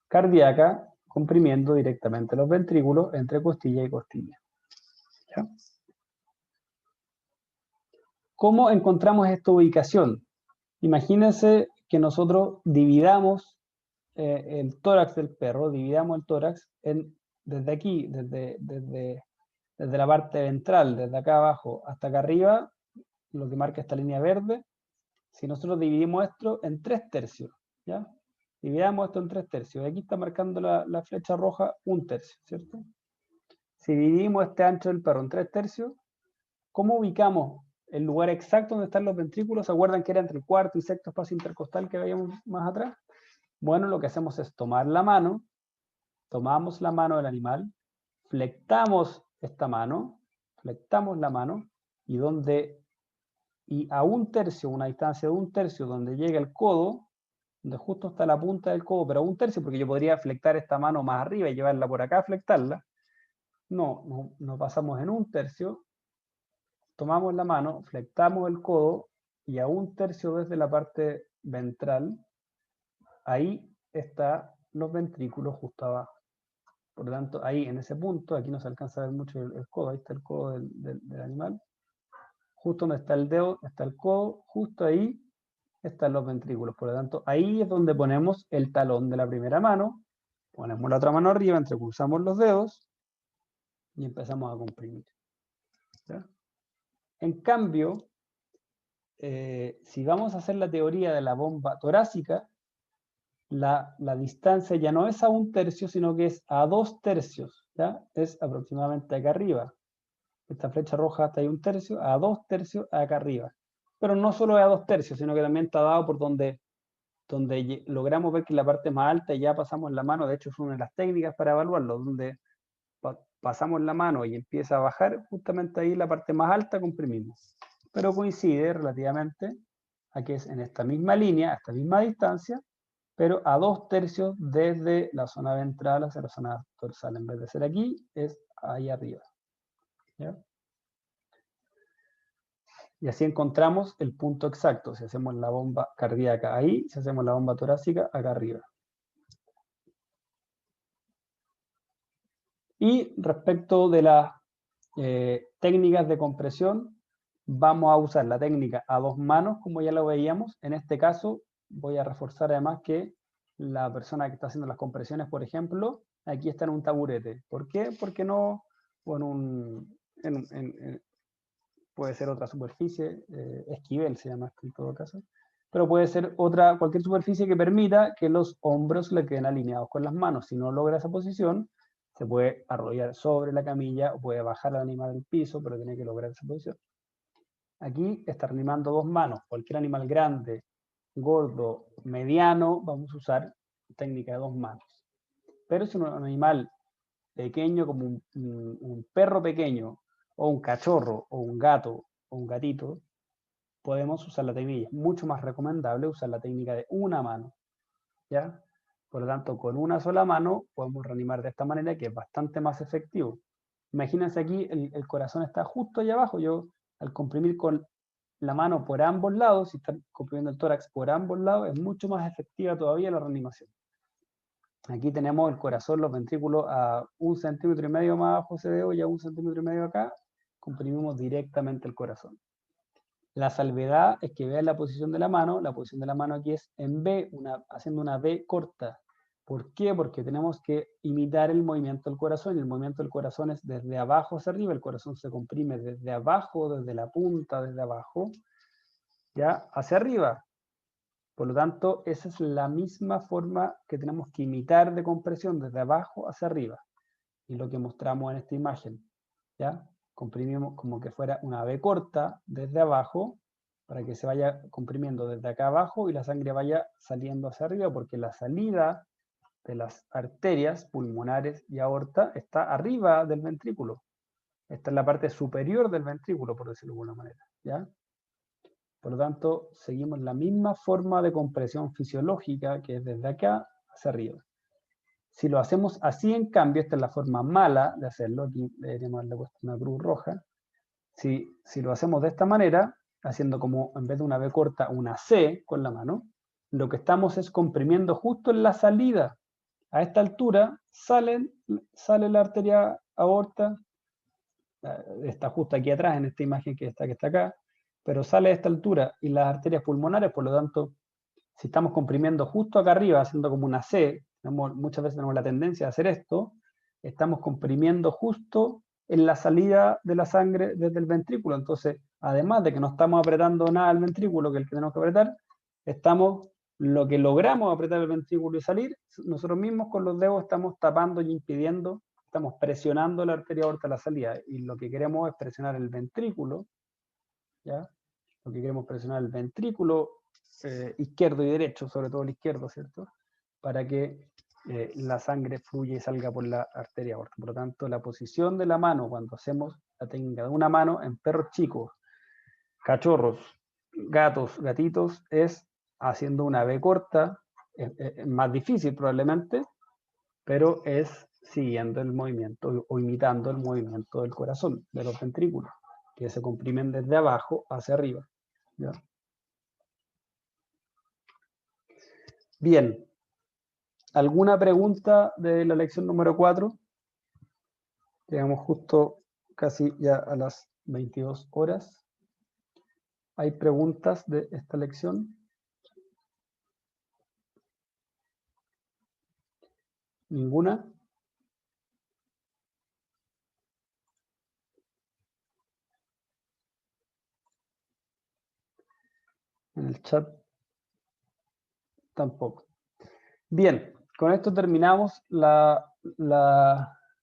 cardíaca, comprimiendo directamente los ventrículos entre costilla y costilla. ¿Ya? ¿Cómo encontramos esta ubicación? Imagínense que nosotros dividamos el tórax del perro, dividamos el tórax desde aquí, desde la parte ventral, desde acá abajo hasta acá arriba, lo que marca esta línea verde. Si nosotros dividimos esto en 3/3, ¿ya? Dividamos esto en 3/3. Aquí está marcando la flecha roja 1/3, ¿cierto? Si dividimos este ancho del perro en 3/3, ¿cómo ubicamos el lugar exacto donde están los ventrículos? ¿Se acuerdan que era entre el cuarto y sexto espacio intercostal que veíamos más atrás? Bueno, lo que hacemos es tomar la mano, tomamos la mano del animal, flectamos esta mano, flectamos la mano, y a 1/3, una distancia de 1/3, donde llega el codo, donde justo está la punta del codo, pero a 1/3, porque yo podría flectar esta mano más arriba y llevarla por acá a flectarla. No, nos pasamos en 1/3, tomamos la mano, flectamos el codo, y a 1/3 desde la parte ventral, ahí están los ventrículos justo abajo. Por lo tanto, ahí en ese punto, aquí no se alcanza a ver mucho el codo, ahí está el codo del animal. Justo donde está el dedo, está el codo, justo ahí están los ventrículos. Por lo tanto, ahí es donde ponemos el talón de la primera mano, ponemos la otra mano arriba, entrecruzamos los dedos y empezamos a comprimir. ¿Ya? En cambio, si vamos a hacer la teoría de la bomba torácica, la distancia ya no es a 1/3, sino que es a 2/3, ¿ya? Es aproximadamente acá arriba. Esta flecha roja está ahí 1/3, a 2/3 acá arriba. Pero no solo es a 2/3, sino que también está dado por donde logramos ver que la parte más alta ya pasamos la mano. De hecho, es una de las técnicas para evaluarlo, donde pasamos la mano y empieza a bajar, justamente ahí la parte más alta comprimimos. Pero coincide relativamente a que es en esta misma línea, a esta misma distancia, pero a 2/3 desde la zona ventral hacia la zona dorsal. En vez de ser aquí, es ahí arriba. ¿Ya? Y así encontramos el punto exacto. Si hacemos la bomba cardíaca ahí, si hacemos la bomba torácica acá arriba. Y respecto de las técnicas de compresión, vamos a usar la técnica a 2 manos, como ya lo veíamos. En este caso, voy a reforzar además que la persona que está haciendo las compresiones, por ejemplo, aquí está en un taburete. ¿Por qué? Porque no, o puede ser otra superficie, esquivel se llama esto en todo caso, pero puede ser cualquier superficie que permita que los hombros le queden alineados con las manos. Si no logra esa posición, se puede arrodillar sobre la camilla o puede bajar al animal del piso, pero tiene que lograr esa posición. Aquí está reanimando dos manos. Cualquier animal grande, gordo, mediano, vamos a usar técnica de dos manos. Pero si un animal pequeño como un perro pequeño, o un cachorro, o un gato, o un gatito, podemos usar la técnica. Es mucho más recomendable usar la técnica de una mano, ¿ya? Por lo tanto, con una sola mano podemos reanimar de esta manera, que es bastante más efectivo. Imagínense aquí, el corazón está justo allá abajo. Yo, al comprimir con la mano por ambos lados, si están comprimiendo el tórax por ambos lados, es mucho más efectiva todavía la reanimación. Aquí tenemos el corazón, los ventrículos a 1,5 centímetros más abajo se ve, y a 1,5 centímetros acá, comprimimos directamente el corazón. La salvedad es que vean la posición de la mano aquí es en V, haciendo una V corta. ¿Por qué? Porque tenemos que imitar el movimiento del corazón, y el movimiento del corazón es desde abajo hacia arriba. El corazón se comprime desde abajo, desde la punta, desde abajo, ya hacia arriba. Por lo tanto, esa es la misma forma que tenemos que imitar de compresión, desde abajo hacia arriba. Y lo que mostramos en esta imagen, ¿ya? Comprimimos como que fuera una V corta desde abajo, para que se vaya comprimiendo desde acá abajo y la sangre vaya saliendo hacia arriba, porque la salida de las arterias pulmonares y aorta está arriba del ventrículo. Está en la parte superior del ventrículo, por decirlo de alguna manera, ¿ya? Por lo tanto, seguimos la misma forma de compresión fisiológica, que es desde acá hacia arriba. Si lo hacemos así, en cambio, esta es la forma mala de hacerlo. Aquí deberíamos haberle puesto una cruz roja. Si lo hacemos de esta manera, haciendo como en vez de una V corta, una C con la mano, lo que estamos es comprimiendo justo en la salida. A esta altura sale la arteria aorta, está justo aquí atrás en esta imagen que está acá, pero sale a esta altura, y las arterias pulmonares, por lo tanto, si estamos comprimiendo justo acá arriba, haciendo como una C, muchas veces tenemos la tendencia a hacer esto, estamos comprimiendo justo en la salida de la sangre desde el ventrículo. Entonces, además de que no estamos apretando nada al ventrículo, que es el que tenemos que apretar, lo que logramos apretar el ventrículo y salir, nosotros mismos con los dedos estamos tapando y impidiendo, estamos presionando la arteria aorta a la salida, y lo que queremos es presionar el ventrículo, ¿ya? Lo que queremos presionar el ventrículo izquierdo y derecho, sobre todo el izquierdo, ¿cierto? Para que la sangre fluya y salga por la arteria aorta. Por lo tanto, la posición de la mano cuando hacemos la técnica de una mano en perros chicos, cachorros, gatos, gatitos, es haciendo una V corta, es más difícil probablemente, pero es siguiendo el movimiento o imitando el movimiento del corazón, de los ventrículos, que se comprimen desde abajo hacia arriba, ¿ya? Bien, ¿alguna pregunta de la lección número 4? Llegamos justo casi ya a las 22 horas. ¿Hay preguntas de esta lección? ¿Ninguna? En el chat tampoco. Bien, con esto terminamos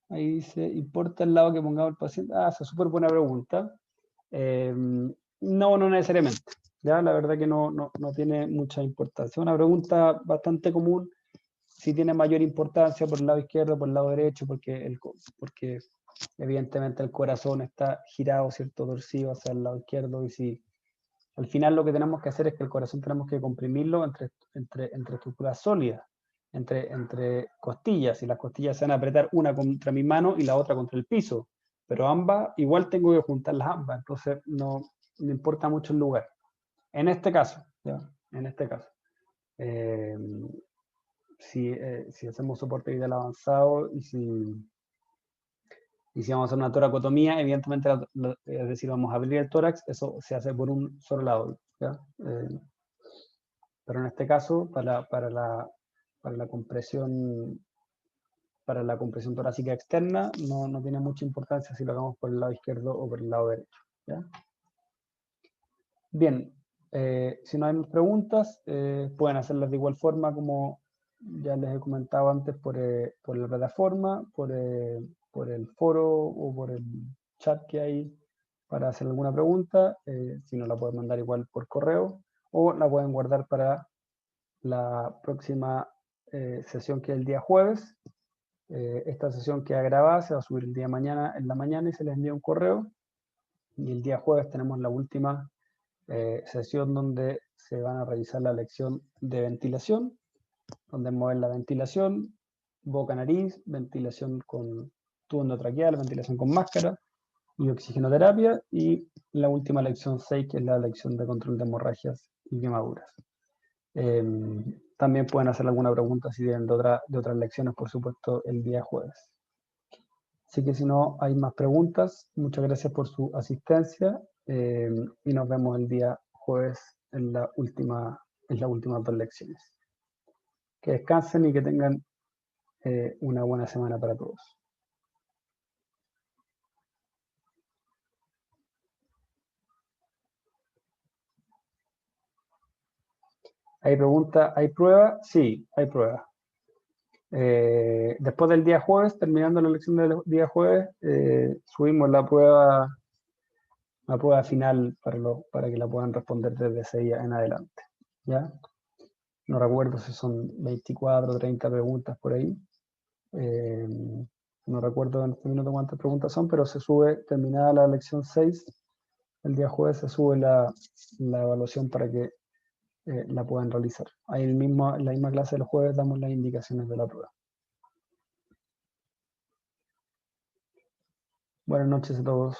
ahí dice, ¿importa el lado que pongamos el paciente? Esa es súper buena pregunta. No necesariamente. Ya, la verdad que no tiene mucha importancia. Una pregunta bastante común, si tiene mayor importancia por el lado izquierdo, por el lado derecho, porque evidentemente el corazón está girado, ¿cierto? Torcido hacia el lado izquierdo, y si al final lo que tenemos que hacer es que el corazón tenemos que comprimirlo entre estructuras sólidas, entre costillas, y las costillas se van a apretar una contra mi mano y la otra contra el piso, pero ambas, igual tengo que juntarlas ambas, entonces no importa mucho el lugar. En este caso, ¿ya? En este caso. Si hacemos soporte vital avanzado y si vamos a hacer una toracotomía, evidentemente, es decir, vamos a abrir el tórax, eso se hace por un solo lado, ¿ya? Pero en este caso, para la compresión torácica externa, no tiene mucha importancia si lo hagamos por el lado izquierdo o por el lado derecho, ¿ya? Bien, si no hay más preguntas, pueden hacerlas de igual forma como ya les he comentado antes, por la plataforma, por el foro o por el chat que hay para hacer alguna pregunta. Si no, la pueden mandar igual por correo o la pueden guardar para la próxima sesión, que es el día jueves. Esta sesión queda grabada, se va a subir el día de mañana en la mañana y se les envía un correo. Y el día jueves tenemos la última sesión donde se van a revisar la lección de ventilación, donde mover la ventilación, boca-nariz, ventilación con tubo endotraqueal, ventilación con máscara y oxigenoterapia, y la última lección 6, que es la lección de control de hemorragias y quemaduras. También pueden hacer alguna pregunta si tienen de otras lecciones, por supuesto, el día jueves. Así que si no hay más preguntas, muchas gracias por su asistencia y nos vemos el día jueves en las últimas 2 lecciones. Que descansen y que tengan una buena semana para todos. ¿Hay pregunta? ¿Hay prueba? Sí, hay prueba. Después del día jueves, terminando la lección del día jueves, subimos la prueba final para que la puedan responder desde ese día en adelante. ¿Ya? No recuerdo si son 24 o 30 preguntas por ahí. No recuerdo en este minuto cuántas preguntas son, pero se sube, terminada la lección 6, el día jueves se sube la evaluación para que la puedan realizar. Ahí en la misma clase del jueves damos las indicaciones de la prueba. Buenas noches a todos.